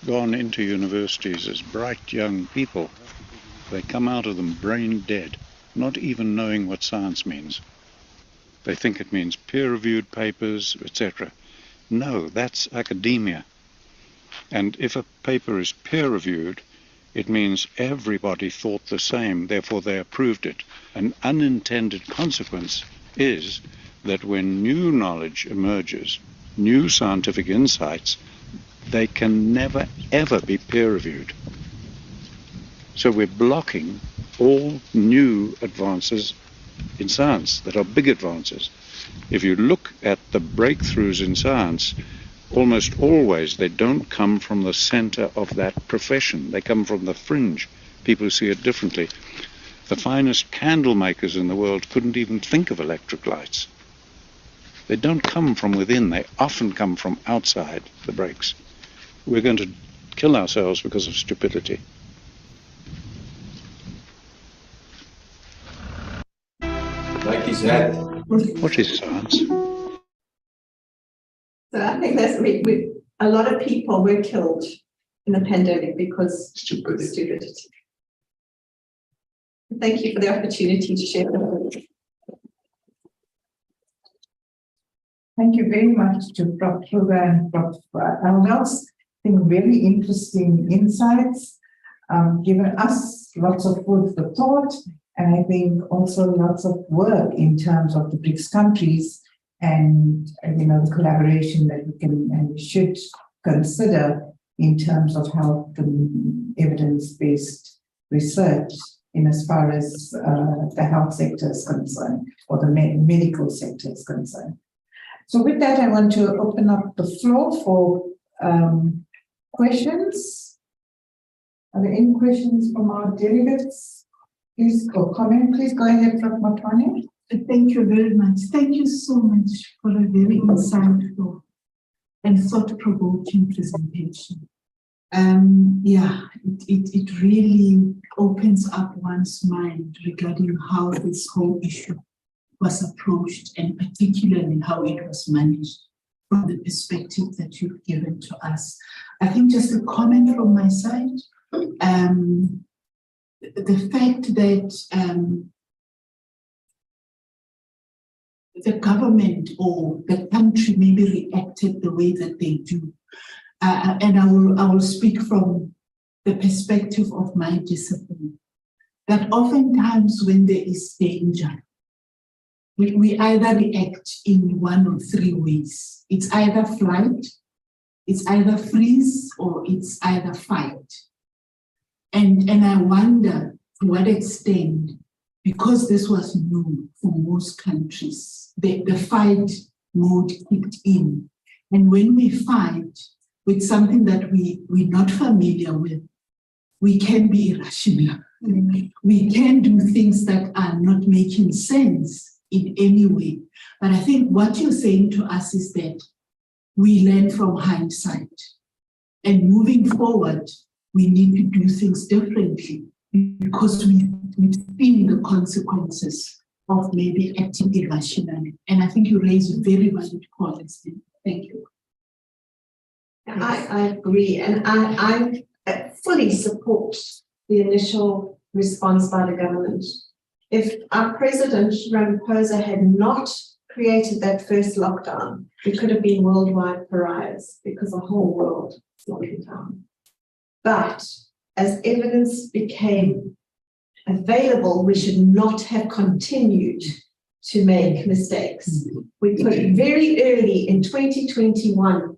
Gone into universities as bright young people, they come out of them brain dead, not even knowing what science means. They think it means peer-reviewed papers, etc. No, that's academia. And if a paper is peer-reviewed, it means everybody thought the same, therefore they approved it. An unintended consequence is that when new knowledge emerges, new scientific insights, they can never, ever be peer-reviewed. So we're blocking all new advances in science that are big advances. If you look at the breakthroughs in science, almost always they don't come from the center of that profession. They come from the fringe. People see it differently. The finest candle makers in the world couldn't even think of electric lights. They don't come from within. They often come from outside the Brics. We're going to kill ourselves because of stupidity. Like he said. What is science? So I think that's a lot of people were killed in the pandemic because of stupidity. Thank you for the opportunity to share that. Thank you very much to Prof. Kruger and Prof. Aldous. I think very interesting insights, given us lots of food for thought, and I think also lots of work in terms of the Brics countries and the collaboration that we can and we should consider in terms of how the evidence-based research in as far as the health sector is concerned or the medical sector is concerned. So with that, I want to open up the floor for questions. Are there any questions from our delegates? Please, or comment, please go ahead, Prof. Matwane. Thank you very much. Thank you so much for a very insightful and thought-provoking presentation. It really opens up one's mind regarding how this whole issue was approached and particularly how it was managed from the perspective that you've given to us. I think just a comment from my side, the fact that the government or the country maybe reacted the way that they do. And I will speak from the perspective of my discipline, that oftentimes when there is danger, we either react in one of three ways. It's either flight, it's either freeze, or it's either fight. And I wonder to what extent, because this was new for most countries, the fight mode kicked in. And when we fight with something that we're not familiar with, we can be irrational. We can do things that are not making sense in any way. But I think what you're saying to us is that we learn from hindsight. And moving forward, we need to do things differently because we've seen the consequences of maybe acting irrationally. And I think you raised very valid points. Thank you. I agree, and I fully support the initial response by the government. If our president, Ramaphosa, had not created that first lockdown, we could have been worldwide pariahs because the whole world is locking down. But as evidence became available, we should not have continued to make mistakes. We could very early in 2021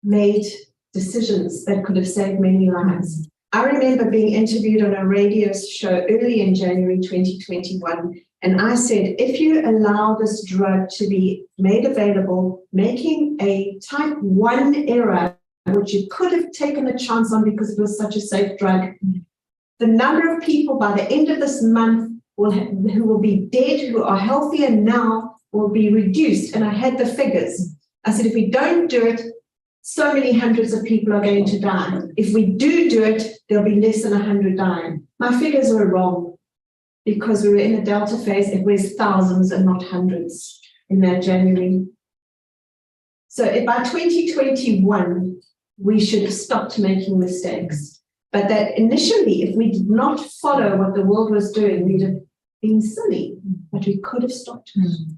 made decisions that could have saved many lives. I remember being interviewed on a radio show early in January 2021, and I said, if you allow this drug to be made available, making a type 1 error, which you could have taken a chance on because it was such a safe drug, the number of people by the end of this month who will be dead, who are healthier now, will be reduced. And I had the figures. I said, if we don't do it, so many hundreds of people are going to die. If we do it, there'll be less than 100 dying. My figures were wrong because we were in a Delta phase. It was thousands and not hundreds in that January. So by 2021, we should have stopped making mistakes. But that initially, if we did not follow what the world was doing, we'd have been silly, but we could have stopped it.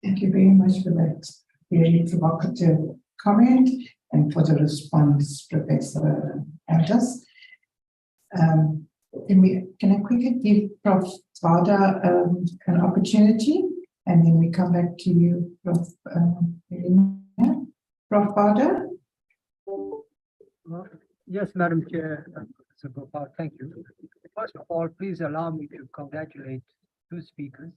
Thank you very much for that very provocative comment and for the response, Professor Anders. Can I quickly give Prof. Bada an opportunity, and then we come back to you, Prof. Helena. Prof. Bada? Yes, Madam Chair, Mr. Gopal, thank you. First of all, please allow me to congratulate two speakers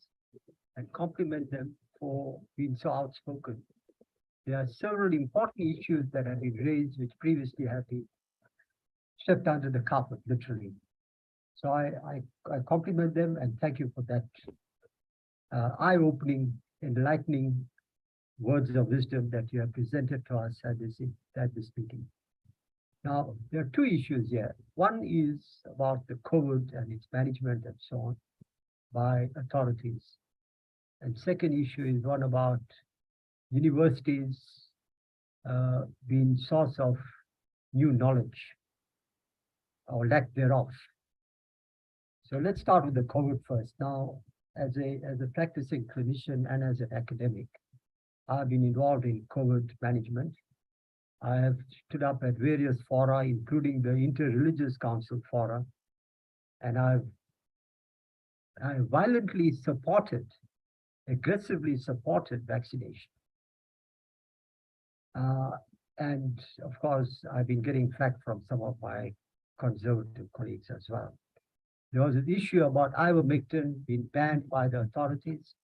and compliment them for being so outspoken. There are several important issues that have been raised which previously have been swept under the carpet, literally. So I compliment them and thank you for that eye-opening, enlightening words of wisdom that you have presented to us at this meeting. Now, there are two issues here. One is about the COVID and its management and so on by authorities. And second issue is one about universities being source of new knowledge or lack thereof. So let's start with the COVID first. Now, as a practicing clinician and as an academic, I've been involved in COVID management. I have stood up at various fora, including the Inter-Religious Council fora, and I violently supported, aggressively supported vaccination. And of course, I've been getting flack from some of my conservative colleagues as well. There was an issue about ivermectin being banned by the authorities.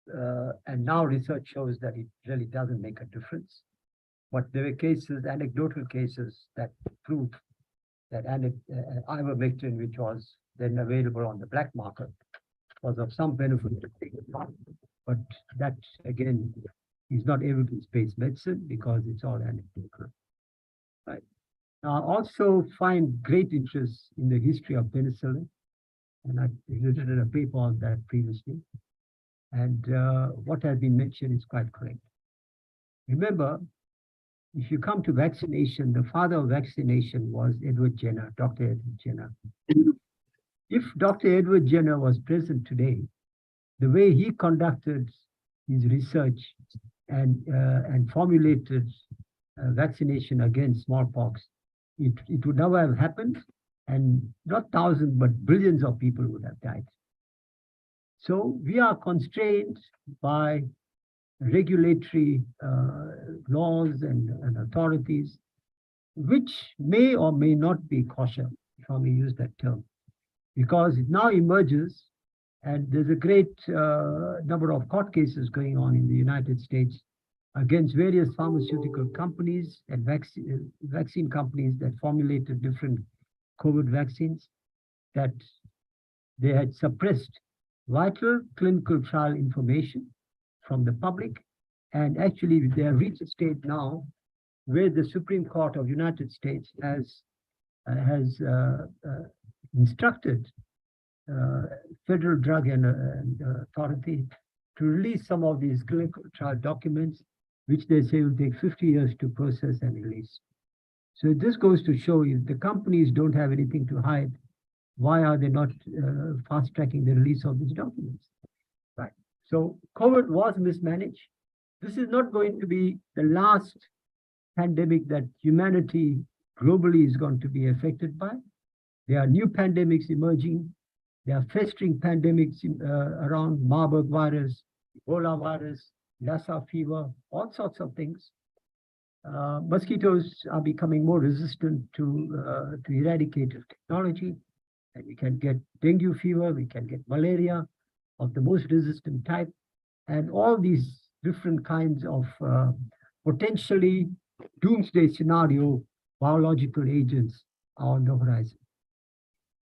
And now research shows that it really doesn't make a difference. But there were cases, anecdotal cases, that proved that ivermectin, which was then available on the black market, was of some benefit to people. But that, again, is not evidence-based medicine because it's all anecdotal. Right. Now, I also find great interest in the history of penicillin, and I've written a paper on that previously. And what has been mentioned is quite correct. Remember, if you come to vaccination, the father of vaccination was Edward Jenner, Dr. Edward Jenner. If Dr. Edward Jenner was present today, the way he conducted his research and formulated vaccination against smallpox, it would never have happened, and not thousands, but billions of people would have died. So we are constrained by regulatory laws and authorities, which may or may not be kosher, if I may use that term, because it now emerges, and there's a great number of court cases going on in the United States against various pharmaceutical companies and vaccine companies that formulated different COVID vaccines, that they had suppressed vital clinical trial information from the public. And actually, they have reached a state now where the Supreme Court of the United States has instructed Federal Drug and Authority to release some of these clinical trial documents, which they say will take 50 years to process and release. So this goes to show if the companies don't have anything to hide, why are they not fast-tracking the release of these documents? Right. So COVID was mismanaged. This is not going to be the last pandemic that humanity globally is going to be affected by. There are new pandemics emerging. There are festering pandemics around Marburg virus, Ebola virus, Lassa fever, all sorts of things. Mosquitoes are becoming more resistant to eradicative technology, and we can get dengue fever, we can get malaria of the most resistant type, and all these different kinds of potentially doomsday scenario biological agents are on the horizon.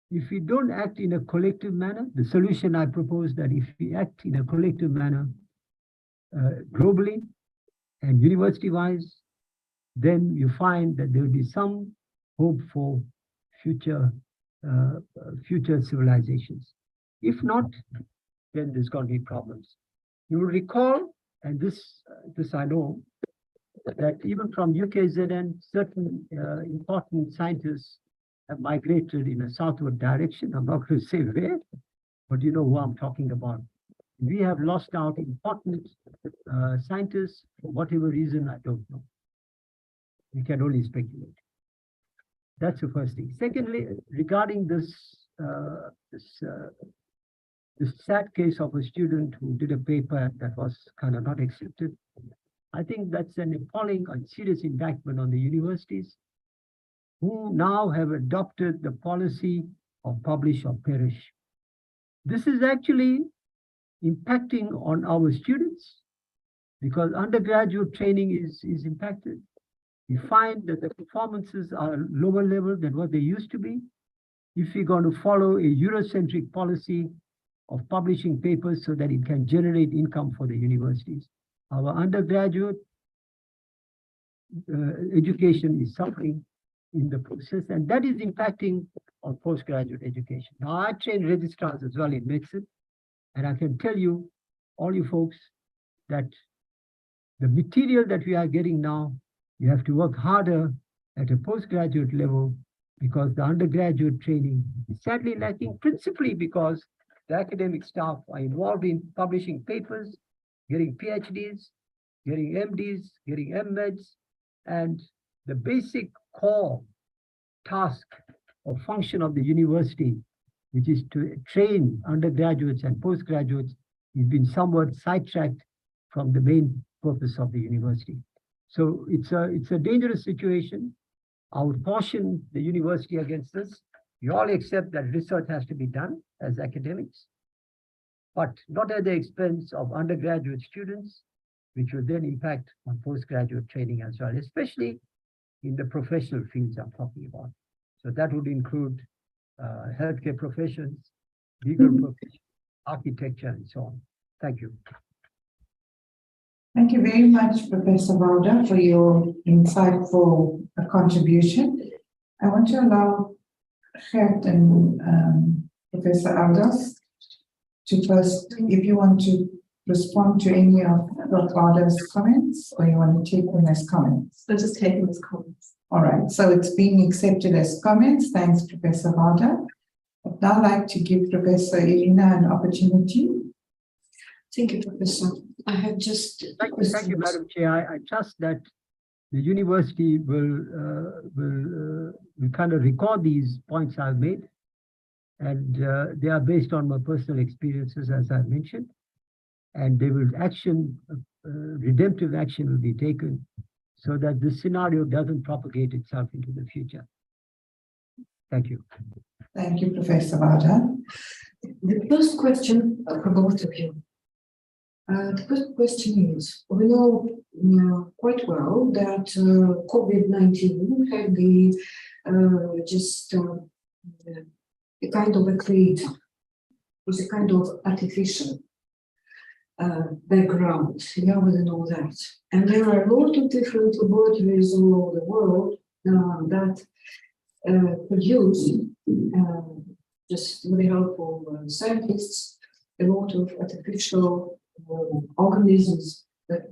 If we don't act in a collective manner, the solution I propose that if we act in a collective manner globally and university-wise, then you find that there will be some hope for future civilizations. If not, then there's going to be problems. You will recall, and this I know, that even from UKZN, certain important scientists have migrated in a southward direction. I'm not going to say where, but you know who I'm talking about. We have lost out important scientists for whatever reason, I don't know. We can only speculate. That's the first thing. Secondly, regarding this sad case of a student who did a paper that was kind of not accepted, I think that's an appalling and serious indictment on the universities, who now have adopted the policy of publish or perish. This is actually impacting on our students because undergraduate training is impacted. We find that the performances are lower level than what they used to be. If we're going to follow a Eurocentric policy of publishing papers so that it can generate income for the universities, our undergraduate education is suffering in the process, and that is impacting on postgraduate education. Now, I train registrars as well in medicine, and I can tell you, all you folks, that the material that we are getting now, you have to work harder at a postgraduate level because the undergraduate training is sadly lacking, principally because the academic staff are involved in publishing papers, getting PhDs, getting MDs, getting MMeds, and the basic core task or function of the university, which is to train undergraduates and postgraduates, has been somewhat sidetracked from the main purpose of the university. So it's a dangerous situation. I would caution the university against this. We all accept that research has to be done as academics, but not at the expense of undergraduate students, which will then impact on postgraduate training as well, especially in the professional fields I'm talking about. So that would include healthcare professions, legal professions, architecture, and so on. Thank you. Thank you very much, Professor Valda, for your insightful contribution. I want to allow Gert and Professor Aldas to first, if you want to respond to any of Valda's comments, or you want to take them as comments. So just take them as comments. All right, so it's being accepted as comments. Thanks, Professor Valda. I'd now like to give Professor Irina an opportunity. Thank you, Professor. I have just Thank you, Madam Chair. I trust that the university will kind of record these points I've made, and they are based on my personal experiences, as I mentioned, and they will redemptive action will be taken so that this scenario doesn't propagate itself into the future. Thank you. Thank you, Professor Vada. The first question for both of you. The first question is, we know quite well that COVID-19 had a kind of a creator, was a kind of artificial background, yeah, we know that. And there are a lot of different laboratories all over the world that produce, just with the help of scientists, a lot of artificial organisms that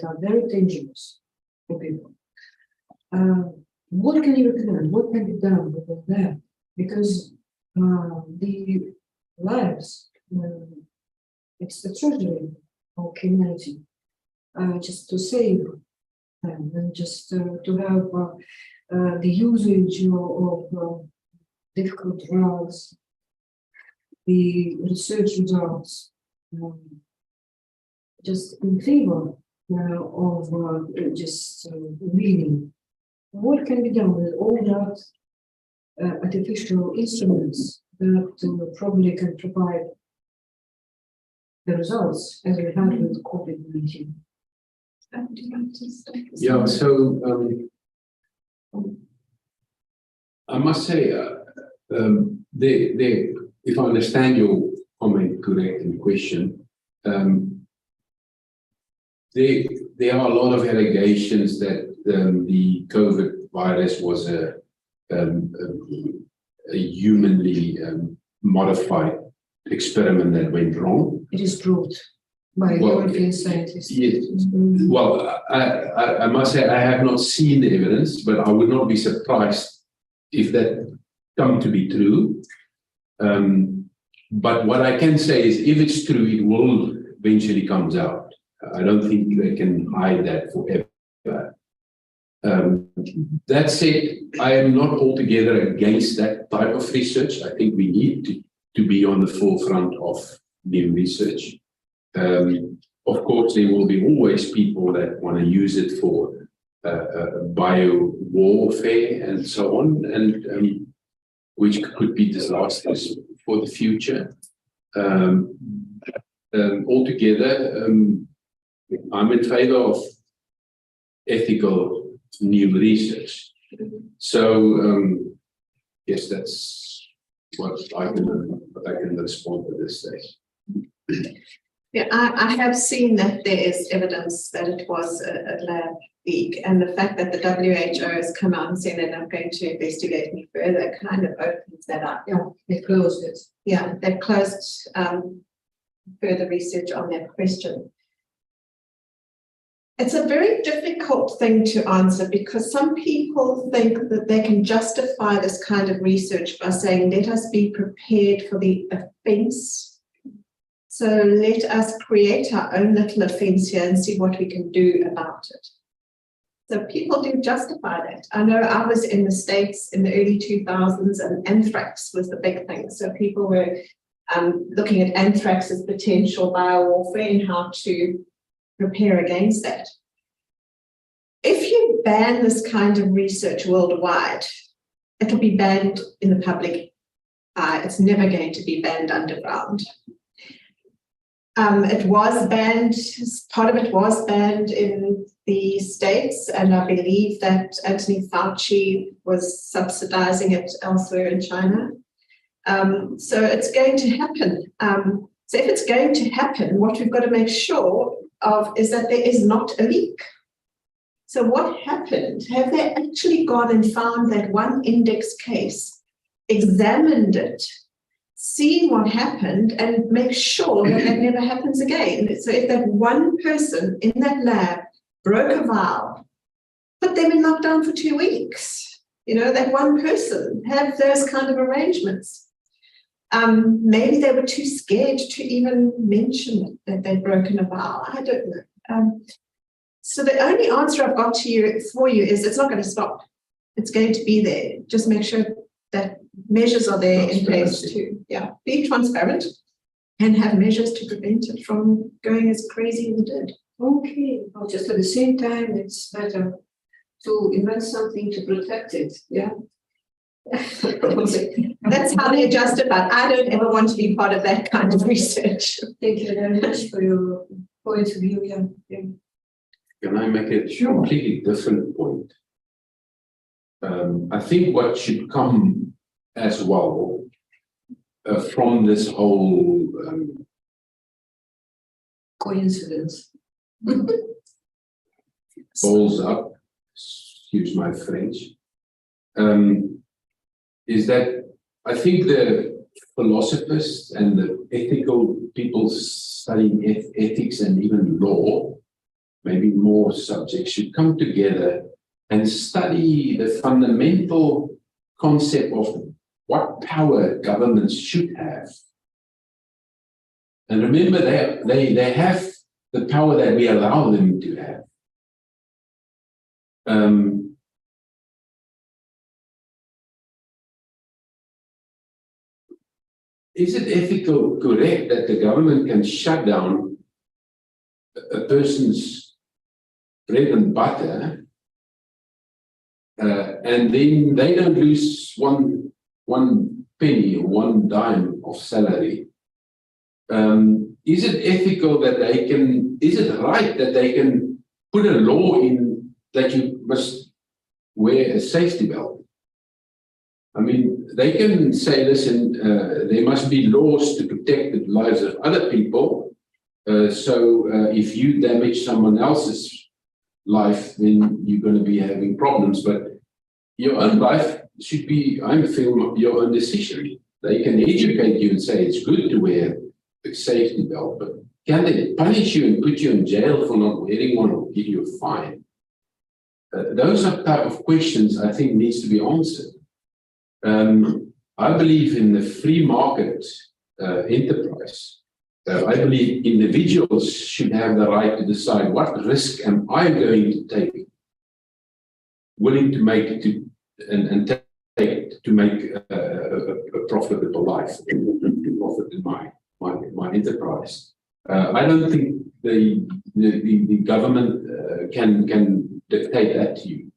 are very dangerous for people. What can you recommend? What can be done with that? Because the lives, it's the treasury of humanity, just to save them and just to have the usage of difficult drugs, the research results, just in favor of just reading. What can be done with all that artificial instruments that probably can provide the results as we had with COVID-19? Yeah, so I must say, if I understand your comment correct and question, there are a lot of allegations that the COVID virus was a humanly modified experiment that went wrong. It is proved by European scientists. Yes. Well, I must say I have not seen the evidence, but I would not be surprised if that come to be true. But what I can say is, if it's true, it will eventually comes out. I don't think they can hide that forever. That said, I am not altogether against that type of research. I think we need to be on the forefront of new research. Of course, there will be always people that want to use it for bio warfare and so on, and which could be disastrous for the future. Altogether, I'm in favor of ethical new research. So, yes, that's what I can respond to this stage. Yeah, I have seen that there is evidence that it was a lab leak, and the fact that the WHO has come out and said they're not going to investigate any further kind of opens that up. Yeah, they closed it. Yeah, they've closed further research on that question. It's a very difficult thing to answer because some people think that they can justify this kind of research by saying, let us be prepared for the offense. So let us create our own little offense here and see what we can do about it. So people do justify that. I know I was in the States in the early 2000s and anthrax was the big thing. So people were looking at anthrax as potential biowarfare and how to prepare against that. If you ban this kind of research worldwide, it will be banned in the public eye. It's never going to be banned underground. It was banned, part of it was banned in the States, and I believe that Anthony Fauci was subsidizing it elsewhere in China. So it's going to happen. So if it's going to happen, what we've got to make sure of is that there is not a leak. So what happened? Have they actually gone and found that one index case, examined it, seen what happened, and make sure that that never happens again? So if that one person in that lab broke a vial, put them in lockdown for 2 weeks, you know, that one person had those kind of arrangements. Maybe they were too scared to even mention that they'd broken a vial. I don't know. So the only answer I've got for you is it's not going to stop. It's going to be there. Just make sure that measures are there in place to, be transparent and have measures to prevent it from going as crazy as it did. Okay, well, just at the same time, it's better to invent something to protect it, yeah? That's how they justify. I don't ever want to be part of that kind of research. Thank you very much for your point of view, yeah. Can I make a completely different point? I think what should come as well from this whole Coincidence. balls up, excuse my French, is that I think the philosophers and the ethical people studying ethics and even law, maybe more subjects, should come together and study the fundamental concept of what power governments should have. And remember, they have the power that we allow them to have. Is it ethical correct that the government can shut down a person's bread and butter and then they don't lose one penny or one dime of salary? Is it ethical that they can, is it right that they can put a law in that you must wear a safety belt? I mean, they can say, listen, there must be laws to protect the lives of other people. So if you damage someone else's life, then you're going to be having problems. But your own life should be, I feel, your own decision. They can educate you and say it's good to wear a safety belt, but can they punish you and put you in jail for not wearing one or give you a fine? Those are type of questions I think needs to be answered. I believe in the free market enterprise. I believe individuals should have the right to decide what risk am I going to take, willing to make and take to make a profitable life, to profit in my enterprise. I don't think the government can dictate that to you.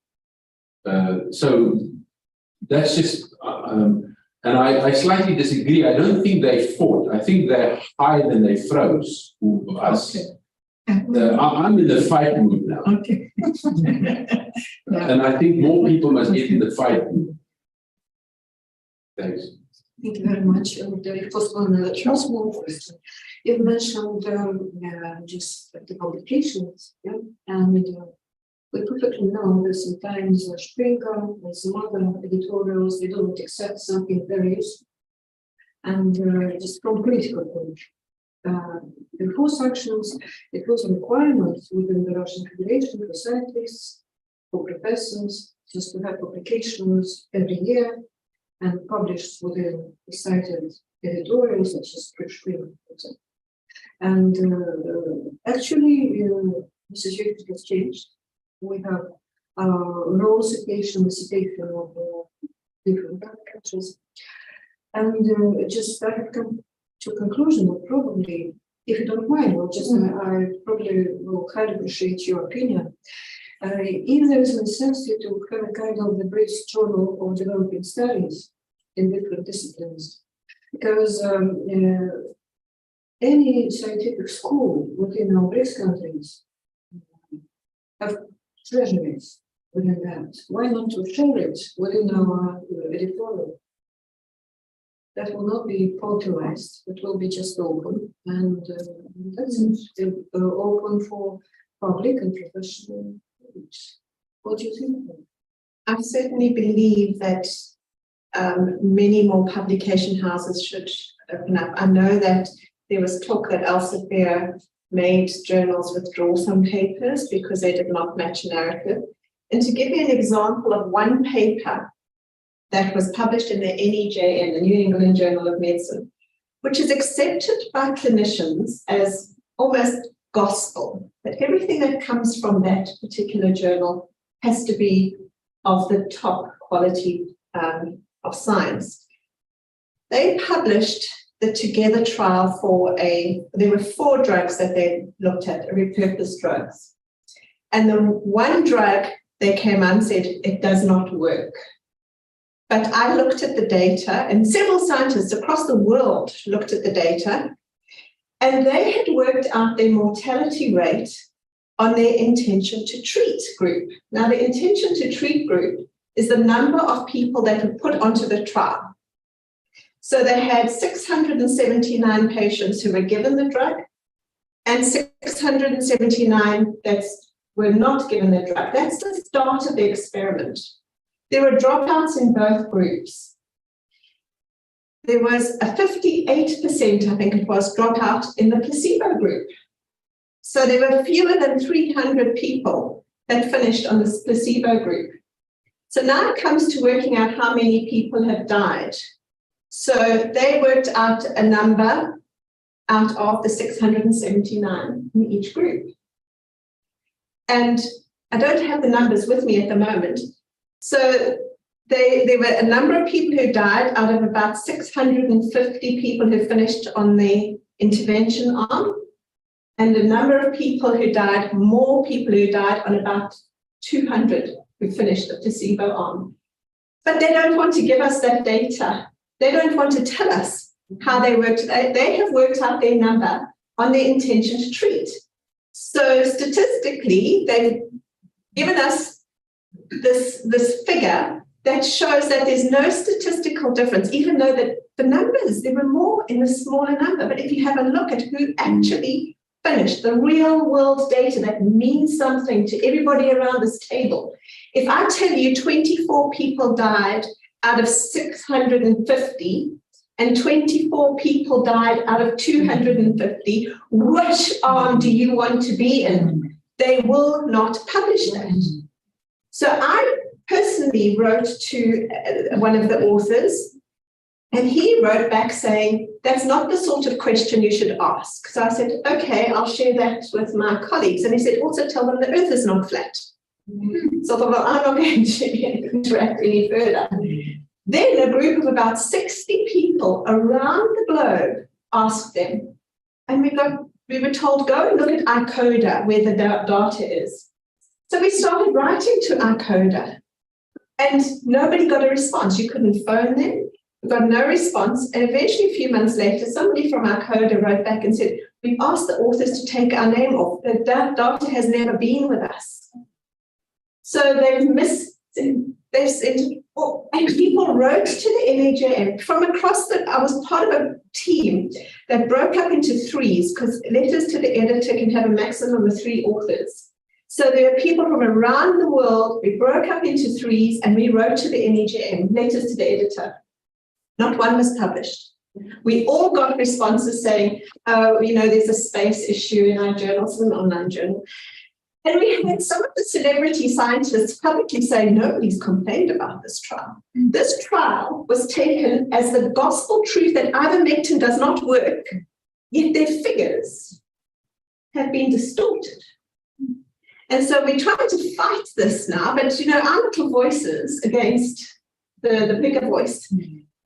So that's just, and I slightly disagree. I don't think they fought. I think they hide and they froze us. Okay. I'm in the fight mood now. Okay. And I think more people must get in the fight mood. Thanks. Thank you very much. And it was one small question. You mentioned just the publications, yeah, and we perfectly know that sometimes Springer and some other editorials, they don't accept something very useful. And just from political point, before sanctions, it was a requirement within the Russian Federation for scientists, for professors, just to have publications every year and published within the cited editorials such as Brics, for example. And actually, the situation has changed. We have role citation of different countries. And just I have come to a conclusion that probably, if you don't mind, I probably will highly appreciate your opinion. If there is a necessity to have a kind of the British Journal of Developing Studies in different disciplines, because any scientific school within our British countries have treasuries within that. Why not to share it within our editorial? That will not be polarized, it will be just open, and that's open for public and professional use. What do you think? I certainly believe that many more publication houses should open up. I know that there was talk that Elsevier made journals withdraw some papers because they did not match a narrative. And to give you an example of one paper that was published in the NEJM, the New England Journal of Medicine, which is accepted by clinicians as almost gospel, that every everything that comes from that particular journal has to be of the top quality of science. They published the Together trial there were 4 drugs that they looked at, repurposed drugs. And the one drug, they came out and said, it does not work. But I looked at the data, and several scientists across the world looked at the data, and they had worked out their mortality rate on their intention to treat group. Now, the intention to treat group is the number of people that were put onto the trial. So they had 679 patients who were given the drug and 679 that were not given the drug. That's the start of the experiment. There were dropouts in both groups. There was a 58%, I think it was, dropout in the placebo group. So there were fewer than 300 people that finished on this placebo group. So now it comes to working out how many people have died. So they worked out a number out of the 679 in each group. And I don't have the numbers with me at the moment. So there were a number of people who died out of about 650 people who finished on the intervention arm, and a number of people who died, more people who died on about 200 who finished the placebo arm. But they don't want to give us that data. They don't want to tell us how they worked. They have worked out their number on their intention to treat. So statistically, they've given us this figure that shows that there's no statistical difference, even though that the numbers, there were more in the smaller number. But if you have a look at who actually finished, the real world data that means something to everybody around this table, if I tell you 24 people died out of 650 and 24 people died out of 250, which arm do you want to be in? They will not publish that. So I personally wrote to one of the authors, and he wrote back saying, that's not the sort of question you should ask. So I said, okay, I'll share that with my colleagues. And he said, also tell them the earth is not flat. So I thought, well, I'm not going to interact any further. Then a group of about 60 people around the globe asked them, and we were told, go and look at ICODA, where the data is. So we started writing to ICODA, and nobody got a response. You couldn't phone them. We got no response. And eventually, a few months later, somebody from ICODA wrote back and said, we've asked the authors to take our name off. The data has never been with us. So they've sent, and people wrote to the NHM from across I was part of a team that broke up into threes, because letters to the editor can have a maximum of 3 authors. So there are people from around the world. We broke up into threes and we wrote to the NHM, letters to the editor. Not one was published. We all got responses saying, oh, there's a space issue in our journal, it's an online journal. And we had some of the celebrity scientists publicly say, nobody's complained about this trial. This trial was taken as the gospel truth that ivermectin does not work, yet their figures have been distorted. And so we're trying to fight this now, but our little voices against the bigger voice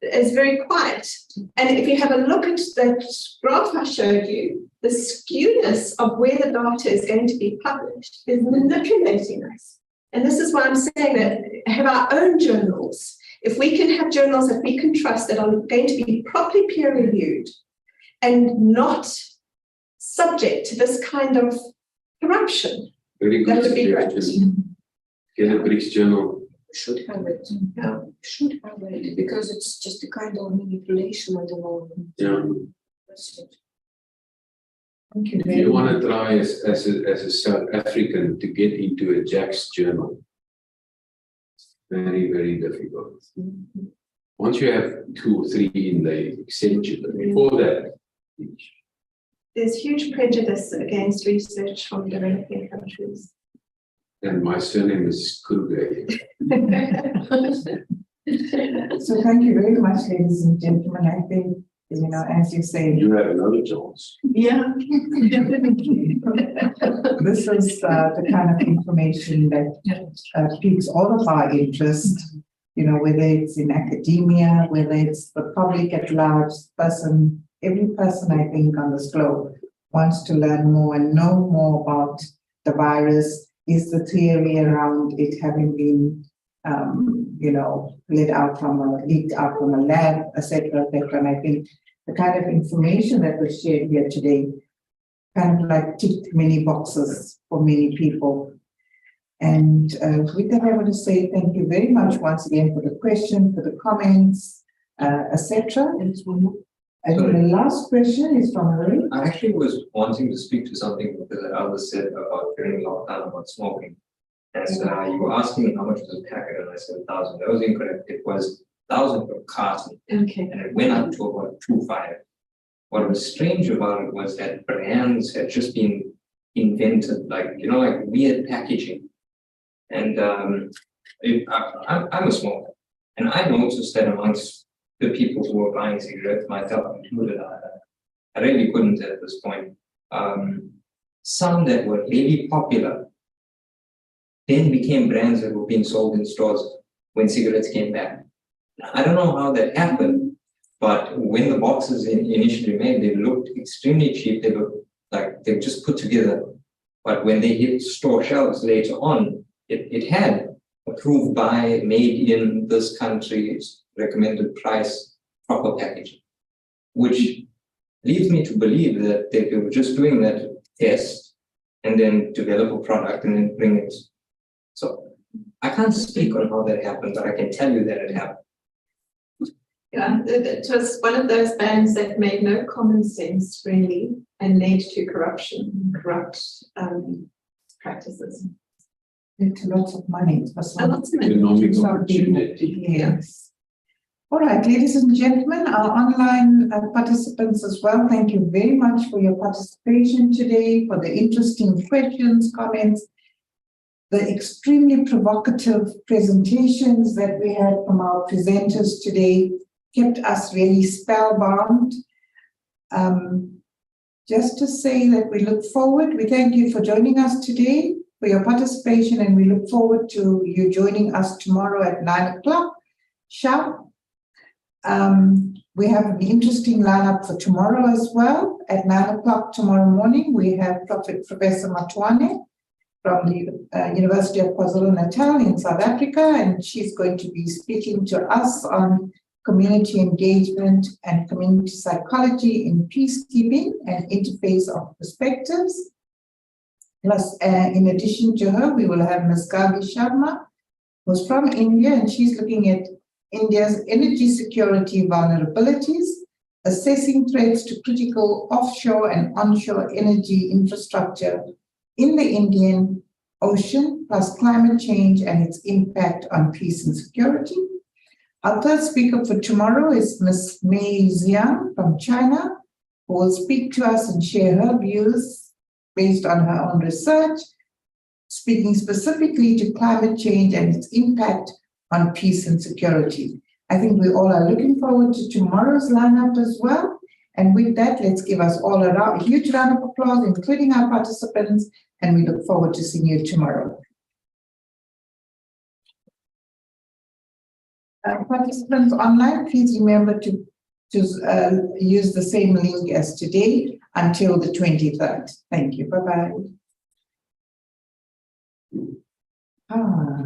is very quiet. And if you have a look at that graph I showed you, the skewness of where the data is going to be published is manipulating us. And this is why I'm saying that have our own journals. If we can have journals that we can trust that are going to be properly peer reviewed and not subject to this kind of corruption, Very good. that would be great. Get a Brics journal. Should have it. Yeah, should have it, because it's just a kind of manipulation at the moment. Yeah. That's it. Thank you If very you want much. to try as a South African to get into a Jack's journal, it's very, very difficult. Once you have 2 or 3 in, they accept you. But before that, There's huge prejudice against research from developing countries. and my surname is Kruger. So thank you very much, ladies and gentlemen. I think You know, as you say, You have another chance. Yeah, definitely. this is the kind of information that piques all of our interest, you know, whether it's in academia, whether it's the public at large, every person I think on this globe wants to learn more and know more about the virus. Is the theory around it having been, you know, leaked out from a lab, etc., etc. And I think the kind of information that was shared here today kind of like ticked many boxes for many people. And with that, I want to say thank you very much once again for the question, for the comments, etc. And the last question is from Marie. I actually was wanting to speak to something that the others said about during lockdown about smoking. And you were asking me how much was a packet, and I said 1,000. That was incorrect. It was 1,000 per carton. Okay. And it went up to about 2.5. What was strange about it was that brands had just been invented, like, you know, like weird packaging. And I'm a smoker, and I noticed that amongst the people who were buying cigarettes, myself included, I really couldn't at this point. Some that were really popular then became brands that were being sold in stores when cigarettes came back. I don't know how that happened, but when the boxes initially made, they looked extremely cheap. They looked like they were just put together. But when they hit store shelves later on, it had approved by, made in this country's recommended price, proper packaging, which leads me to believe that they were just doing that test and then develop a product and then bring it. So I can't speak on how that happened, but I can tell you that it happened. Yeah, it was one of those bands that made no common sense really and led to corruption, corrupt practices. Into lots of money. Lots of money. Economic opportunity. Yes. All right, ladies and gentlemen, our online participants as well, thank you very much for your participation today, for the interesting questions, comments, the extremely provocative presentations that we had from our presenters today kept us really spellbound. Just to say that we look forward, we thank you for joining us today, for your participation, and we look forward to you joining us tomorrow at 9 o'clock sharp. We have an interesting lineup for tomorrow as well. At 9 o'clock tomorrow morning, we have Professor Matuane from the University of KwaZulu-Natal in South Africa, and she's going to be speaking to us on community engagement and community psychology in peacekeeping and interface of perspectives. Plus, in addition to her, we will have Ms. Gabi Sharma, who's from India, and she's looking at India's energy security vulnerabilities, assessing threats to critical offshore and onshore energy infrastructure in the Indian Ocean, plus climate change and its impact on peace and security. Our third speaker for tomorrow is Ms. Mei Xiang from China, who will speak to us and share her views based on her own research, speaking specifically to climate change and its impact on peace and security. I think we all are looking forward to tomorrow's lineup as well. And with that, let's give us all a huge round of applause, including our participants, and we look forward to seeing you tomorrow. Participants online, please remember to use the same link as today until the 23rd. Thank you. Bye-bye. Ah.